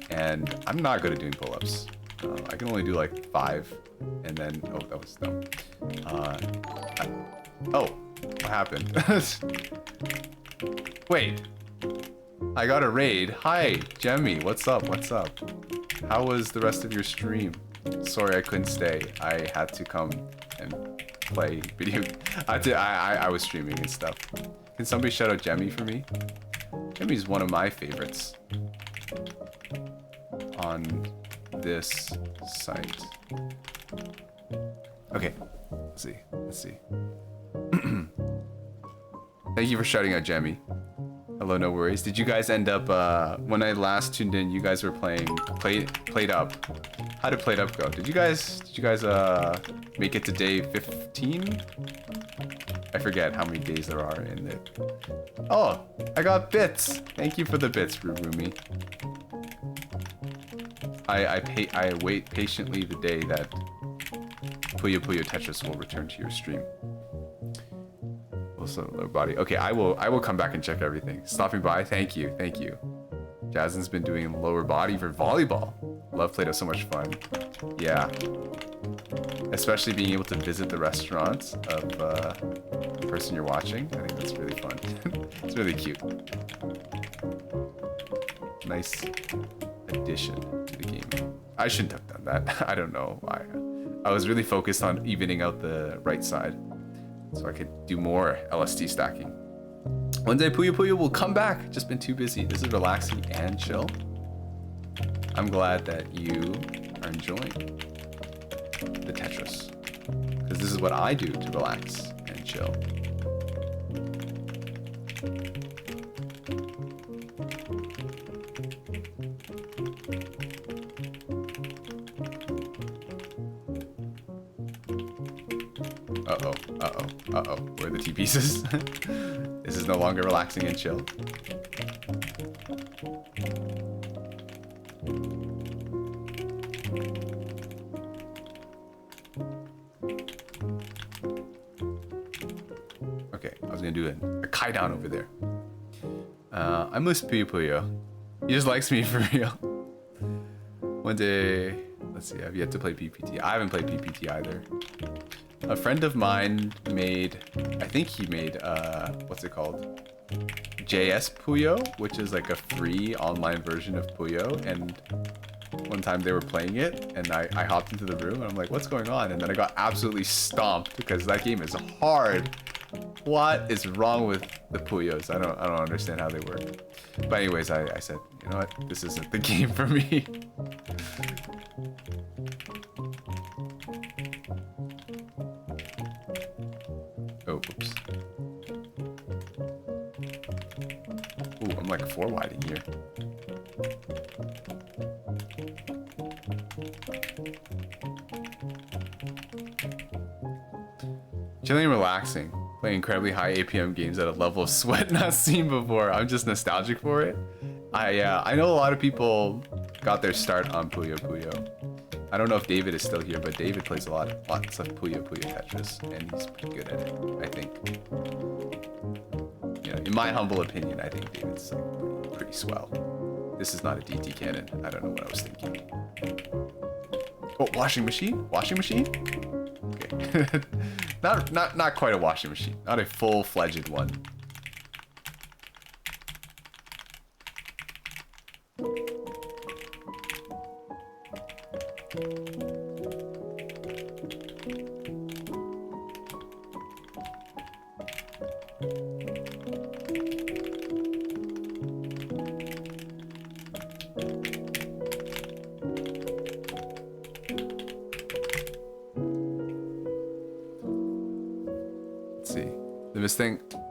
And I'm not good at doing pull-ups. I can only do like 5. And then, oh, that was dumb. Oh, what happened? Wait. I got a raid. Hi, Jemmy. What's up? What's up? How was the rest of your stream? Sorry I couldn't stay. I had to come and play video. I was streaming and stuff. Can somebody shout out Jemmy for me? Jemmy's one of my favorites on this site. Okay, let's see. Let's see. Thank you for shouting out Jemmy. Hello, no worries. Did you guys end up, when I last tuned in, you guys were playing Played Up. How did Played Up go? Did you guys make it to day 15? I forget how many days there are in it. Oh, I got bits. Thank you for the bits, Rurumi. I wait patiently the day that Puyo Puyo Tetris will return to your stream. Also, lower body. Okay, I will come back and check everything. Stopping by, thank you. Jasmine's been doing lower body for volleyball. Love Play-Doh, so much fun. Yeah. Especially being able to visit the restaurants of the person you're watching. I think that's really fun. It's really cute. Nice addition to the game. I shouldn't have done that. I don't know why. I was really focused on evening out the right side so I could do more LSD stacking. One day Puyo Puyo will come back. Just been too busy. This is relaxing and chill. I'm glad that you are enjoying the Tetris, because this is what I do to relax and chill. Uh-oh. Where are the T-pieces? This is no longer relaxing and chill. gonna do a kai down over there. I miss Puyo. He just likes me for real. One day, let's see, I've yet to play PPT. I haven't played PPT either. A friend of mine made, I think he made, what's it called? JS Puyo, which is like a free online version of Puyo. And one time they were playing it and I hopped into the room and I'm like, what's going on? And then I got absolutely stomped because that game is hard. What is wrong with the Puyos? I don't understand how they work. But anyways, I said, you know what? This isn't the game for me. Oh, whoops. Ooh, I'm like 4 wide in here. Chilling and relaxing. Playing incredibly high APM games at a level of sweat not seen before. I'm just nostalgic for it. I know a lot of people got their start on Puyo Puyo. I don't know if David is still here, but David plays lots of Puyo Puyo Tetris, and he's pretty good at it, I think. You know, in my humble opinion, I think David's like pretty swell. This is not a DT cannon. I don't know what I was thinking. Oh, washing machine? Washing machine? Okay. Not quite a washing machine. Not a full-fledged one.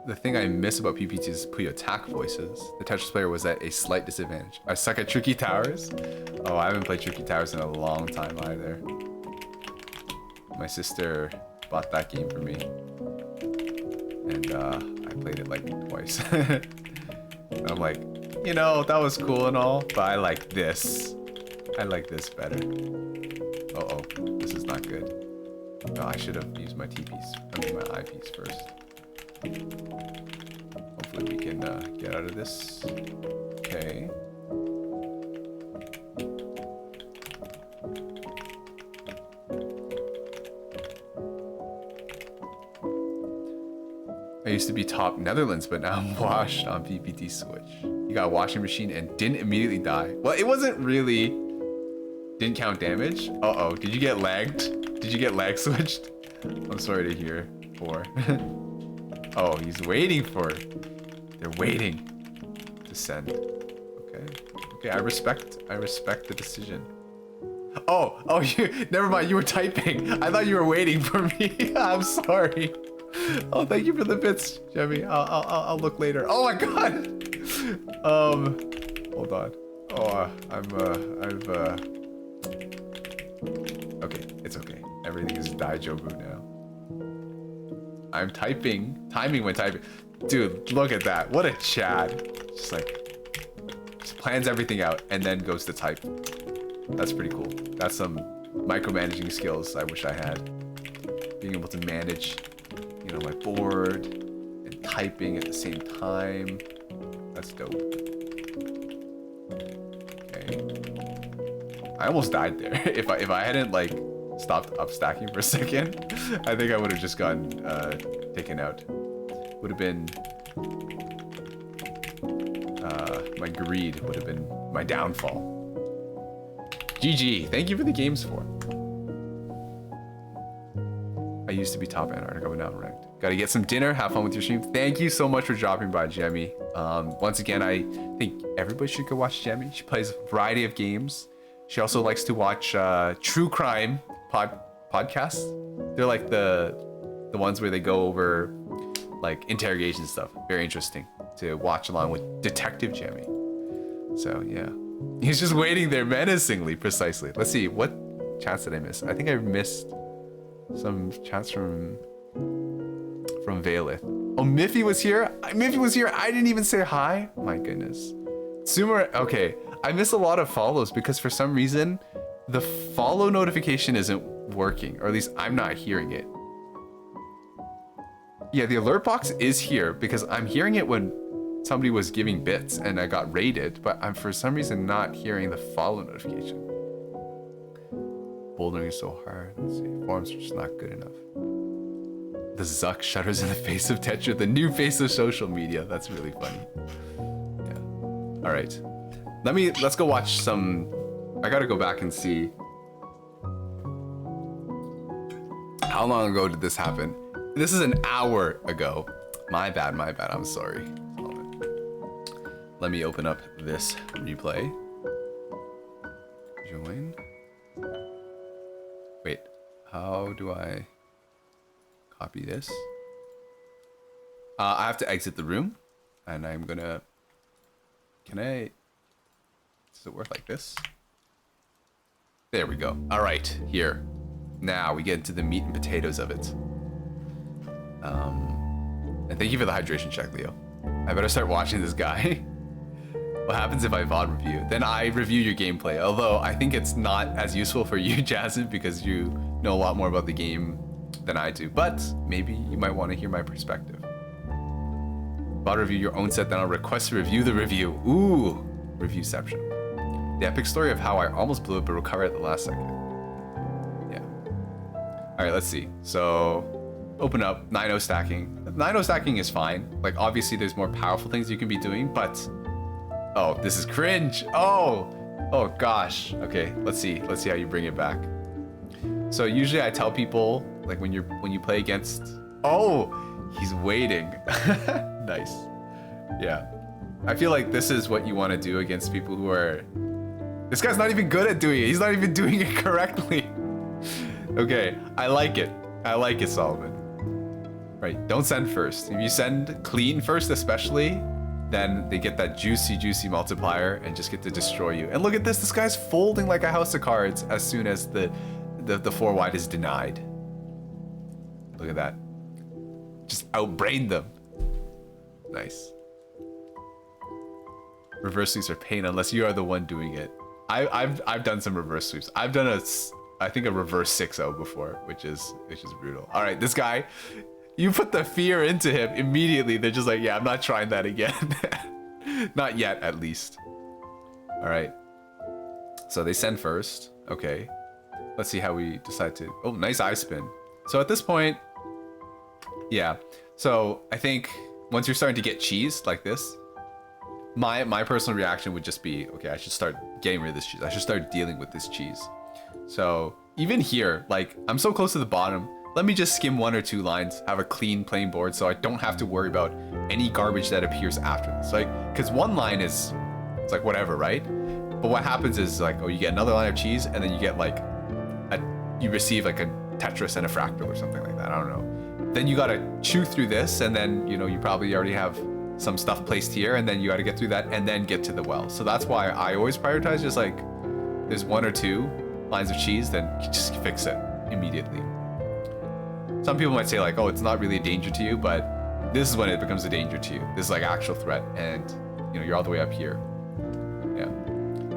The thing I miss about PPT is Puyo attack voices. The Tetris player was at a slight disadvantage. I suck at Tricky Towers. Oh, I haven't played Tricky Towers in a long time either. My sister bought that game for me. And I played it like twice. And I'm like, you know, that was cool and all, but I like this. I like this better. Uh-oh, this is not good. No, I should have used my T-piece. I mean my eyepiece first. Hopefully we can get out of this. Okay. I used to be top Netherlands, but now I'm washed on PPT Switch. You got a washing machine and didn't immediately die. Well, it wasn't really... Didn't count damage. Uh-oh, did you get lagged? Did you get lag switched? I'm sorry to hear. Poor. Oh, he's waiting for it. They're waiting to send. Okay. Okay, I respect the decision. Oh, you never mind, you were typing. I thought you were waiting for me. I'm sorry. Oh, thank you for the bits, Jemmy. I'll look later. Oh my god. Hold on. Oh, okay, it's okay. Everything is Daijobu now. I'm timing when typing. Dude, look at that. What a Chad. Just like, just plans everything out and then goes to type. That's pretty cool. That's some micromanaging skills I wish I had. Being able to manage, you know, my board and typing at the same time. That's dope. Okay. I almost died there. If I hadn't like stopped up stacking for a second, I think I would have just gotten taken out. Would have been my greed would have been my downfall. GG, thank you for the games for. I used to be top Antarctica, but now I'm ranked. Gotta get some dinner, have fun with your stream. Thank you so much for dropping by, Jemmy. Once again, I think everybody should go watch Jemmy. She plays a variety of games. She also likes to watch true crime podcasts. They're like the ones where they go over like interrogation stuff. Very interesting to watch along with Detective Jemmy. So yeah, he's just waiting there menacingly. Precisely. Let's see, what chats did I miss? I think I missed some chats from Valeth. Oh, Miffy was here. Miffy was here. I didn't even say hi. My goodness. Sumer. Okay, I miss a lot of follows because for some reason the follow notification isn't working, or at least I'm not hearing it. Yeah, the alert box is here because I'm hearing it when somebody was giving bits and I got raided, but I'm for some reason not hearing the follow notification. Bouldering is so hard. Let's see, forums are just not good enough. The Zuck shudders in the face of Tetra, the new face of social media. That's really funny. Yeah. All right. Let's go watch some. I gotta go back and see. How long ago did this happen? This is an hour ago. My bad, I'm sorry. Let me open up this replay. Join. Wait, how do I copy this? I have to exit the room, and I'm gonna... Does it work like this? There we go. All right, here. Now we get into the meat and potatoes of it. And thank you for the hydration check, Leo. I better start watching this guy. What happens if I VOD review? Then I review your gameplay. Although I think it's not as useful for you, Jasmine, because you know a lot more about the game than I do. But maybe you might want to hear my perspective. VOD review your own set, then I'll request to review the review. Ooh, reviewception. The epic story of how I almost blew it but recovered at the last second. Yeah. All right, let's see. So, open up 9-0 stacking. 9-0 stacking is fine. Like, obviously, there's more powerful things you can be doing, but... Oh, this is cringe. Oh gosh. Okay, let's see how you bring it back. So usually I tell people, like, when you play against... Oh, he's waiting. Nice. Yeah. I feel like this is what you want to do against people who are... This guy's not even good at doing it. He's not even doing it correctly. Okay, I like it, Solomon. Right, don't send first. If you send clean first especially, then they get that juicy multiplier and just get to destroy you. And look at this guy's folding like a house of cards as soon as the 4 wide is denied. Look at that. Just outbrained them. Nice. Reverse sweeps are pain unless you are the one doing it. I've done some reverse sweeps. I've done I think a reverse 6-0 before, which is brutal. All right, this guy, you put the fear into him immediately. They're just like, yeah, I'm not trying that again. Not yet, at least. All right. So they send first. Okay. Let's see how we decide to... Oh, nice eye spin. So at this point, yeah. So I think once you're starting to get cheese like this, my personal reaction would just be, okay, I should start getting rid of this cheese. I should start dealing with this cheese. So even here, like, I'm so close to the bottom. Let me just skim 1 or 2 lines, have a clean plain board so I don't have to worry about any garbage that appears after this. Like, because 1 line it's like whatever, right? But what happens is like, oh, you get another line of cheese and then you get like you receive like a Tetris and a fractal or something like that. I don't know. Then you gotta chew through this and then, you know, you probably already have some stuff placed here and then you gotta get through that and then get to the well. So that's why I always prioritize just like there's 1 or 2 lines of cheese, then you just fix it immediately. Some people might say like, oh, it's not really a danger to you, but this is when it becomes a danger to you. This is like actual threat and, you know, you're all the way up here. Yeah.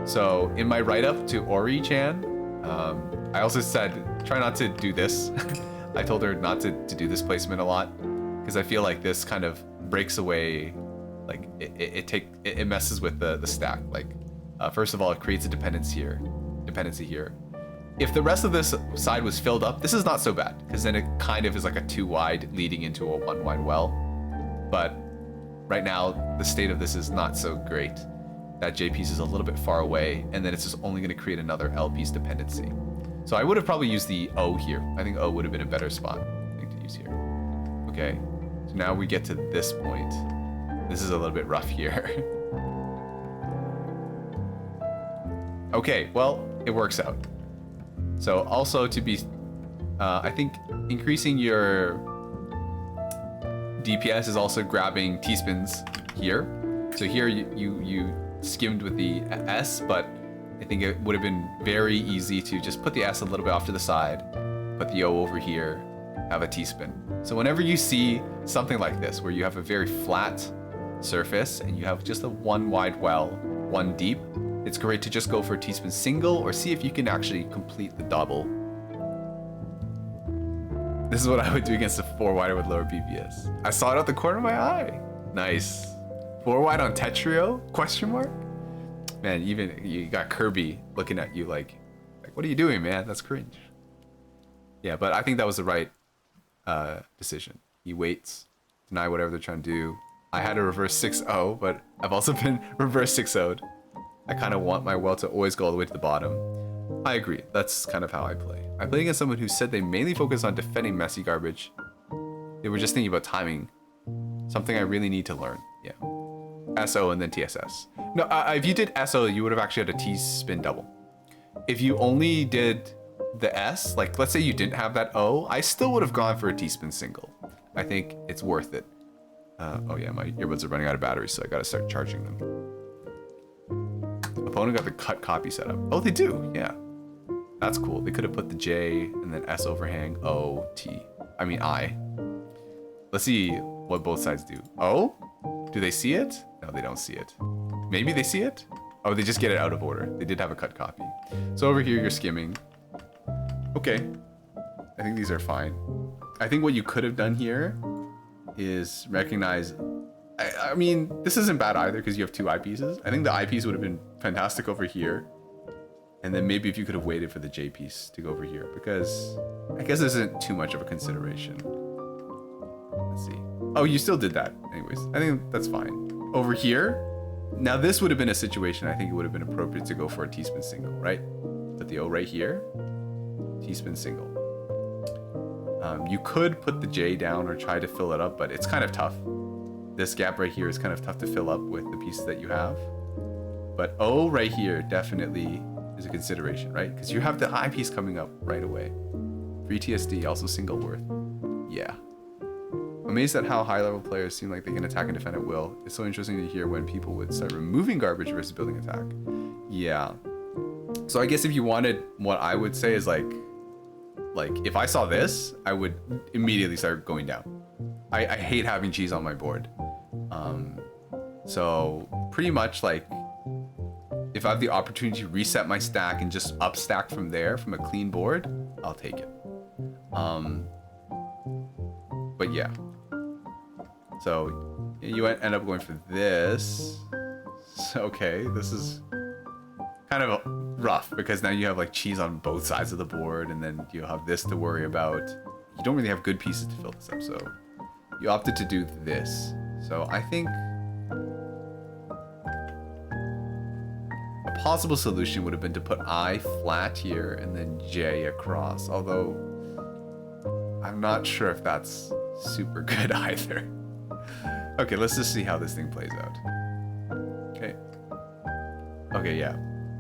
So in my write-up to Ori-chan, I also said, try not to do this. I told her not to do this placement a lot because I feel like this kind of breaks away, like it messes with the stack. Like, first of all, it creates a dependency here. If the rest of this side was filled up, this is not so bad because then it kind of is like a 2 wide leading into a 1 wide well. But right now, the state of this is not so great. That J piece is a little bit far away, and then it's just only going to create another L piece dependency. So I would have probably used the O here. I think O would have been a better spot to use here. Okay, so now we get to this point. This is a little bit rough here. Okay, well, it works out. So also to be, I think increasing your DPS is also grabbing T-spins here. So here you skimmed with the S, but I think it would have been very easy to just put the S a little bit off to the side, put the O over here, have a T-spin. So whenever you see something like this, where you have a very flat surface and you have just a 1 wide well, 1 deep, it's great to just go for a T-spin single or see if you can actually complete the double. This is what I would do against a 4 wider with lower BPS. I saw it out the corner of my eye. Nice. 4 wide on Tetrio? Question mark? Man, even you got Kirby looking at you like what are you doing, man? That's cringe. Yeah, but I think that was the right decision. He waits, deny whatever they're trying to do. I had a reverse 6-0, but I've also been reverse 6-0'd. I kind of want my well to always go all the way to the bottom. I agree. That's kind of how I play. I play against someone who said they mainly focus on defending messy garbage. They were just thinking about timing. Something I really need to learn. Yeah. SO and then TSS. No, if you did SO, you would have actually had a T-spin double. If you only did the S, like let's say you didn't have that O, I still would have gone for a T-spin single. I think it's worth it. Oh yeah, my earbuds are running out of battery, so I gotta start charging them. Opponent got the cut copy set up. Oh, they do, yeah. That's cool. They could have put the J and then S overhang, O, T. I mean I. Let's see what both sides do. O? Do they see it? No, they don't see it. Maybe they see it? Oh, they just get it out of order. They did have a cut copy. So over here, you're skimming. Okay. I think these are fine. I think what you could have done here is recognize... I mean, this isn't bad either because you have 2 eyepieces. I think the eyepiece would have been fantastic over here. And then maybe if you could have waited for the J piece to go over here, because I guess this isn't too much of a consideration. Let's see. Oh, you still did that. Anyways, I think that's fine. Over here, now this would have been a situation I think it would have been appropriate to go for a T-spin single, right? Put the O right here, T-spin single. You could put the J down or try to fill it up, but it's kind of tough. This gap right here is kind of tough to fill up with the pieces that you have. But O right here definitely is a consideration, right? Because you have the eyepiece coming up right away. Free TSD, also single worth. Yeah. Amazed at how high-level players seem like they can attack and defend at will. It's so interesting to hear when people would start removing garbage versus building attack. Yeah. So I guess if you wanted, what I would say is like if I saw this, I would immediately start going down. I hate having cheese on my board. So pretty much like if I have the opportunity to reset my stack and just up stack from there from a clean board, I'll take it. But yeah. So you end up going for this. So, okay, this is kind of rough because now you have like cheese on both sides of the board and then you have this to worry about. You don't really have good pieces to fill this up, so you opted to do this. So I think a possible solution would have been to put I flat here and then J across, although I'm not sure if that's super good either. Okay, let's just see how this thing plays out. Okay. Okay, yeah.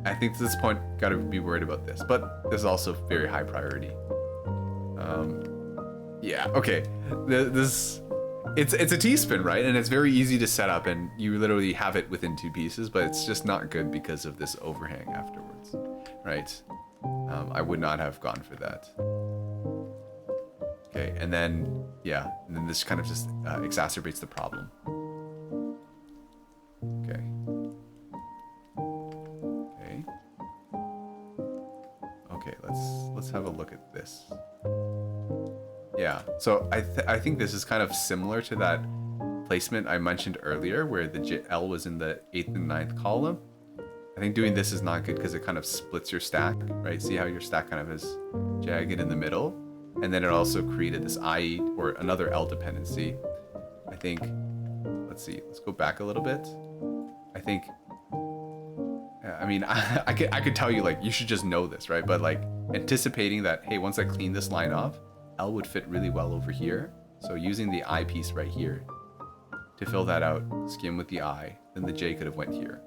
I think to this point, gotta be worried about this, but this is also very high priority. Yeah, okay. It's a T-spin, right? And it's very easy to set up and you literally have it within 2 pieces, but it's just not good because of this overhang afterwards, right? I would not have gone for that. Okay, and then, yeah, and then this kind of just exacerbates the problem. Okay. Okay. Okay, let's have a look at this. Yeah, so I think this is kind of similar to that placement I mentioned earlier where the L was in the 8th and 9th column. I think doing this is not good because it kind of splits your stack, right? See how your stack kind of is jagged in the middle? And then it also created this I or another L dependency. I think, let's see, let's go back a little bit. I think, I mean, I could tell you like, you should just know this, right? But like anticipating that, hey, once I clean this line off, L would fit really well over here. So using the I piece right here to fill that out, skim with the I, then the J could have went here.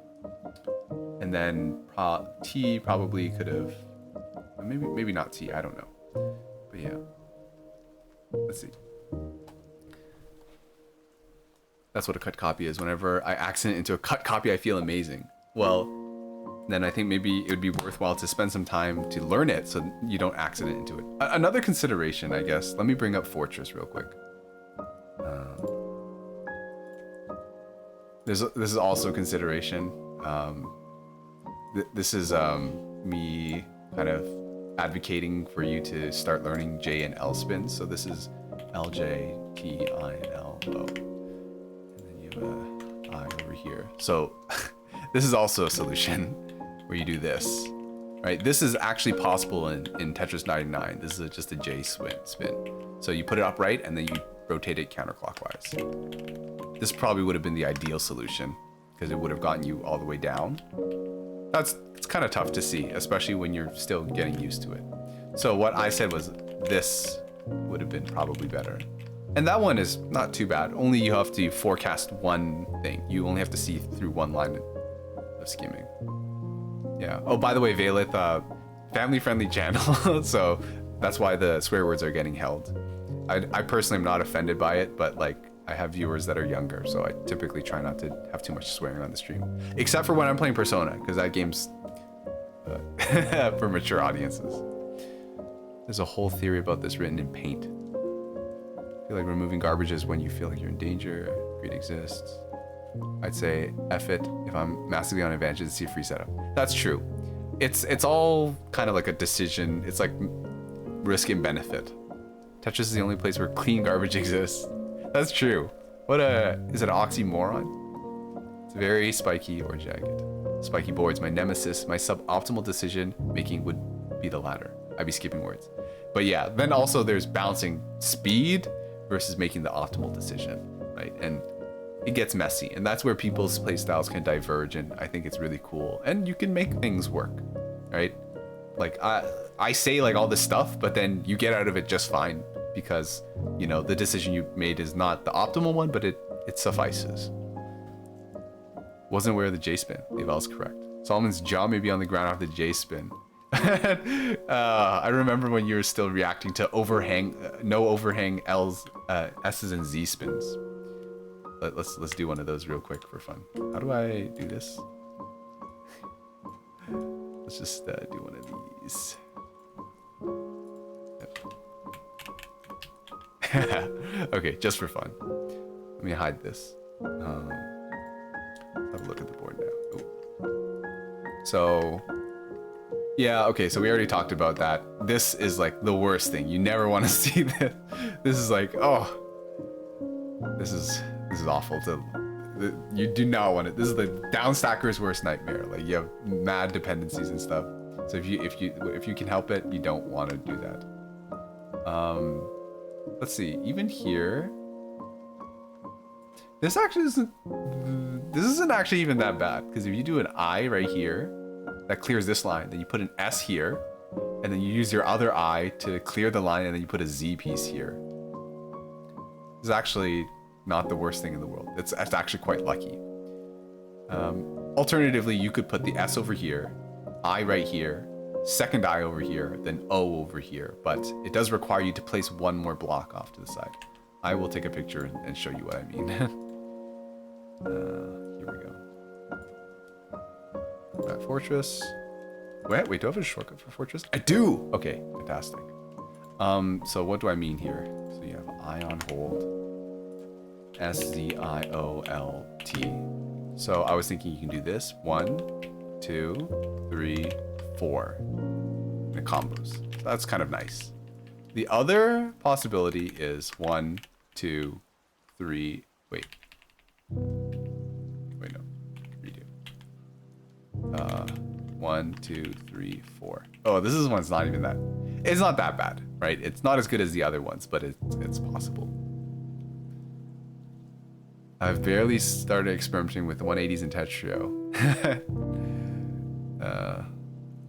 And then T probably could have, maybe not T, I don't know. But yeah, let's see. That's what a cut copy is. Whenever I accident into a cut copy, I feel amazing. Well, then I think maybe it would be worthwhile to spend some time to learn it so you don't accident into it. Another consideration, I guess, let me bring up Fortress real quick. This is also a consideration. This is me kind of advocating for you to start learning J and L spins. So this is L, J, T, I, and L, O. And then you have a I over here. So this is also a solution where you do this, right? This is actually possible in Tetris 99. This is just a J spin. So you put it upright and then you rotate it counterclockwise. This probably would have been the ideal solution because it would have gotten you all the way down. It's kind of tough to see, especially when you're still getting used to it. So what I said was this would have been probably better. And that one is not too bad. Only you have to forecast one thing. You only have to see through one line of scheming. Yeah. Oh, by the way, Valith, family-friendly channel, so that's why the swear words are getting held. I personally am not offended by it, but like I have viewers that are younger, so I typically try not to have too much swearing on the stream, except for when I'm playing Persona, because that game's for mature audiences. There's a whole theory about this written in Paint. I feel like removing garbage is when you feel like you're in danger. Greed exists. I'd say F it if I'm massively on advantage to see a free setup. That's true. It's all kind of like a decision. It's like risk and benefit. Tetris is the only place where clean garbage exists. That's true. Is it an oxymoron? It's very spiky or jagged. Spiky boards, my nemesis. My suboptimal decision making would be the latter. I'd be skipping words. But yeah, then also there's balancing speed versus making the optimal decision, right? And it gets messy, and that's where people's play styles can diverge, and I think it's really cool. And you can make things work, right? Like I say like all this stuff, but then you get out of it just fine because, you know, the decision you made is not the optimal one, but it suffices. Wasn't aware of the J spin. Level's correct. Solomon's jaw may be on the ground after the J spin. I remember when you were still reacting to overhang, no overhang L's, S's and Z spins. Let's do one of those real quick for fun. How do I do this? Let's just do one of these. Okay, just for fun. Let me hide this. Have a look at the board now. Ooh. So, yeah, okay, so we already talked about that. This is like the worst thing. You never want to see this. This is like, oh, this is awful. You do not want it. This is the downstacker's worst nightmare. Like you have mad dependencies and stuff. So if you can help it, you don't want to do that. Let's see. Even here, this isn't actually even that bad, because if you do an I right here, that clears this line. Then you put an S here, and then you use your other I to clear the line, and then you put a Z piece here. It's actually not the worst thing in the world. It's actually quite lucky. Alternatively, you could put the S over here, I right here, second I over here, then O over here, but it does require you to place one more block off to the side. I will take a picture and show you what I mean. Here we go. That fortress. Wait, do I have a shortcut for fortress? I do! Okay, fantastic. So what do I mean here? So you have I on hold. SZIOLT. So I was thinking you can do this. 1, 2, 3, 4. The combos. So that's kind of nice. The other possibility is 1, 2, 3. Wait, no. Redo. 1, 2, 3, 4. Oh, this is one's not even that. It's not that bad, right? It's not as good as the other ones, but it's possible. I've barely started experimenting with 180s in Tetrio.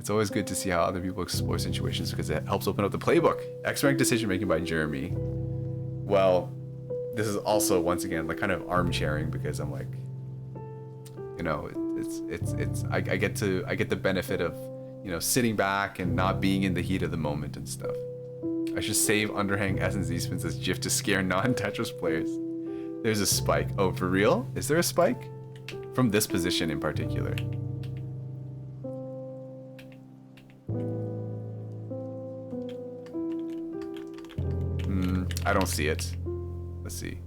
It's always good to see how other people explore situations because it helps open up the playbook. X-Rank decision making by Jeremy. Well, this is also once again like kind of armchairing because I'm like, you know, I get the benefit of, you know, sitting back and not being in the heat of the moment and stuff. I should save underhang S and Z spins as GIF to scare non-Tetris players. There's a spike. Oh, for real? Is there a spike? From this position in particular. I don't see it. Let's see.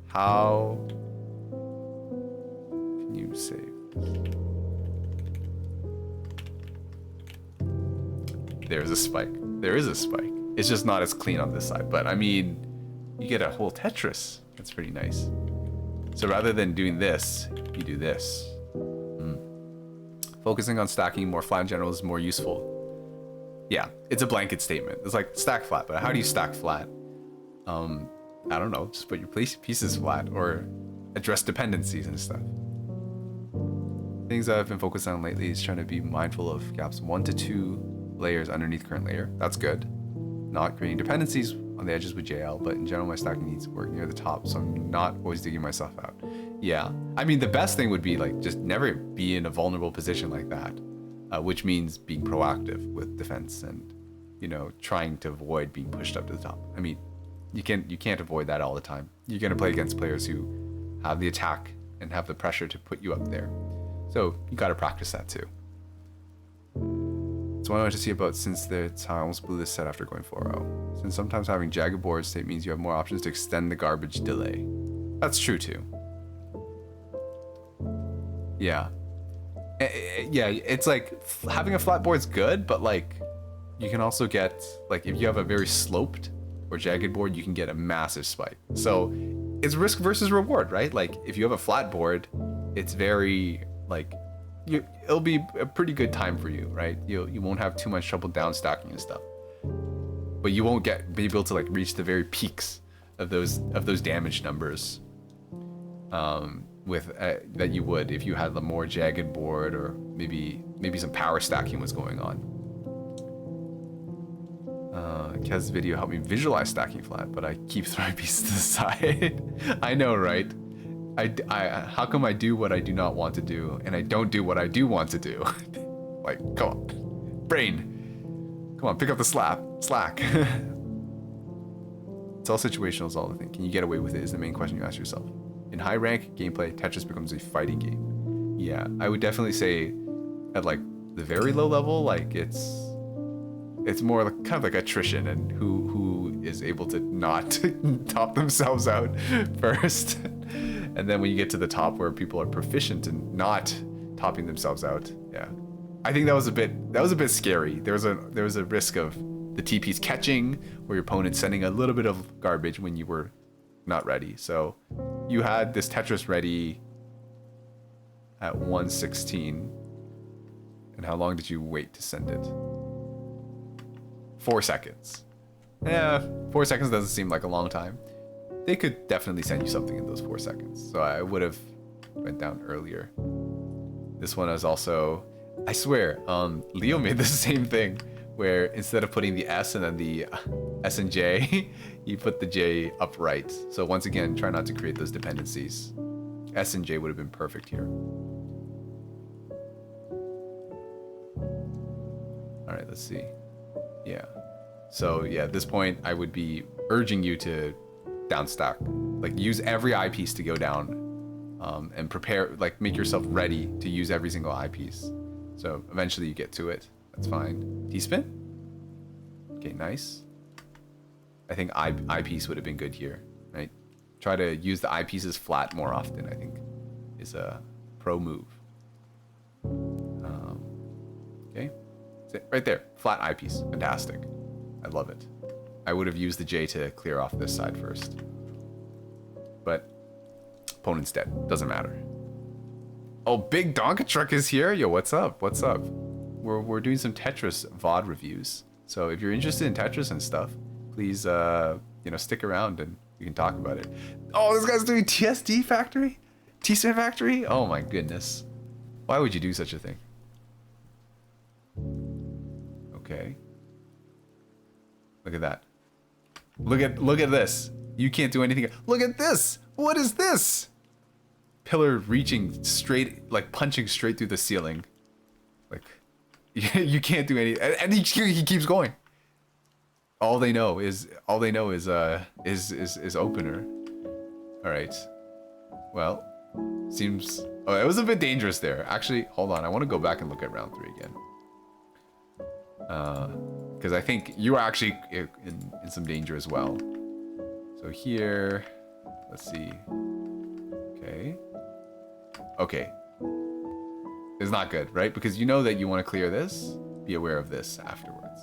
How can you save this? there's a spike. There is a spike. It's just not as clean on this side. But I mean, you get a whole Tetris. That's pretty nice. So rather than doing this, you do this. Focusing on stacking more flat in general is more useful. Yeah, it's a blanket statement. It's like stack flat, but how do you stack flat? I don't know, just put your pieces flat or address dependencies and stuff. Things I've been focused on lately is trying to be mindful of gaps 1 to 2 layers underneath current layer. That's good. Not creating dependencies on the edges with JL, but in general my stacking needs to work near the top, so I'm not always digging myself out. Yeah, I mean the best thing would be like just never be in a vulnerable position like that, which means being proactive with defense and, you know, trying to avoid being pushed up to the top. I mean, you can't avoid that all the time. You're gonna play against players who have the attack and have the pressure to put you up there, so you gotta practice that too. So what I wanted to see about, since that's how I almost blew this set after going 4-0. Since sometimes having jagged board state means you have more options to extend the garbage delay. That's true too. Yeah. Yeah, it's like having a flat board's good, but like you can also get, like if you have a very sloped or jagged board, you can get a massive spike. So it's risk versus reward, right? Like if you have a flat board, it's very like, it'll be a pretty good time for you, right? You won't have too much trouble down stacking and stuff, but you won't be able to like reach the very peaks of those damage numbers with that you would if you had the more jagged board, or maybe some power stacking was going on. Kez's video helped me visualize stacking flat, but I keep throwing pieces to the side. I know, right? How come I do what I do not want to do, and I don't do what I do want to do? Like, come on, brain, come on, pick up the slack. It's all situational is all the thing. Can you get away with it is the main question you ask yourself. In high rank gameplay, Tetris becomes a fighting game. Yeah, I would definitely say at like the very low level, like it's more like, kind of like attrition, and who is able to not top themselves out first. And then when you get to the top where people are proficient in not topping themselves out, yeah, I think that was a bit scary. There was a risk of the TPs catching, or your opponent sending a little bit of garbage when you were not ready. So you had this Tetris ready at 1:16, and how long did you wait to send it? 4 seconds. Yeah, 4 seconds doesn't seem like a long time. They could definitely send you something in those 4 seconds. So I would have went down earlier. This one is also, I swear, Leo made the same thing, where instead of putting the S and then the S and J, you put the J upright. So once again, try not to create those dependencies. S and J would have been perfect here. All right, let's see. Yeah. So yeah, at this point, I would be urging you to down stack, like use every eyepiece to go down, and prepare, like make yourself ready to use every single eyepiece. So eventually you get to it. That's fine. T-spin. Okay, nice. I think eyepiece would have been good here, right? Try to use the eyepieces flat more often, I think, is a pro move. Okay, right there, flat eyepiece, fantastic. I love it. I would have used the J to clear off this side first, but opponent's dead, doesn't matter. Oh, Big Donka Truck is here. Yo, what's up? What's up? We're doing some Tetris VOD reviews. So if you're interested in Tetris and stuff, please stick around and we can talk about it. Oh, this guy's doing TSD Factory? T-Spin Factory? Oh my goodness. Why would you do such a thing? Okay. Look at that. Look at this. You can't do anything. Look at this. What is this? Pillar reaching straight, like punching straight through the ceiling. Like, you can't do any, and he keeps going. All they know is opener. All right. Well, seems. Oh, it was a bit dangerous there. Actually, hold on. I want to go back and look at round 3 again. Because I think you are actually in some danger as well. So here, let's see. Okay. Okay. It's not good, right? Because you know that you want to clear this. Be aware of this afterwards.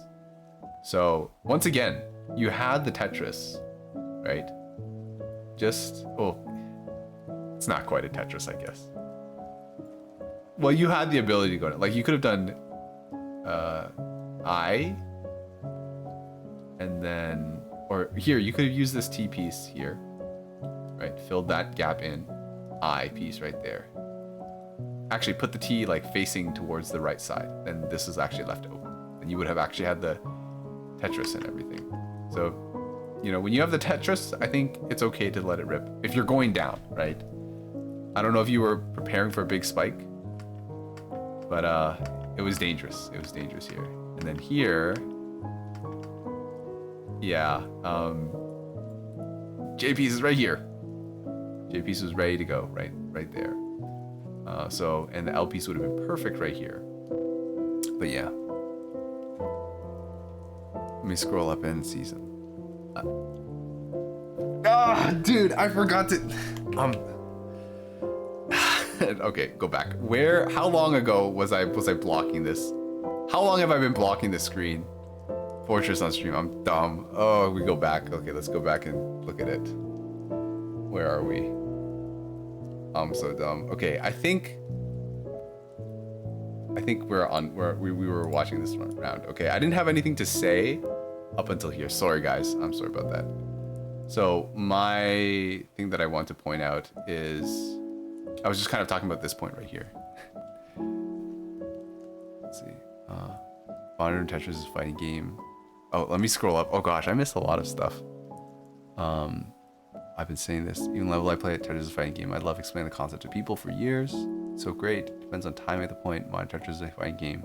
So once again, you had the Tetris, right? Just, oh, it's not quite a Tetris, I guess. Well, you had the ability to go down. Like, you could have done I, and then, or here, you could have used this T piece here, right? Filled that gap in, I piece right there. Actually, put the T like facing towards the right side. Then this is actually left open. And you would have actually had the Tetris and everything. So, you know, when you have the Tetris, I think it's okay to let it rip. If you're going down, right? I don't know if you were preparing for a big spike, but it was dangerous. It was dangerous here. And then here, yeah, J piece is right here. J piece was ready to go, right there. So, and the L piece would have been perfect right here. But yeah. Let me scroll up and see some. Dude, I forgot to. Okay, go back. How long ago was I blocking this? How long have I been blocking this screen? Fortress on stream. I'm dumb. Oh, we go back. Okay, let's go back and look at it. Where are we? I'm so dumb. Okay, I think we were watching this round. Okay, I didn't have anything to say up until here. Sorry guys, I'm sorry about that. So my thing that I want to point out is I was just kind of talking about this point right here. Let's see. Modern Tetris is a fighting game. Oh, let me scroll up. Oh gosh, I missed a lot of stuff. I've been saying this. Even level I play at Tetris is a fighting game. I love explaining the concept to people for years. It's so great. Depends on timing at the point. Modern Tetris is a fighting game.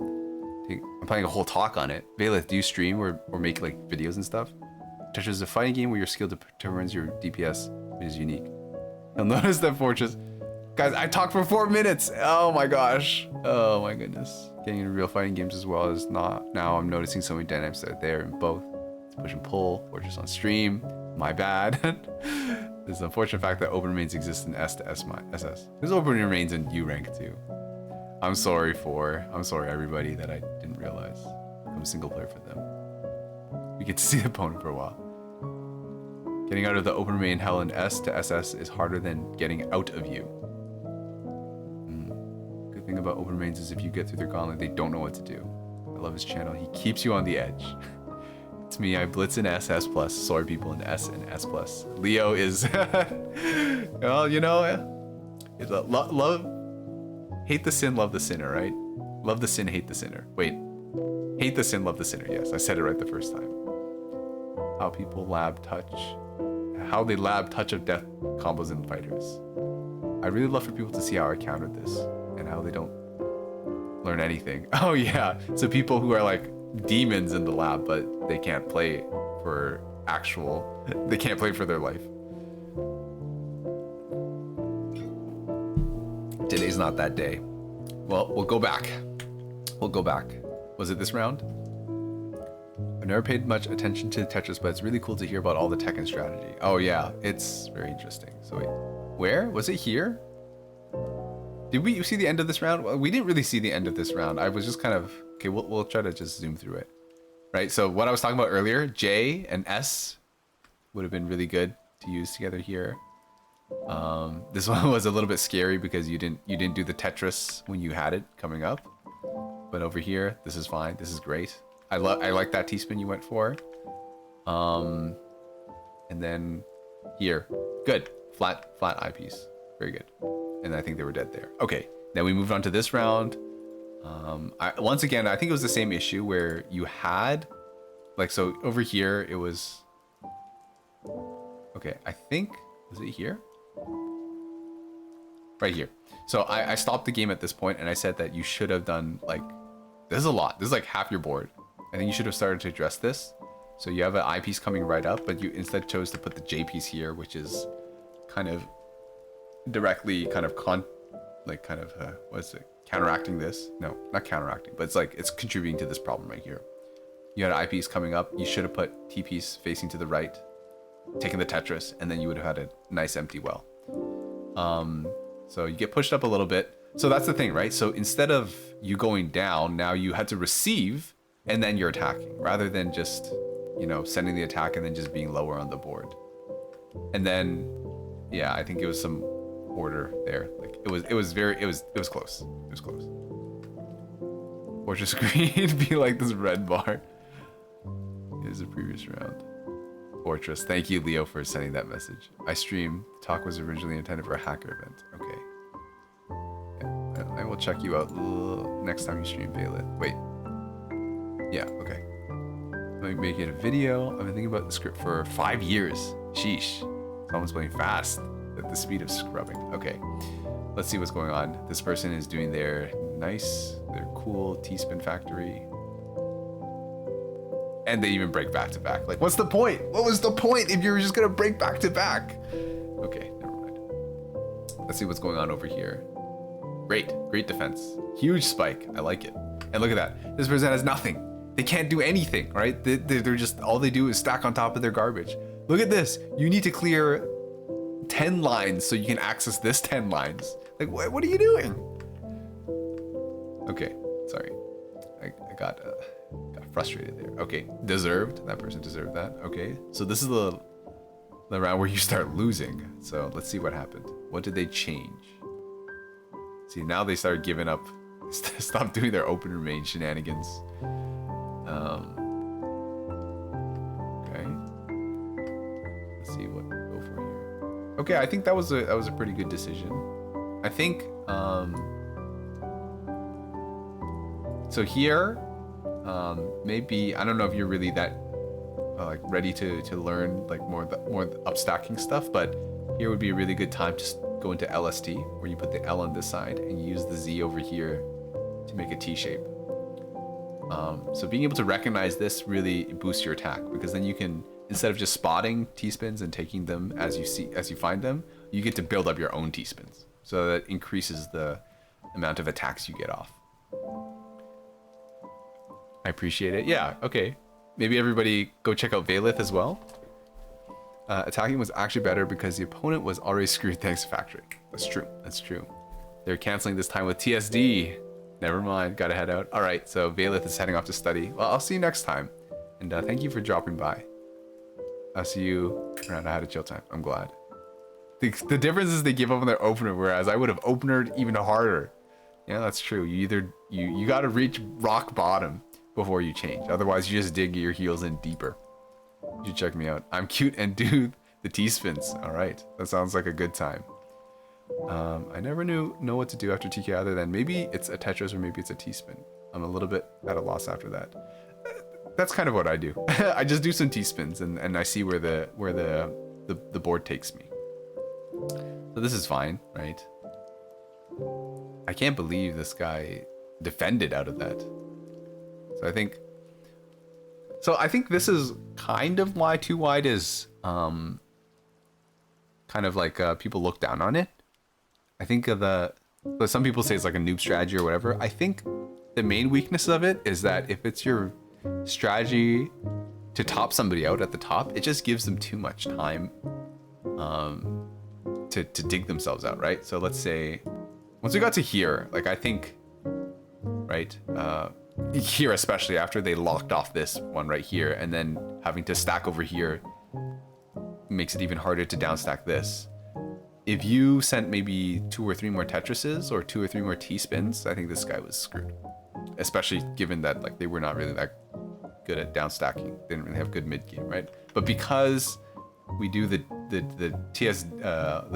I'm planning a whole talk on it. Valeth, do you stream or make like videos and stuff? Tetris is a fighting game where your skill determines your DPS, which is unique. You'll notice that Fortress... Guys, I talked for 4 minutes. Oh my gosh. Oh my goodness. Getting into real fighting games as well as not. Now I'm noticing so many dynamics that are there in both. It's push and pull, Fortress on stream. My bad. There's the unfortunate fact that open remains exist in S to SS. There's open remains in U rank too. I'm sorry everybody that I didn't realize. I'm a single player for them. We get to see the opponent for a while. Getting out of the open remain hell in S to SS is harder than getting out of U. Good thing about open remains is if you get through their gauntlet, they don't know what to do. I love his channel. He keeps you on the edge. It's me. I blitz in SS plus. Sorry, people in S and S plus. Leo is, well, you know, it's a love. Hate the sin, love the sinner, right? Love the sin, hate the sinner. Wait, hate the sin, love the sinner. Yes, I said it right the first time. How people how they lab touch of death combos in fighters. I really love for people to see how I countered this and how they don't learn anything. Oh yeah, so people who are like demons in the lab, but they can't play for they can't play for their life. Today's not that day. Well, we'll go back. Was it this round? I've never paid much attention to Tetris, but it's really cool to hear about all the tech and strategy. Oh yeah, it's very interesting. So wait, where? Was it here? Did you see the end of this round? Well, we didn't really see the end of this round. I was just kind of, okay, we'll try to just zoom through it. Right, so what I was talking about earlier, J and S would have been really good to use together here. This one was a little bit scary because you didn't do the Tetris when you had it coming up. But over here, this is fine. This is great. I like that T-spin you went for. And then here, good, flat eyepiece, very good. And I think they were dead there. Okay, then we moved on to this round. Once again, I think it was the same issue where you had, like, so over here it was. Okay, I think was it here? Right here. So I stopped the game at this point and I said that you should have done like, this is a lot. This is like half your board. I think you should have started to address this. So you have an I piece coming right up, but you instead chose to put the J piece here, which is kind of directly what's it? Counteracting this? No, not counteracting, but it's contributing to this problem right here. You had an I piece coming up. You should have put T piece facing to the right, taken the Tetris, and then you would have had a nice empty well. So you get pushed up a little bit. So that's the thing, right? So instead of you going down, now you had to receive and then you're attacking, rather than just, you know, sending the attack and then just being lower on the board. And then, yeah, I think it was some order there. Like it was close. It was close. Fortress Green be like this red bar. It was the previous round. Fortress. Thank you, Leo, for sending that message. I stream. The talk was originally intended for a hacker event. Okay. Yeah, I will check you out next time you stream, Baylith. Wait. Yeah, okay. Let me make it a video. I've been thinking about the script for 5 years. Sheesh. Someone's playing fast at the speed of scrubbing. Okay. Let's see what's going on. This person is doing their cool T-spin factory. And they even break back to back. Like, what's the point? What was the point if you were just gonna break back to back? Okay, never mind. Let's see what's going on over here. Great defense. Huge spike. I like it. And look at that. This person has nothing. They can't do anything, right? They're just, all they do is stack on top of their garbage. Look at this. You need to clear 10 lines so you can access this 10 lines. Like, what are you doing? Okay, sorry. I got frustrated there. Okay, deserved. That person deserved that. Okay, so this is the round where you start losing. So let's see what happened. What did they change? See, now they started giving up. Stop doing their open remain shenanigans. Okay. Let's see what we go for here. Okay, I think that was a pretty good decision. I think so here, maybe, I don't know if you're really that like ready to learn like more upstacking stuff, but here would be a really good time to go into LST, where you put the L on this side and you use the Z over here to make a T shape. So being able to recognize this really boosts your attack, because then you can, instead of just spotting T-spins and taking them as you find them, you get to build up your own T-spins. So that increases the amount of attacks you get off. I appreciate it. Yeah, okay. Maybe everybody go check out Vaylith as well. Attacking was actually better because the opponent was already screwed thanks to Factory. That's true. That's true. They're canceling this time with TSD. Never mind. Gotta head out. All right, so Vaylith is heading off to study. Well, I'll see you next time. And thank you for dropping by. I'll see you around. I had a chill time. I'm glad. The difference is they give up on their opener, whereas I would have openered even harder. Yeah, that's true. You gotta reach rock bottom before you change. Otherwise, you just dig your heels in deeper. You should check me out. I'm cute and do the T-spins. All right, that sounds like a good time. I never know what to do after TK other than maybe it's a Tetris or maybe it's a T-spin. I'm a little bit at a loss after that. That's kind of what I do. I just do some T-spins and I see where the board takes me. So this is fine, right? I can't believe this guy defended out of that. So I think this is kind of why 2 wide is kind of like people look down on it. I think but some people say it's like a noob strategy or whatever. I think the main weakness of it is that if it's your strategy to top somebody out at the top, it just gives them too much time to dig themselves out, right? So let's say once we got to here, like I think, right, here especially after they locked off this one right here and then having to stack over here makes it even harder to downstack this. If you sent maybe 2 or 3 more Tetrises or 2 or 3 more T-spins, I think this guy was screwed. Especially given that like they were not really that good at downstacking. They didn't really have good mid game, right? But because we do the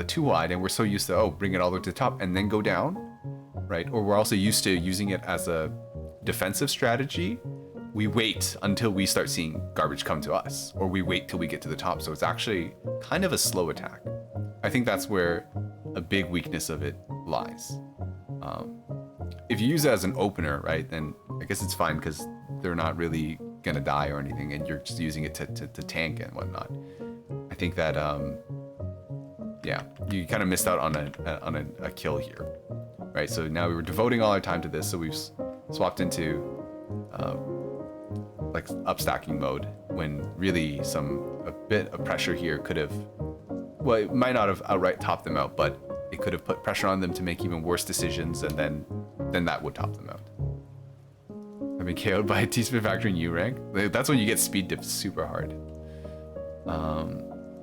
2 wide and we're so used to bring it all the way to the top and then go down, right? Or we're also used to using it as a defensive strategy. We wait until we start seeing garbage come to us, or we wait till we get to the top. So it's actually kind of a slow attack. I think that's where a big weakness of it lies. If you use it as an opener, right, then I guess it's fine because they're not really gonna die or anything, and you're just using it to tank and whatnot. I think that yeah, you kind of missed out on a kill here, right? So now we were devoting all our time to this, so we've swapped into like upstacking mode when really a bit of pressure here could have, well, it might not have outright topped them out, but it could have put pressure on them to make even worse decisions, and then that would top them out. been KO'd by a T-spin factor in U rank. That's when you get speed dipped super hard.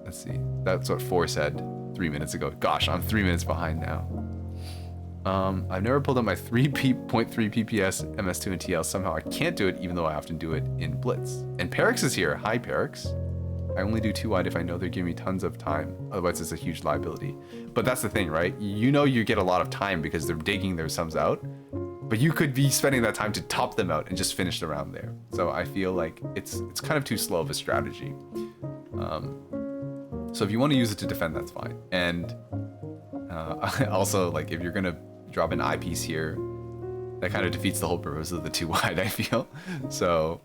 Let's see. That's what 4 said 3 minutes ago. Gosh, I'm 3 minutes behind now. I've never pulled up my 3.3 PPS MS2 and TL. Somehow I can't do it, even though I often do it in Blitz. And Perix is here. Hi, Perix. I only do 2 wide if I know they're giving me tons of time. Otherwise, it's a huge liability. But that's the thing, right? You know you get a lot of time because they're digging their sums out. But you could be spending that time to top them out and just finish the round there. So I feel like it's kind of too slow of a strategy. So if you want to use it to defend, that's fine. And also, like, if you're going to drop an eyepiece here, that kind of defeats the whole purpose of the 2 wide, I feel. So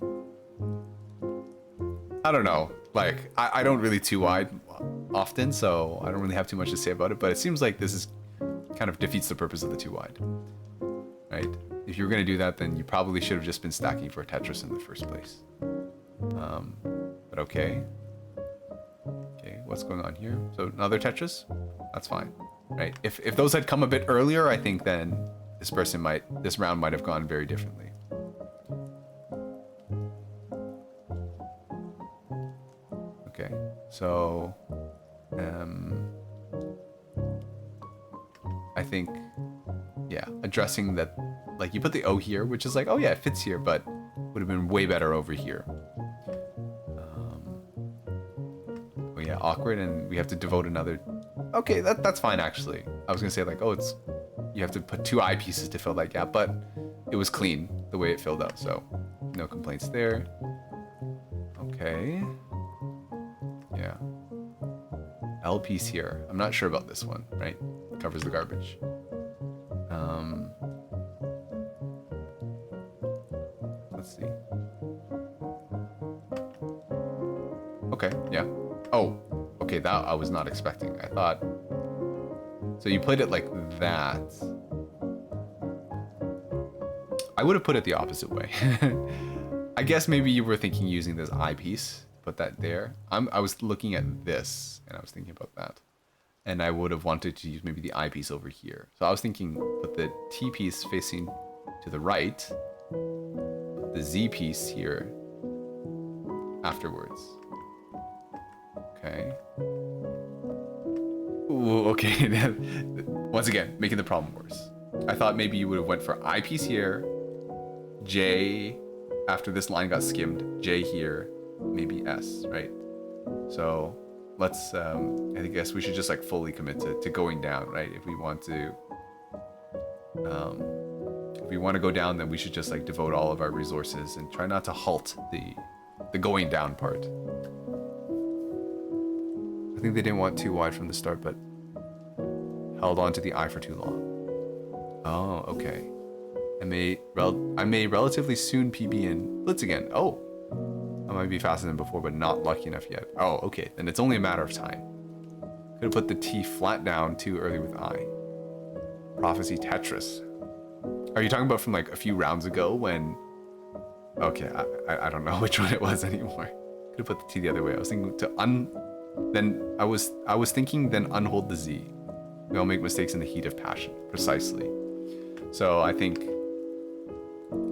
I don't know. Like, I don't really 2 wide often, so I don't really have too much to say about it. But it seems like this is kind of defeats the purpose of the 2 wide, right? If you were going to do that, then you probably should have just been stacking for Tetris in the first place. But okay. Okay, what's going on here? So another Tetris? That's fine, right? If those had come a bit earlier, I think then this round might have gone very differently. Okay, so I think, yeah, addressing that, like, you put the O here, which is like, oh yeah, it fits here, but would have been way better over here. Oh yeah, awkward, and we have to devote another. Okay, that's fine actually. I was gonna say like, oh, you have to put 2 eyepieces to fill that gap, but it was clean the way it filled out, so no complaints there. Okay. Yeah. L piece here. I'm not sure about this one, right? Covers the garbage. Let's see. Okay, yeah. Oh, okay, that I was not expecting. I thought... So you played it like that. I would have put it the opposite way. I guess maybe you were thinking using this eyepiece. Put that there. I was looking at this, and I was thinking about that. And I would have wanted to use maybe the eyepiece over here. So I was thinking put the T piece facing to the right, put the Z piece here afterwards. Okay. Ooh, okay. Once again, making the problem worse. I thought maybe you would have went for eyepiece here, J after this line got skimmed, J here, maybe S, right? So let's, I guess we should just like fully commit to going down, right? If we want to go down, then we should just like devote all of our resources and try not to halt the going down part. I think they didn't want 2 wide from the start, but held on to the eye for too long. Oh, okay. I may relatively soon PB in Blitz again. Oh, I might be faster than before, but not lucky enough yet. Oh, okay. Then it's only a matter of time. Could have put the T flat down too early with I. Prophecy Tetris. Are you talking about from like a few rounds ago when... Okay, I don't know which one it was anymore. Could have put the T the other way. I was thinking to Then I was thinking then unhold the Z. We all make mistakes in the heat of passion. Precisely. So I think...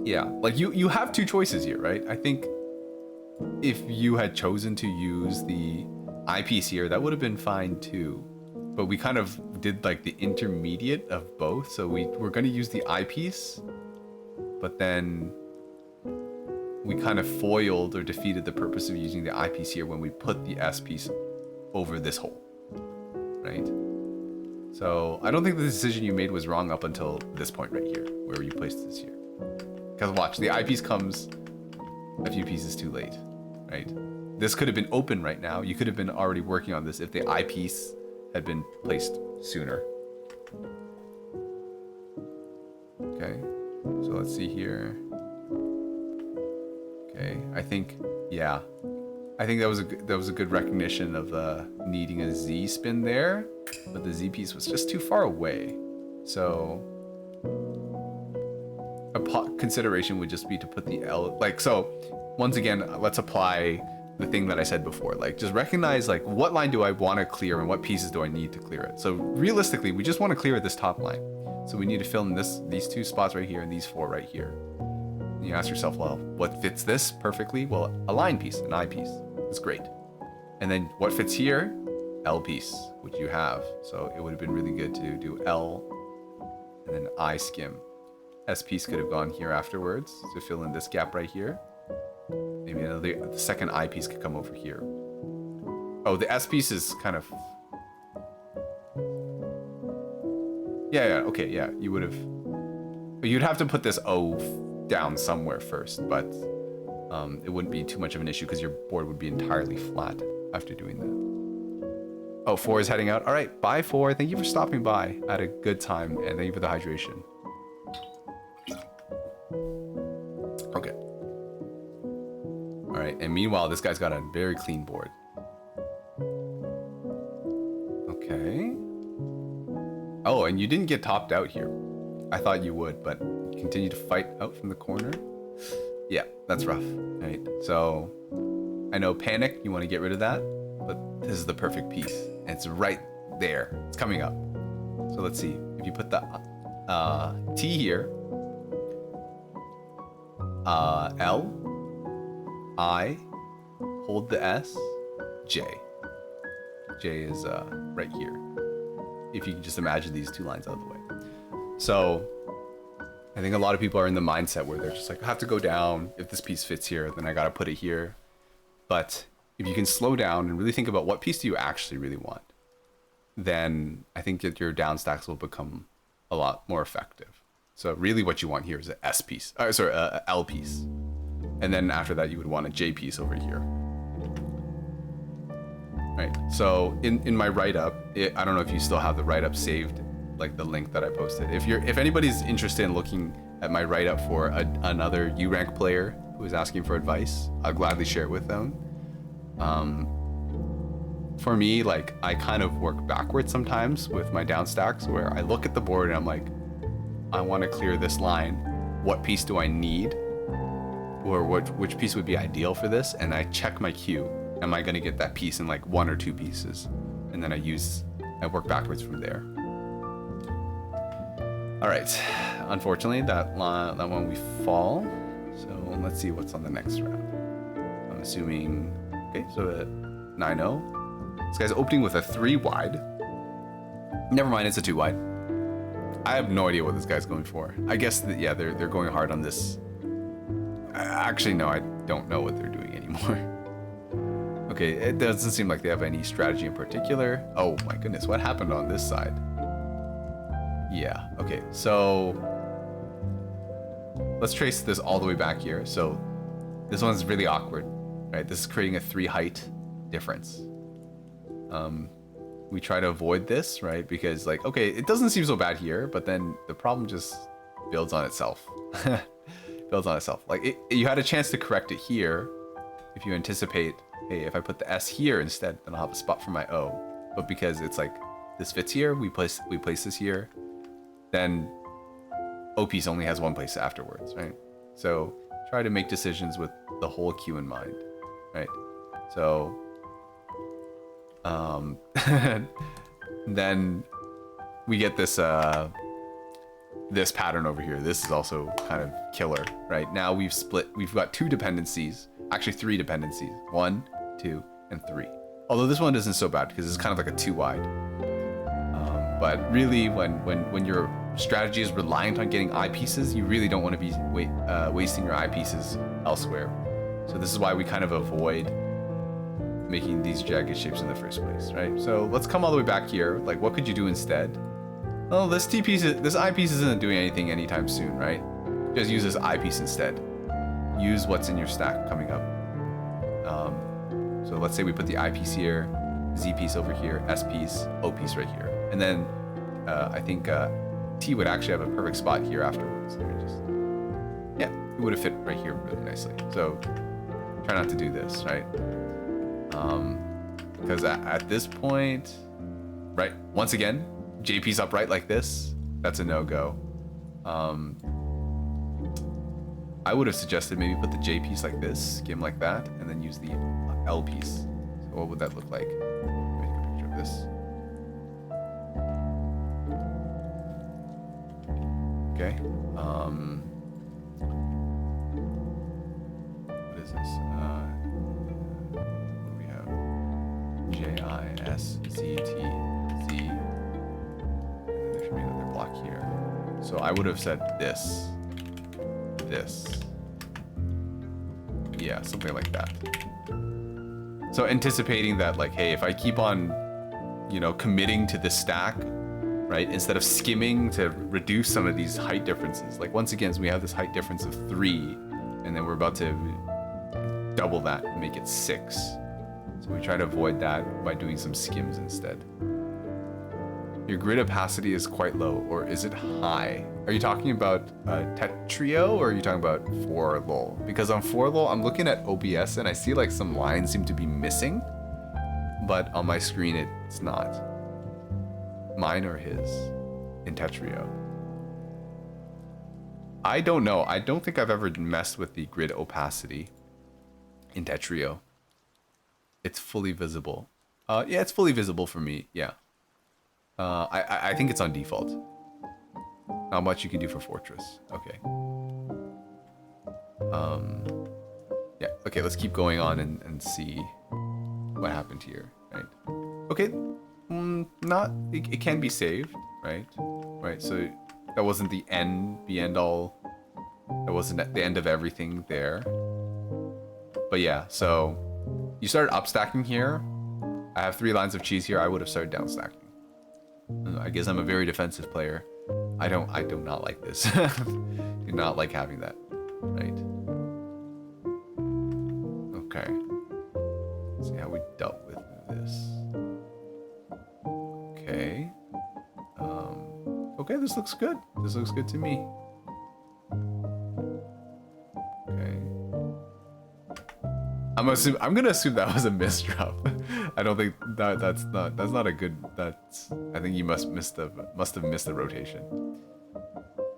Yeah, like you have 2 choices here, right? I think if you had chosen to use the eyepiece here, that would have been fine too. But we kind of did like the intermediate of both. So we're going to use the eyepiece, but then we kind of foiled or defeated the purpose of using the eyepiece here when we put the S piece over this hole, right? So I don't think the decision you made was wrong up until this point right here, where you placed this here. Because watch, the eyepiece comes a few pieces too late, right? This could have been open right now. You could have been already working on this if the eyepiece had been placed sooner. Okay, so let's see here. Okay, I think, yeah. I think that was a good recognition of needing a Z spin there, but the Z piece was just too far away. So a consideration would just be to put the L, like, so once again, let's apply the thing that I said before, like just recognize like what line do I want to clear and what pieces do I need to clear it. So realistically, we just want to clear this top line. So we need to fill in these 2 spots right here and these 4 right here. You ask yourself, well, what fits this perfectly? Well, a line piece, an I piece. It's great. And then what fits here? L piece, which you have. So it would have been really good to do L and then I skim. S piece could have gone here afterwards to fill in this gap right here. Maybe the second I piece could come over here. Oh, the S piece is kind of... Yeah, okay, yeah. You would have... You'd have to put this O down somewhere first, but it wouldn't be too much of an issue because your board would be entirely flat after doing that. Oh, 4 is heading out. All right, bye 4. Thank you for stopping by. I had a good time, and thank you for the hydration. Okay. All right, and meanwhile, this guy's got a very clean board. Okay. Oh, and you didn't get topped out here. I thought you would, but you continue to fight out from the corner. Yeah, that's rough. All right, so I know panic, you want to get rid of that, but this is the perfect piece. And it's right there. It's coming up. So let's see. If you put the T here, L, I, hold the S, J. J is right here. If you can just imagine these two lines out of the way. So I think a lot of people are in the mindset where they're just like, I have to go down. If this piece fits here, then I got to put it here. But if you can slow down and really think about what piece do you actually really want, then I think that your down stacks will become a lot more effective. So really what you want here is an S piece, L piece. And then after that, you would want a J piece over here. Right, so in my write-up, I don't know if you still have the write-up saved, like the link that I posted. If anybody's interested in looking at my write-up for another U-rank player who is asking for advice, I'll gladly share it with them. For me, like, I kind of work backwards sometimes with my down stacks, where I look at the board and I'm like, I want to clear this line. What piece do I need? Or which piece would be ideal for this? And I check my queue. Am I going to get that piece in like 1 or 2 pieces? And then I work backwards from there. All right. Unfortunately, that one we fall. So let's see what's on the next round. I'm assuming, okay, so a 9-0. This guy's opening with a 3 wide. Never mind, it's a 2 wide. I have no idea what this guy's going for. I guess that, yeah, they're going hard on this. Actually, no, I don't know what they're doing anymore. Okay, it doesn't seem like they have any strategy in particular. Oh my goodness, what happened on this side? Yeah, okay, so let's trace this all the way back here. So this one's really awkward, right? This is creating a 3 height difference. We try to avoid this, right? Because like, okay, it doesn't seem so bad here, but then the problem just builds on itself. Builds on itself. Like you had a chance to correct it here if you anticipate, hey, if I put the S here instead, then I'll have a spot for my O. But because it's like this fits here, we place this here, then O piece only has 1 place afterwards, right? So try to make decisions with the whole queue in mind, right? So then we get this this pattern over here. This is also kind of killer, right? Now we've got 2 dependencies, actually 3 dependencies, 1, 2, and 3. Although this one isn't so bad because it's kind of like a 2 wide. But really, when your strategy is reliant on getting eyepieces, you really don't want to be wasting your eyepieces elsewhere. So this is why we kind of avoid making these jagged shapes in the first place, right? So let's come all the way back here. Like, what could you do instead? Well, this eyepiece isn't doing anything anytime soon, right? Just use this eyepiece instead. Use what's in your stack coming up. So let's say we put the eyepiece here, Z piece over here, S piece, O piece right here. And then I think T would actually have a perfect spot here afterwards. Yeah, it would have fit right here really nicely. So try not to do this, right? Because at this point, right, once again, J piece upright like this, that's a no-go. I would have suggested maybe put the J piece like this, skim like that, and then use the L piece. So what would that look like? Let me take a picture of this. Okay. is this? What do we have? JISZTZ. And then there should be another block here. So I would have said this. Yeah, something like that. So anticipating that, like, hey, if I keep on, you know, committing to this stack, right, instead of skimming to reduce some of these height differences. Like, once again, so we have this height difference of 3, and then we're about to double that and make it 6. So we try to avoid that by doing some skims instead. Your grid opacity is quite low, or is it high? Are you talking about Tetrio, or are you talking about 4lol? Because on 4lol, I'm looking at OBS and I see like some lines seem to be missing, but on my screen it's not. Mine or his in Tetrio? I don't know. I don't think I've ever messed with the grid opacity in Tetrio. It's fully visible. Yeah, it's fully visible for me. Yeah. I think it's on default. Not much you can do for Fortress. Okay. Yeah. Okay. Let's keep going on and see what happened here. Right. Okay. It can be saved, right? Right, so that wasn't the end all. That wasn't at the end of everything there. But yeah, so you started up stacking here. I have 3 lines of cheese here. I would have started down stacking. I guess I'm a very defensive player. I do not like this. Do not like having that, right? Okay. Let's see how we dealt with this. Okay. Okay, this looks good. This looks good to me. Okay. I'm gonna assume that was a misdrop. I don't think that's not a good. I think you must have missed the rotation.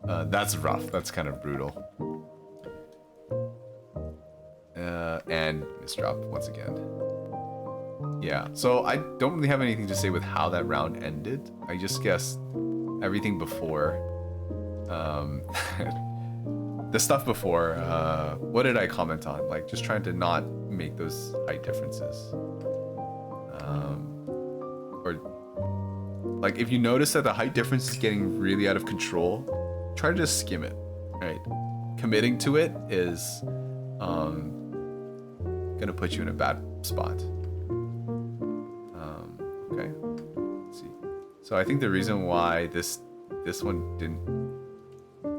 That's rough. That's kind of brutal. And misdrop once again. Yeah, so I don't really have anything to say with how that round ended. I just guess everything before. The stuff before, what did I comment on? Like, just trying to not make those height differences. Or, like, if you notice that the height difference is getting really out of control, try to just skim it, right? Committing to it is gonna put you in a bad spot. Okay, let's see. So I think the reason why this one didn't,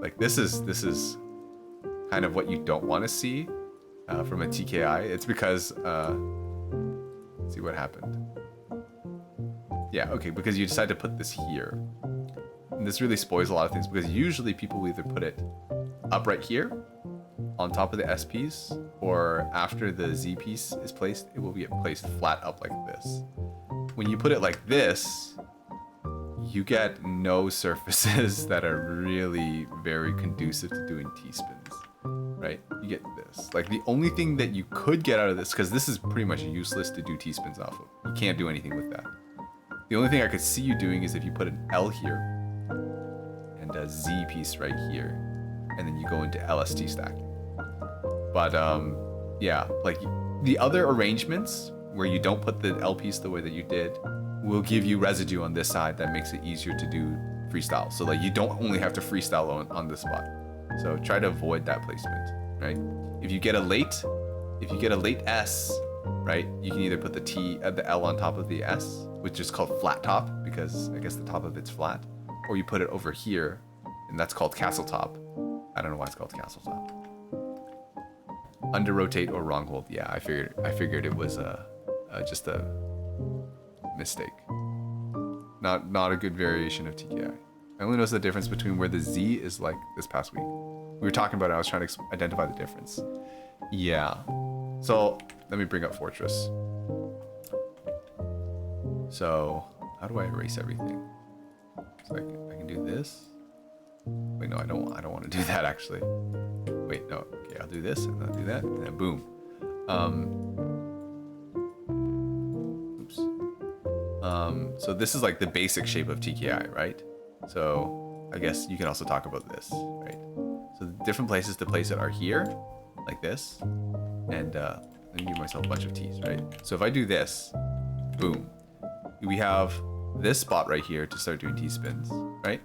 like, this is kind of what you don't want to see from a TKI. It's because let's see what happened. Yeah, okay, because you decide to put this here. And this really spoils a lot of things, because usually people will either put it up right here on top of the S piece, or after the Z piece is placed, it will get placed flat up like this. When you put it like this, you get no surfaces that are really very conducive to doing T-spins, right? You get this. Like, the only thing that you could get out of this, because this is pretty much useless to do T-spins off of. You can't do anything with that. The only thing I could see you doing is if you put an L here and a Z piece right here, and then you go into LST stacking. But yeah, like, the other arrangements where you don't put the L piece the way that you did will give you residue on this side that makes it easier to do freestyle. So, like, you don't only have to freestyle on this spot. So try to avoid that placement, right? If you get a late S, right, you can either put the L on top of the S, which is called flat top, because I guess the top of it's flat, or you put it over here, and that's called castle top. I don't know why it's called castle top. Under rotate or wrong hold. Yeah, I figured it was just a mistake. Not a good variation of TKI. I only noticed the difference between where the Z is, like, this past week. We were talking about it, I was trying to identify the difference. Yeah. So let me bring up Fortress. So how do I erase everything? So I can do this. Wait, no, I don't want to do that, actually. Wait, no. Okay, I'll do this, and then I'll do that, and then boom. Oops. So this is like the basic shape of TKI, right? So I guess you can also talk about this, right? So the different places to place it are here, like this, And let me give myself a bunch of T's, right? So if I do this, boom, we have this spot right here to start doing T-spins, right?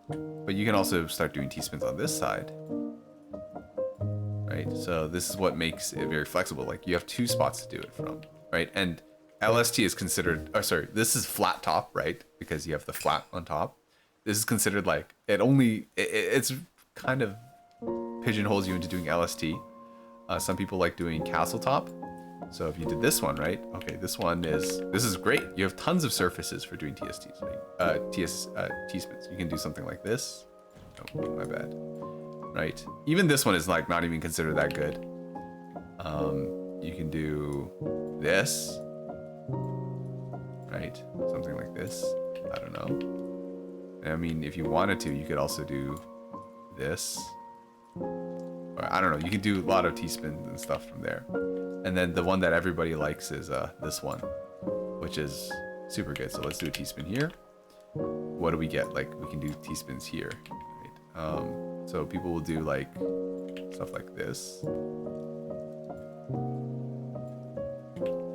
But you can also start doing T-spins on this side, right? So this is what makes it very flexible. Like you have two spots to do it from, right? And LST is considered, oh sorry, this is flat top, right? Because you have the flat on top. This is considered like, it's kind of pigeonholes you into doing LST. Some people like doing castle top. So if you did this one, right? Okay, this is great. You have tons of surfaces for doing TSTs, right? T-spins. You can do something like this. Oh, my bad. Right. Even this one is like not even considered that good. You can do this, right? Something like this. I don't know. I mean, if you wanted to, you could also do this. Or, I don't know. You can do a lot of T-spins and stuff from there. And then the one that everybody likes is this one, which is super good. So let's do a T-spin here. What do we get? Like we can do T-spins here. Right? So people will do like stuff like this.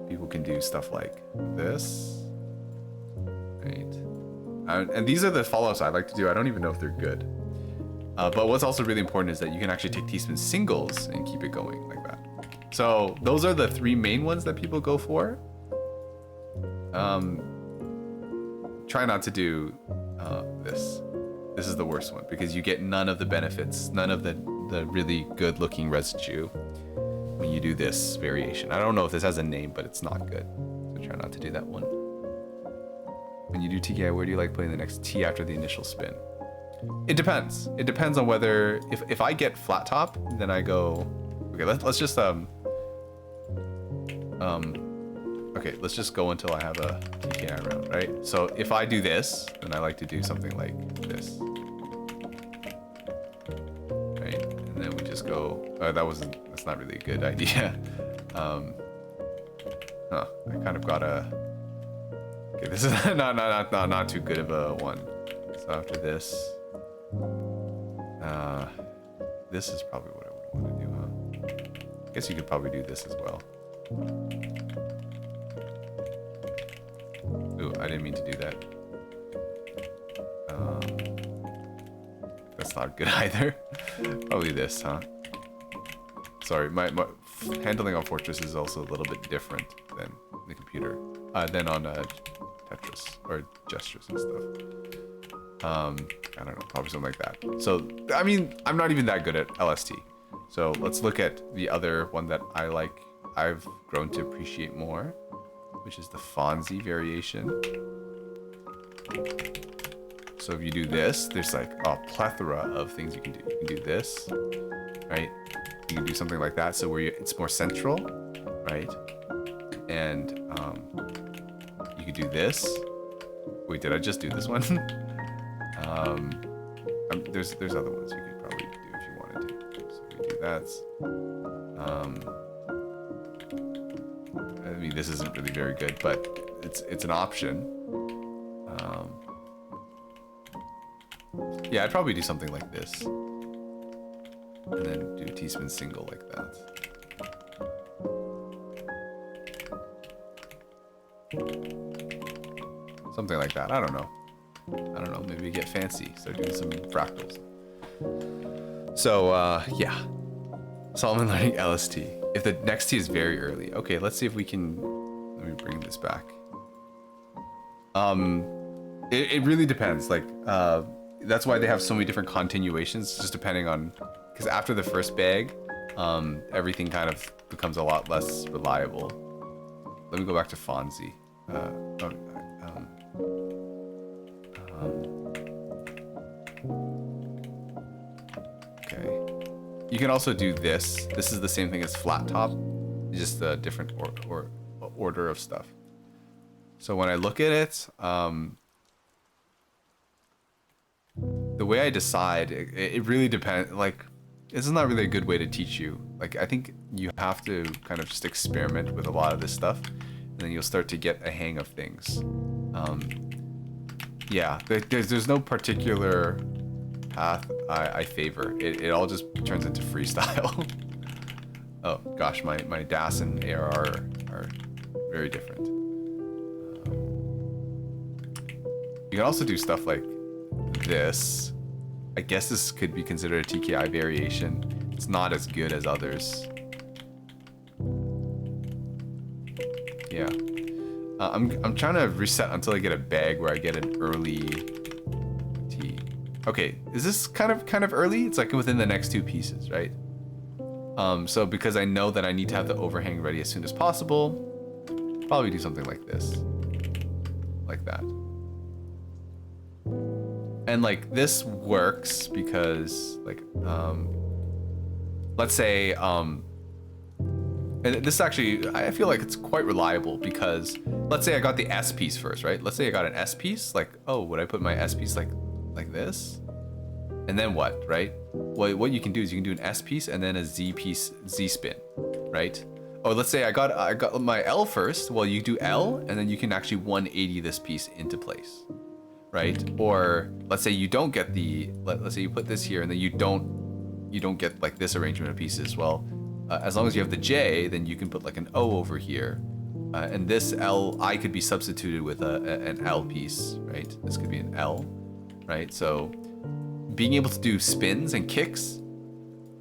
People can do stuff like this. Right? And these are the follow-ups I like to do. I don't even know if they're good. But what's also really important is that you can actually take T-spin singles and keep it going like that. So those are the three main ones that people go for. Try not to do this. This is the worst one because you get none of the benefits, none of the really good looking residue when you do this variation. I don't know if this has a name, but it's not good. So try not to do that one. When you do TKI, where do you like putting the next T after the initial spin? It depends. It depends on whether, if I get flat top, then I go, okay, let's just, okay, let's just go until I have a TKI round, right? So if I do this, then I like to do something like this. Right, and then we just go, that's not really a good idea. I kind of gotta, okay, this is not too good of a one. So after this, this is probably what I would want to do, huh? I guess you could probably do this as well. Ooh, I didn't mean to do that. That's not good either. Probably this, huh? Sorry, my handling on Fortress is also a little bit different than the computer, than on Tetris or gestures and stuff. I don't know, probably something like that. So, I mean, I'm not even that good at LST. So let's look at the other one that I like, I've grown to appreciate more, which is the Fonzie variation. So if you do this, there's like a plethora of things you can do. You can do this, right? You can do something like that, so where it's more central, right? And you could do this. Wait, did I just do this one? There's other ones you could probably do if you wanted to. So we do that. I mean, this isn't really very good, but it's an option. Yeah, I'd probably do something like this, and then do a T-spin single like that. Something like that. I don't know. Maybe get fancy. Start doing some fractals. So yeah. Solomon learning LST. If the next T is very early. Okay, let's see if we can. Let me bring this back. It really depends. Like that's why they have so many different continuations, just depending on, because after the first bag, everything kind of becomes a lot less reliable. Let me go back to Fonzie. Okay. You can also do this. This is the same thing as flat top, just a different order of stuff. So when I look at it, the way I decide, it really depends. Like, this is not really a good way to teach you. Like, I think you have to kind of just experiment with a lot of this stuff, and then you'll start to get a hang of things. Yeah, there's no particular path I favor. It all just turns into freestyle. Oh gosh, my DAS and ARR are very different. You can also do stuff like this. I guess this could be considered a TKI variation. It's not as good as others. Yeah. I'm trying to reset until I get a bag where I get an early T. Okay, is this kind of early? It's like within the next 2 pieces, right? So because I know that I need to have the overhang ready as soon as possible, probably do something like this. Like that. And like this works because like let's say and this actually I feel like it's quite reliable because let's say I got the S piece first, right? Let's say I got an S piece, like, oh, would I put my S piece like this? And then what, right? Well, what you can do is you can do an S piece and then a Z piece, Z spin, right? Or let's say I got my L first. Well, you do L and then you can actually 180 this piece into place, right? Or let's say you don't get the, let's say you put this here and then you don't get like this arrangement of pieces. Well, as long as you have the J, then you can put like an O over here. And this L, I could be substituted with an L piece, right? This could be an L, right? So being able to do spins and kicks,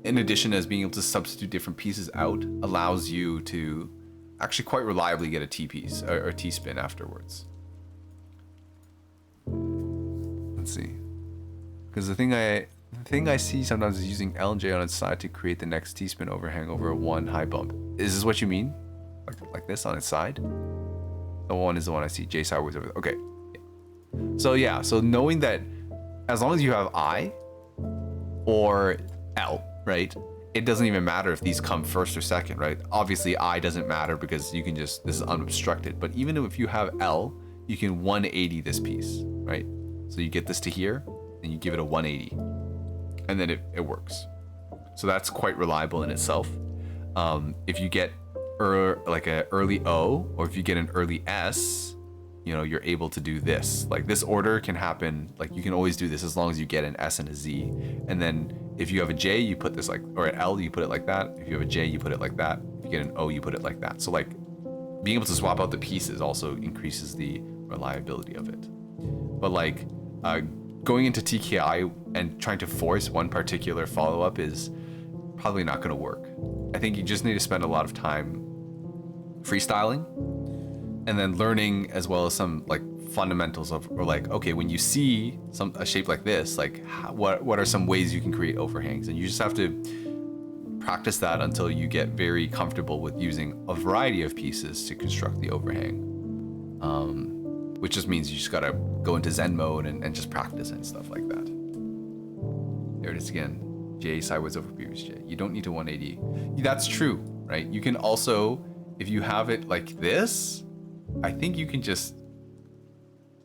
in addition as being able to substitute different pieces out, allows you to actually quite reliably get a T piece or T spin afterwards. Let's see. Because the thing I see sometimes is using L and J on its side to create the next T spin overhang over a 1 high bump. Is this what you mean? Like this on its side? The 1 is the one I see. J sideways over there. Okay. Yeah. So yeah, so knowing that as long as you have I or L, right? It doesn't even matter if these come first or second, right? Obviously I doesn't matter because you can just, this is unobstructed. But even if you have L, you can 180 this piece, right? So you get this to here and you give it a 180 and then it works. So that's quite reliable in itself. If you get like an early O or if you get an early S, you know, you're able to do this. Like this order can happen, like you can always do this as long as you get an S and a Z. And then if you have a J, you put this like, or an L, you put it like that. If you have a J, you put it like that. If you get an O, you put it like that. So like being able to swap out the pieces also increases the reliability of it. But like going into TKI and trying to force one particular follow-up is probably not gonna work. I think you just need to spend a lot of time freestyling and then learning as well as some like fundamentals of, or like, okay, when you see a shape like this, like what are some ways you can create overhangs? And you just have to practice that until you get very comfortable with using a variety of pieces to construct the overhang. Which just means you just gotta go into Zen mode and just practice and stuff like that. There it is again. J sideways over previous J. You don't need to 180. That's true, right? You can also, if you have it like this, I think you can just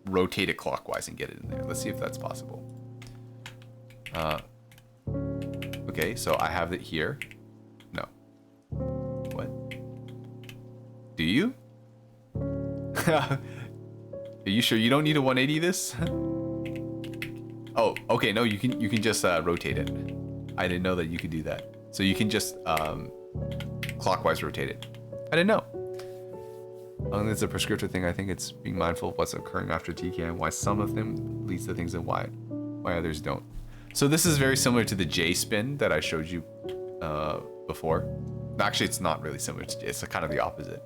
rotate it clockwise and get it in there. Let's see if that's possible. Okay, so I have it here. No. What? Do you? Are you sure you don't need a 180 this? Oh, okay, no, you can just rotate it. I didn't know that you could do that. So you can just clockwise rotate it. I didn't know. I think it's a prescriptive thing. I think it's being mindful of what's occurring after TK and why some of them leads to things and why others don't. So this is very similar to the J spin that I showed you before. Actually, it's not really similar to J. It's kind of the opposite.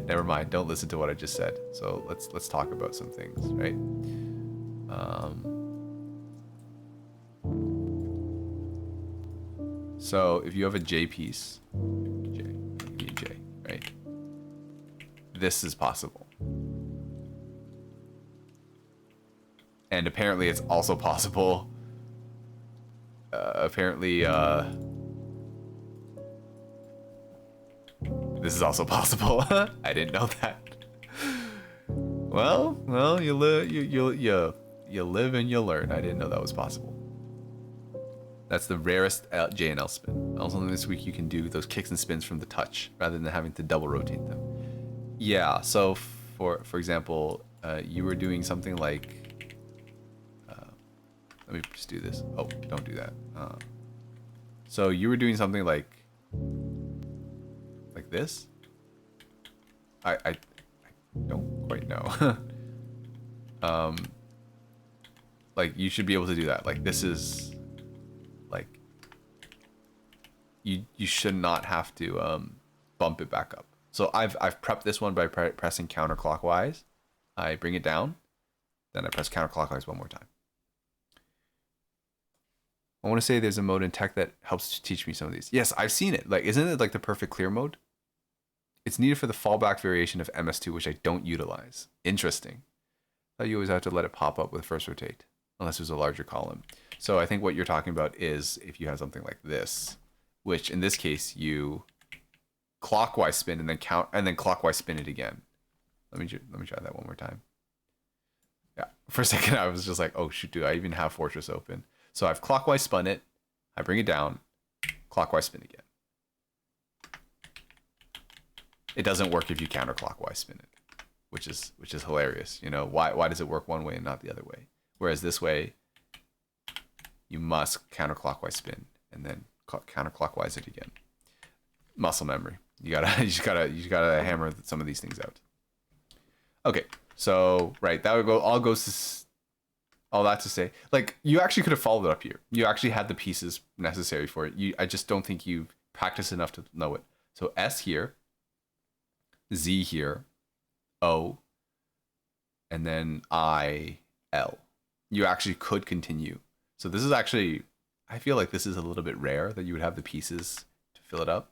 Never mind. Don't listen to what I just said. So let's talk about some things, right? So if you have a J piece, J, right? This is possible. And apparently it's also possible. This is also possible. I didn't know that. Well, you live and you learn. I didn't know that was possible. That's the rarest J and L spin. Also this week you can do those kicks and spins from the touch rather than having to double rotate them. Yeah, so for example, you were doing something like, let me just do this. Oh, don't do that. So you were doing something like this. I don't quite know. Like you should be able to do that. Like this is like you should not have to bump it back up. So I've prepped this one by pressing counterclockwise. I bring it down, then I press counterclockwise one more time. I want to say there's a mode in tech that helps to teach me some of these. Yes, I've seen it. Like, isn't it like the perfect clear mode? It's needed for the fallback variation of MS2, which I don't utilize. Interesting. I thought you always have to let it pop up with first rotate, unless there's a larger column. So I think what you're talking about is if you have something like this, which in this case you clockwise spin and then count and then clockwise spin it again. Let me try that one more time. Yeah, for a second I was just like, oh shoot, do I even have Fortress open? So I've clockwise spun it, I bring it down, clockwise spin again. It doesn't work if you counterclockwise spin it, which is hilarious. You know, why does it work one way and not the other way? Whereas this way, you must counterclockwise spin and then counterclockwise it again. Muscle memory. You gotta hammer some of these things out. Okay, so right, that would go all that to say, like you actually could have followed it up here. You actually had the pieces necessary for it. I just don't think you've practiced enough to know it. So S here, Z here, O, and then I, L. You actually could continue. So this is actually, I feel like this is a little bit rare that you would have the pieces to fill it up,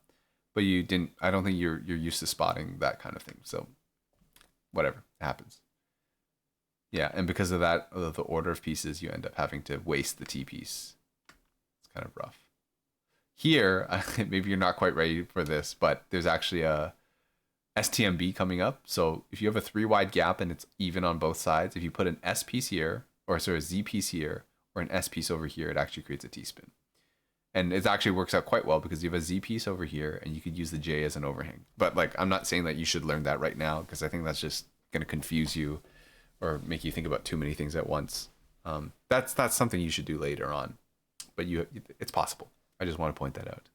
but you didn't. I don't think you're used to spotting that kind of thing. So whatever, it happens. Yeah, and because of that, of the order of pieces, you end up having to waste the T piece. It's kind of rough. Here, maybe you're not quite ready for this, but there's actually a STMB coming up. So if you have a 3 wide gap and it's even on both sides, if you put an S piece here, or sorry, a Z piece here, or an S piece over here, it actually creates a T spin. And it actually works out quite well because you have a Z piece over here and you could use the J as an overhang. But like, I'm not saying that you should learn that right now because I think that's just going to confuse you or make you think about too many things at once. That's something you should do later on, but it's possible. I just want to point that out.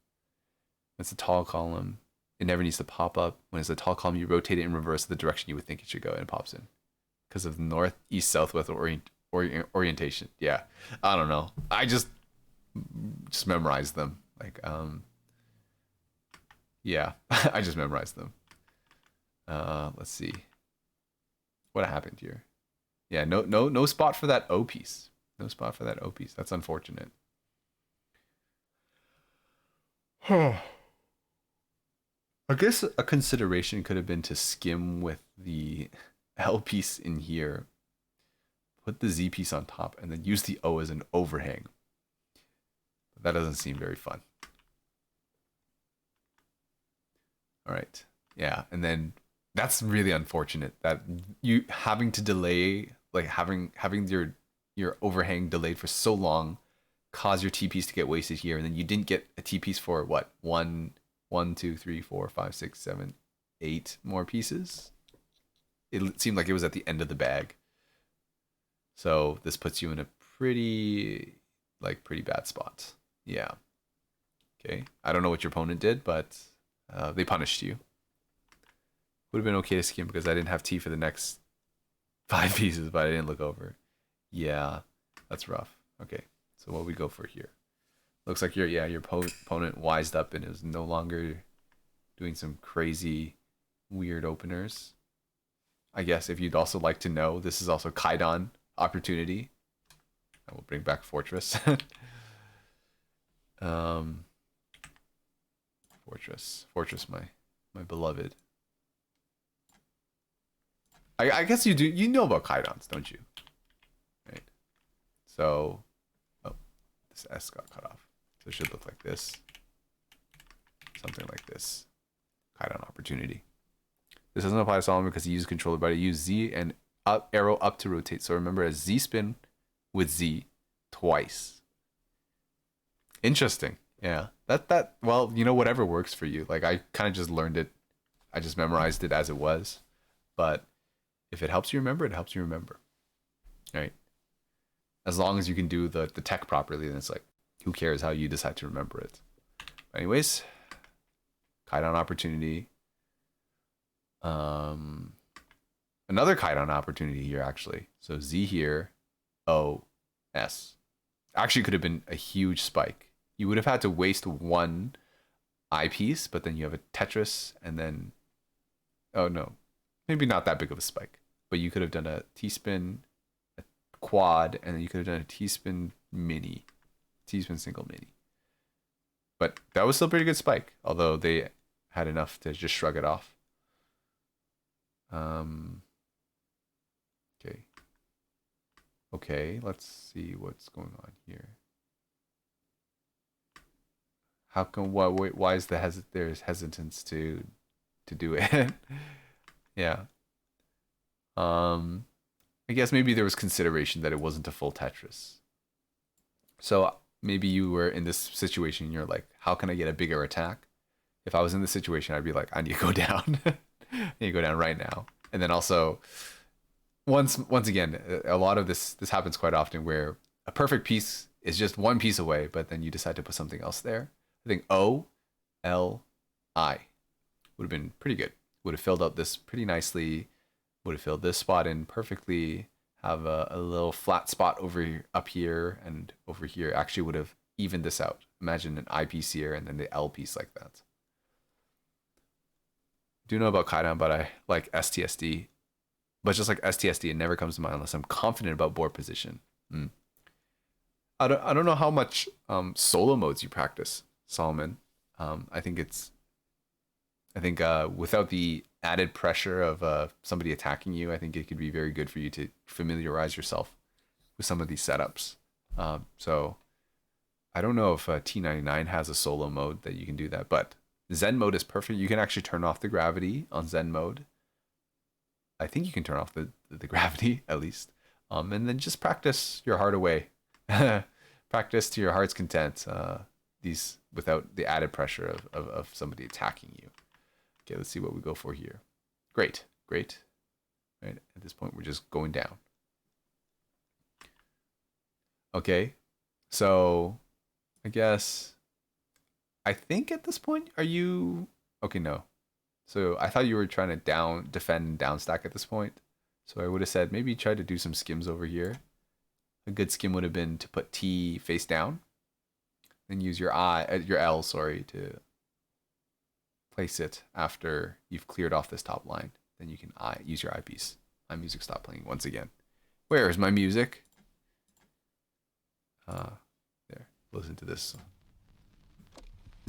It's a tall column. It never needs to pop up. When it's a tall column, you rotate it in reverse the direction you would think it should go, and it pops in because of north, east, southwest orientation. Yeah, I don't know. I just memorized them. Like, yeah, I just memorized them. Let's see what happened here. Yeah, no spot for that O piece. No spot for that O piece. That's unfortunate. I guess a consideration could have been to skim with the L piece in here, put the Z piece on top, and then use the O as an overhang. But that doesn't seem very fun. All right. Yeah, and then that's really unfortunate that you having to delay, like having your overhang delayed for so long, cause your T piece to get wasted here, and then you didn't get a T piece for what, 1, 2, 3, 4, 5, 6, 7, 8 more pieces. It seemed like it was at the end of the bag. So this puts you in a pretty bad spot. Yeah. Okay. I don't know what your opponent did, but they punished you. Would have been okay to skim because I didn't have T for the next 5 pieces, but I didn't look over. Yeah, that's rough. Okay, so what we go for here? Looks like your opponent wised up and is no longer doing some crazy, weird openers. I guess if you'd also like to know, this is also Kaidan opportunity. I will bring back Fortress. Fortress, my beloved. I guess you do. You know about Kaidans, don't you? Right. So, oh, this S got cut off. So it should look like this. Something like this. Kaidan opportunity. This doesn't apply to Solomon because he used controller, but I use Z and up arrow up to rotate. So remember, a Z spin with Z twice. Interesting. Yeah. That well, you know, whatever works for you. Like I kind of just learned it. I just memorized it as it was. But if it helps you remember, it helps you remember. Right? As long as you can do the tech properly, then it's like, who cares how you decide to remember it? But anyways, Kaidan opportunity. Another kite-on opportunity here, actually. So Z here, O, S. Actually could have been a huge spike. You would have had to waste one eyepiece, but then you have a Tetris, and then... Oh, no. Maybe not that big of a spike. But you could have done a T-spin, a quad, and then you could have done a T-spin mini. T-spin single mini. But that was still a pretty good spike, although they had enough to just shrug it off. Okay, let's see what's going on here. How come? Why is there's hesitance to do it? Yeah. I guess maybe there was consideration that it wasn't a full Tetris. So maybe you were in this situation and you're like, how can I get a bigger attack? If I was in this situation, I'd be like, I need to go down. I need to go down right now. And then also, once again, a lot of this happens quite often where a perfect piece is just one piece away, but then you decide to put something else there. I think O, L, I would have been pretty good. Would have filled out this pretty nicely. Would have filled this spot in perfectly. Have a little flat spot up here and over here. Actually would have evened this out. Imagine an I piece here and then the L piece like that. Do know about Kaidan, but I like STSD. But just like STSD, it never comes to mind unless I'm confident about board position. I don't know how much solo modes you practice, Solomon. I think without the added pressure of somebody attacking you, I think it could be very good for you to familiarize yourself with some of these setups. So I don't know if T99 has a solo mode that you can do that, but Zen mode is perfect. You can actually turn off the gravity on Zen mode. I think you can turn off the gravity at least. And then just practice your heart away. Practice to your heart's content. These without the added pressure of somebody attacking you. Okay, let's see what we go for here. Great. Right, at this point, we're just going down. Okay, so I think at this point, are you... Okay, no. So I thought you were trying to defend and down stack at this point. So I would have said maybe try to do some skims over here. A good skim would have been to put T face down and use your L, to place it after you've cleared off this top line. Then you can use your eyepiece. My music stopped playing once again. Where is my music? There. Listen to this.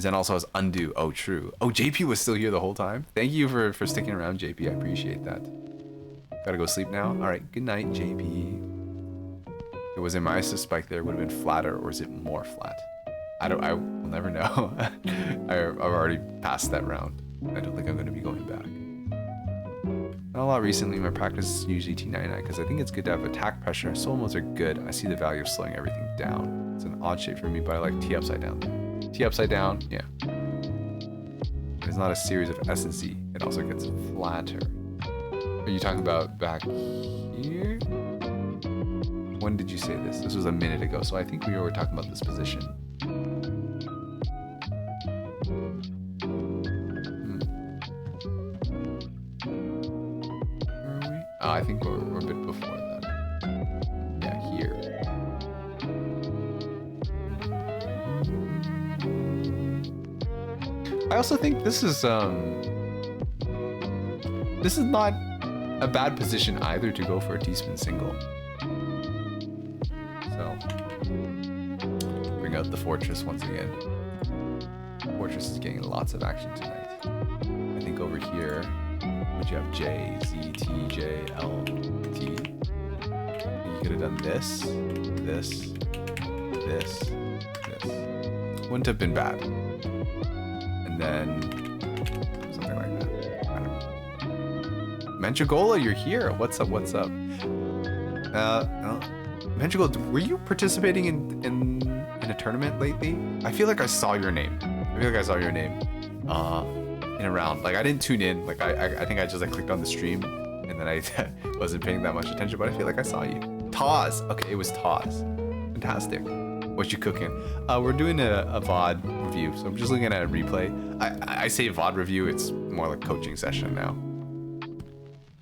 Zen also has undo. Oh, true. Oh, JP was still here the whole time. Thank you for sticking around, JP. I appreciate that. Gotta go sleep now. All right. Good night, JP. If it was in my assist spike there, it would have been flatter, or is it more flat? I will never know. I've already passed that round. I don't think I'm going to be going back. Not a lot recently. My practice is usually T99 because I think it's good to have attack pressure. Solo modes are good. I see the value of slowing everything down. It's an odd shape for me, but I like T upside down. T upside down, yeah. It's not a series of S and Z. It also gets flatter. Are you talking about back here? When did you say this? This was a minute ago, so I think we were talking about this position. Where are we? Oh, I think we're a bit before that. Yeah, here. I also think this is not a bad position either to go for a T-spin single. So bring out the Fortress once again. Fortress is getting lots of action tonight. I think over here, would you have J, Z, T, J, L, T? You could have done this. Wouldn't have been bad. And then something like that. I don't know. Menchagola, you're here. What's up? Menchagola, were you participating in a tournament lately? I feel like I saw your name. In a round. Like I didn't tune in. Like I think I just clicked on the stream and then I wasn't paying that much attention, but I feel like I saw you. Taz. Okay, it was Taz. Fantastic. What you cooking? We're doing a VOD review, so I'm just looking at a replay. I say VOD review, it's more like coaching session now.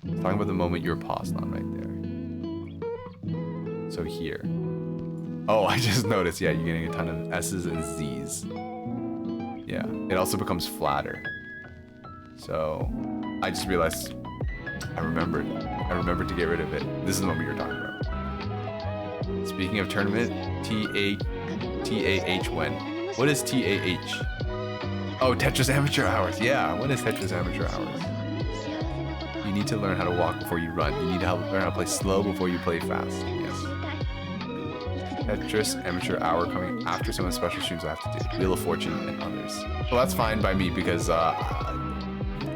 Talking about the moment you were paused on right there. So here. Oh, I just noticed. Yeah, you're getting a ton of S's and Z's. Yeah, it also becomes flatter. So I just realized I remembered to get rid of it. This is the moment you're talking about. Speaking of tournament, TAH when? What is TAH? Oh, Tetris Amateur Hours. Yeah, what is Tetris Amateur Hours? You need to learn how to walk before you run. You need to learn how to play slow before you play fast. Yes. Tetris Amateur Hour coming after some of the special streams I have to do. Wheel of Fortune and others. Well, that's fine by me because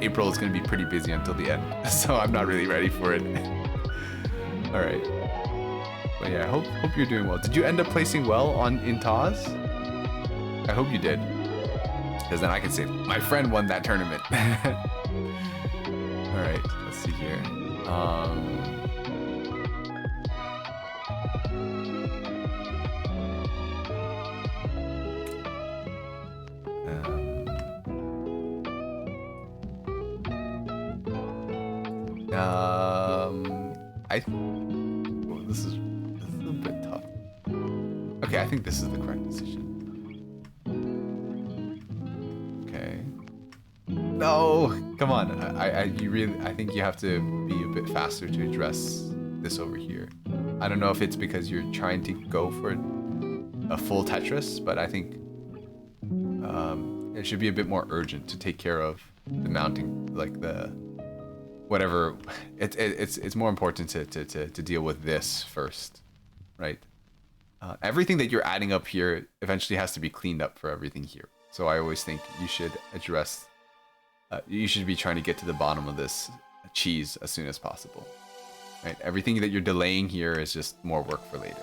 April is going to be pretty busy until the end. So I'm not really ready for it. All right. But yeah, I hope you're doing well. Did you end up placing well in TAS? I hope you did. Because then I can say, my friend won that tournament. Alright, let's see here. This is a bit tough. Okay, I think this is the correct decision. Okay. No, come on. I think you have to be a bit faster to address this over here. I don't know if it's because you're trying to go for a full Tetris, but I think it should be a bit more urgent to take care of the mounting, like the whatever. It's more important to deal with this first, right? Everything that you're adding up here eventually has to be cleaned up for everything here. So I always think you should address. You should be trying to get to the bottom of this cheese as soon as possible, right? Everything that you're delaying here is just more work for later.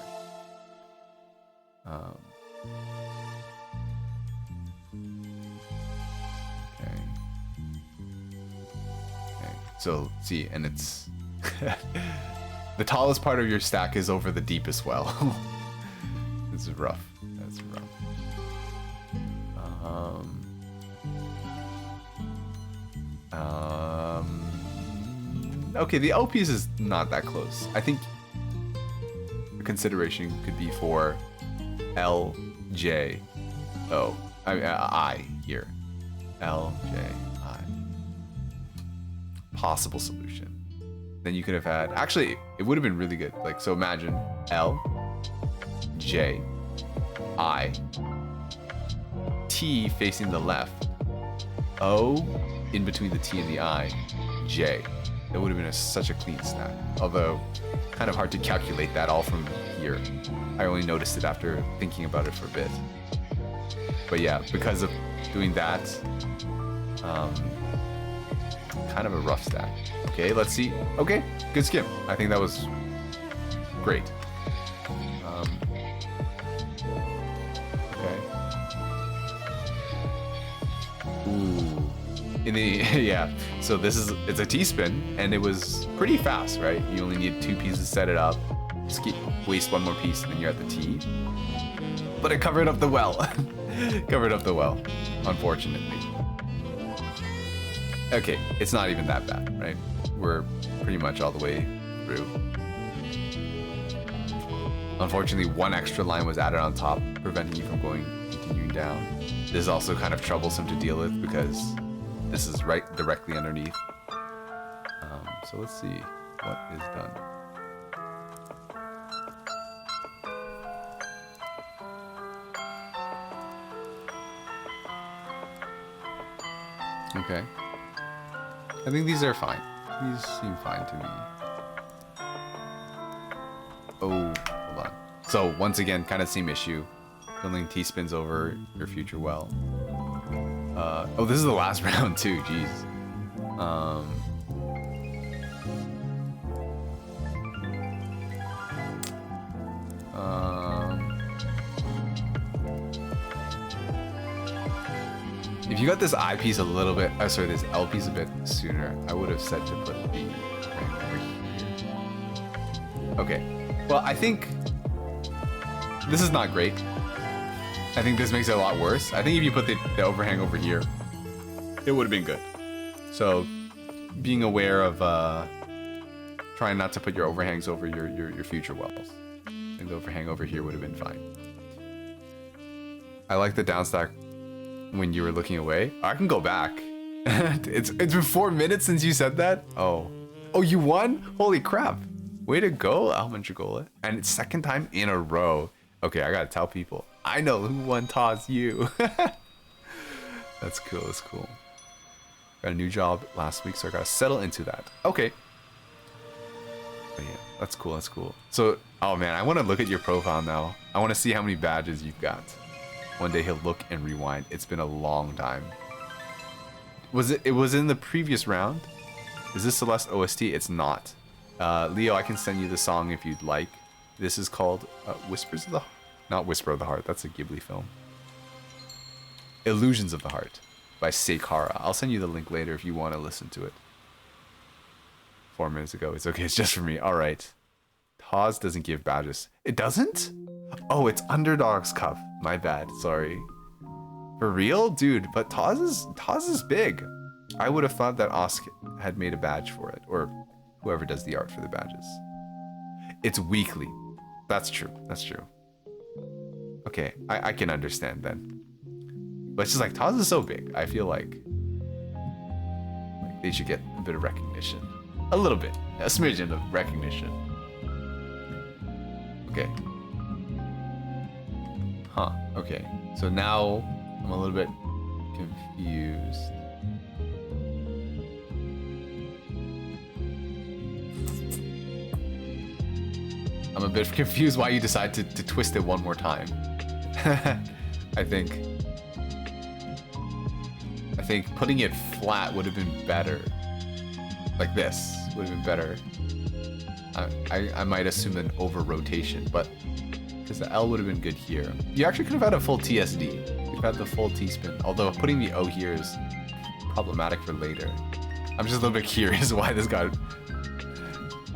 Okay. So see, and it's the tallest part of your stack is over the deepest well. This is rough. That's rough. Okay, the O piece is not that close. I think the consideration could be for L, J, O. I here. L, J, I. Possible solution. Then you could have had... Actually, it would have been really good. Like, so imagine L, J, I, T facing the left, O in between the T and the I, J. That would have been such a clean stack. Although, kind of hard to calculate that all from here. I only noticed it after thinking about it for a bit. But yeah, because of doing that, kind of a rough stack. Okay, let's see. Okay, good skim. I think that was great. Okay. Ooh. Yeah, so it's a T-spin, and it was pretty fast, right? You only need 2 pieces to set it up. Just waste 1 more piece, and then you're at the T. But it covered up the well. Covered up the well, unfortunately. Okay, it's not even that bad, right? We're pretty much all the way through. Unfortunately, 1 extra line was added on top, preventing you from continuing down. This is also kind of troublesome to deal with because this is right directly underneath. So let's see what is done. Okay. I think these are fine. These seem fine to me. Oh, hold on. So once again, kind of same issue. Building T-spins over your future well. Oh, this is the last round too. Jeez. If you got this I piece a little bit, sorry, this L piece a bit sooner, I would have said to put the right over here. Okay. Well, I think this is not great. I think this makes it a lot worse. I think if you put the overhang over here, it would have been good. So being aware of trying not to put your overhangs over your future wells. I think the overhang over here would have been fine. I like the downstack when you were looking away. I can go back. It's been 4 minutes since you said that? Oh, you won? Holy crap. Way to go, Almandragola. And it's second time in a row. Okay, I gotta tell people. I know who won toss you. That's cool, that's cool. Got a new job last week, so I gotta settle into that. Okay. But yeah, that's cool, that's cool. So, oh man, I wanna look at your profile now. I wanna see how many badges you've got. One day he'll look and rewind. It's been a long time. It was in the previous round? Is this Celeste OST? It's not. Leo, I can send you the song if you'd like. This is called Whispers of the Heart. Not Whisper of the Heart, that's a Ghibli film. Illusions of the Heart by Seikara. I'll send you the link later if you want to listen to it. 4 minutes ago. It's okay, it's just for me. Alright. Taz doesn't give badges. It doesn't? Oh, it's Underdog's Cup. My bad, sorry. For real? Dude, but Taz is big. I would have thought that Osk had made a badge for it, or whoever does the art for the badges. It's weekly. That's true. That's true. Okay, I can understand then. But it's just like, Taz is so big. I feel like they should get a bit of recognition. A little bit. A smidgen of recognition. Okay. Huh, okay. So now I'm a little bit confused. I'm a bit confused why you decide to twist it one more time. I think putting it flat would have been better. Like this would have been better. I might assume an over rotation, but because the L would have been good here. You actually could have had a full TSD. You've had the full T-spin, although putting the O here is problematic for later. I'm just a little bit curious why this got...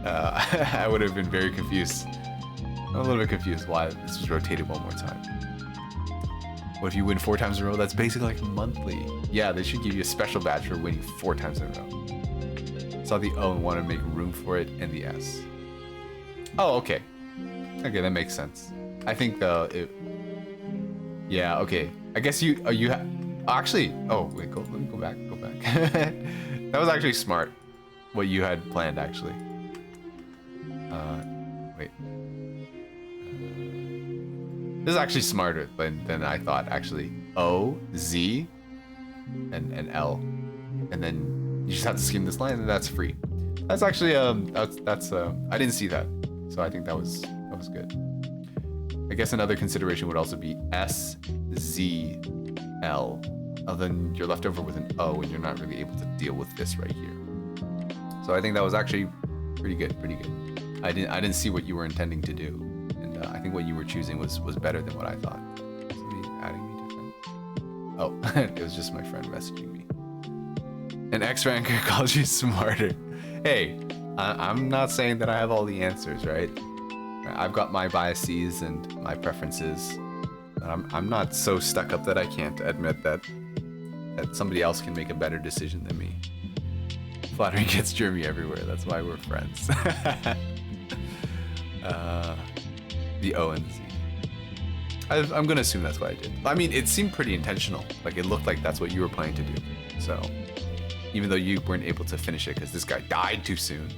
I would have been very confused. I'm a little bit confused why this was rotated one more time. What if you win 4 times in a row? That's basically like monthly. Yeah, they should give you a special badge for winning 4 times in a row. Saw the O and wanted to make room for it and the S. Oh, okay. Okay, that makes sense. I think yeah, okay. I guess you actually. Oh wait, let me go back. That was actually smart. What you had planned, actually. Wait. This is actually smarter than I thought, actually. O, Z, and L, and then you just have to skim this line, and that's free. That's actually that's I didn't see that, so I think that was good. I guess another consideration would also be S, Z, L. Then you're left over with an O, and you're not really able to deal with this right here. So I think that was actually pretty good. I didn't see what you were intending to do, and I think what you were choosing was better than what I thought. Somebody adding me different. Oh, it was just my friend messaging me. An ex-ranker calls you smarter. Hey, I'm not saying that I have all the answers, right? I've got my biases and my preferences. But I'm not so stuck up that I can't admit that somebody else can make a better decision than me. Flattery gets Jeremy everywhere. That's why we're friends. The O and the Z. I'm gonna assume that's what I did. I mean, it seemed pretty intentional. Like, it looked like that's what you were planning to do. So, even though you weren't able to finish it because this guy died too soon,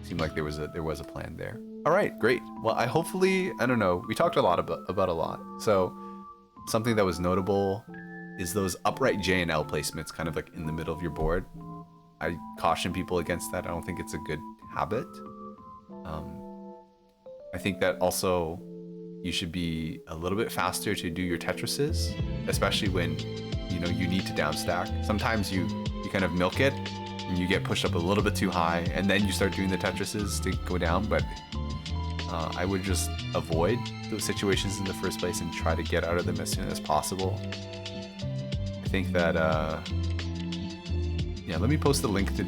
seemed like there was a plan there. All right, great. Well, I don't know. We talked a lot about a lot. So, something that was notable is those upright J and L placements, kind of like in the middle of your board. I caution people against that. I don't think it's a good habit. I think that also you should be a little bit faster to do your Tetrises, especially when you need to downstack. Sometimes you kind of milk it and you get pushed up a little bit too high, and then you start doing the Tetrises to go down. But I would just avoid those situations in the first place and try to get out of them as soon as possible. I think that yeah, let me post the link to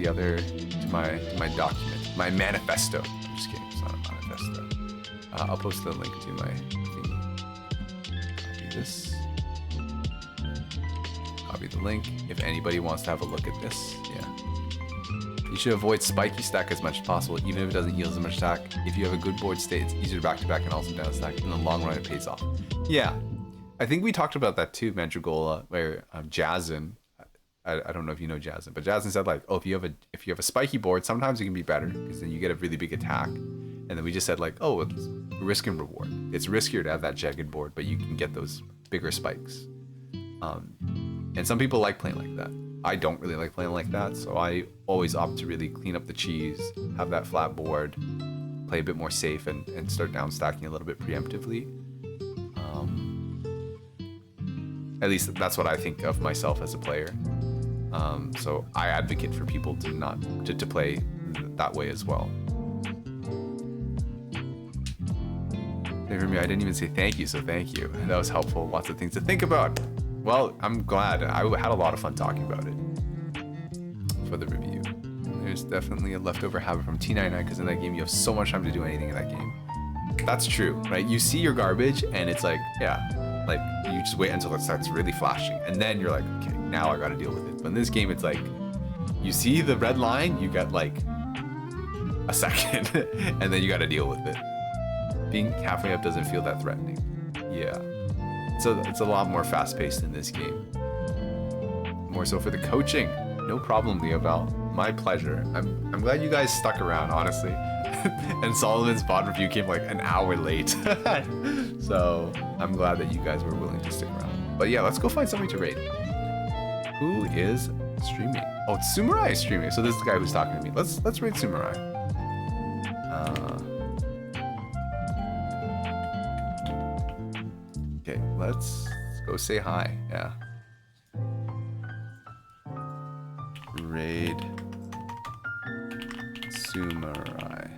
my document, my manifesto. I'm just kidding, it's not a manifesto. I'll post the link to my thingy. Copy this. Copy the link if anybody wants to have a look at this. Yeah. You should avoid spiky stack as much as possible, even if it doesn't yield as much attack. If you have a good board state, it's easier to back-to-back and also down stack. In the long run, it pays off. Yeah, I think we talked about that too, Mandragola, where Jazzin, I don't know if you know Jazzin, but Jazzin said like, oh, if you have a spiky board, sometimes it can be better because then you get a really big attack. And then we just said like, oh, it's risk and reward. It's riskier to have that jagged board, but you can get those bigger spikes. And some people like playing like that. I don't really like playing like that, so I always opt to really clean up the cheese, have that flat board, play a bit more safe, and start down stacking a little bit preemptively. At least that's what I think of myself as a player. So I advocate for people to play that way as well. Hey, Remy, I didn't even say thank you, so thank you. That was helpful. Lots of things to think about. Well, I'm glad. I had a lot of fun talking about it for the review. There's definitely a leftover habit from T99 because in that game you have so much time to do anything in that game. That's true, right? You see your garbage and it's like, yeah, like you just wait until it starts really flashing and then you're like, okay, now I gotta deal with it. But in this game, it's like, you see the red line, you got like a second and then you gotta deal with it. Being halfway up doesn't feel that threatening. Yeah. So it's a lot more fast-paced in this game. More so for the coaching. No problem, Leoval. My pleasure. I'm glad you guys stuck around, honestly. And Solomon's bot review came like an hour late. So I'm glad that you guys were willing to stick around. But yeah, let's go find somebody to raid. Who is streaming? Oh, it's Sumarai streaming. So this is the guy who's talking to me. Let's raid Sumarai. Okay, let's go say hi. Yeah. Raid Sumarai.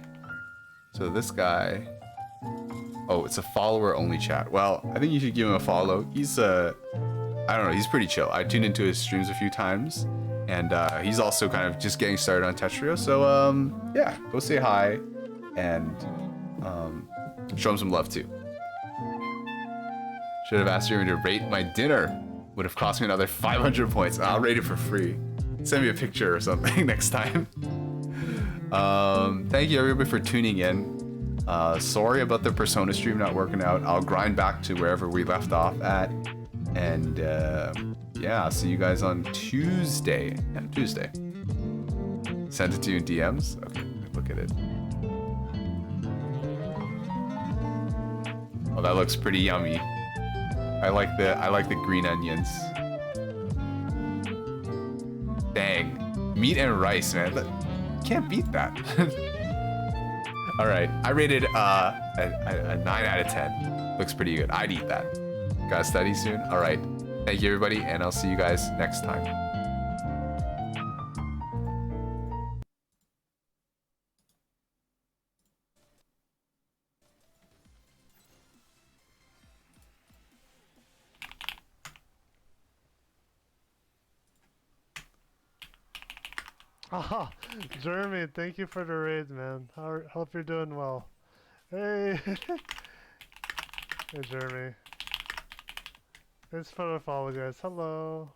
So this guy. Oh, it's a follower only chat. Well, I think you should give him a follow. He's I don't know, he's pretty chill. I tuned into his streams a few times and he's also kind of just getting started on Tetrio. So yeah, go say hi and show him some love too. Should have asked you to rate my dinner. Would have cost me another 500 points. I'll rate it for free. Send me a picture or something next time. Thank you everybody for tuning in. Sorry about the Persona stream not working out. I'll grind back to wherever we left off at. And yeah, I'll see you guys on Tuesday. Yeah, Tuesday. Send it to you in DMs. Okay, look at it. Oh, that looks pretty yummy. I like the green onions. Dang, meat and rice, man. Can't beat that. All right, I rated a 9 out of 10. Looks pretty good. I'd eat that. Gotta study soon. All right, thank you everybody, and I'll see you guys next time. Ah, Jeremy, thank you for the raid, man. Hope you're doing well. Hey, hey, Jeremy. Thanks for the follow, guys. Hello.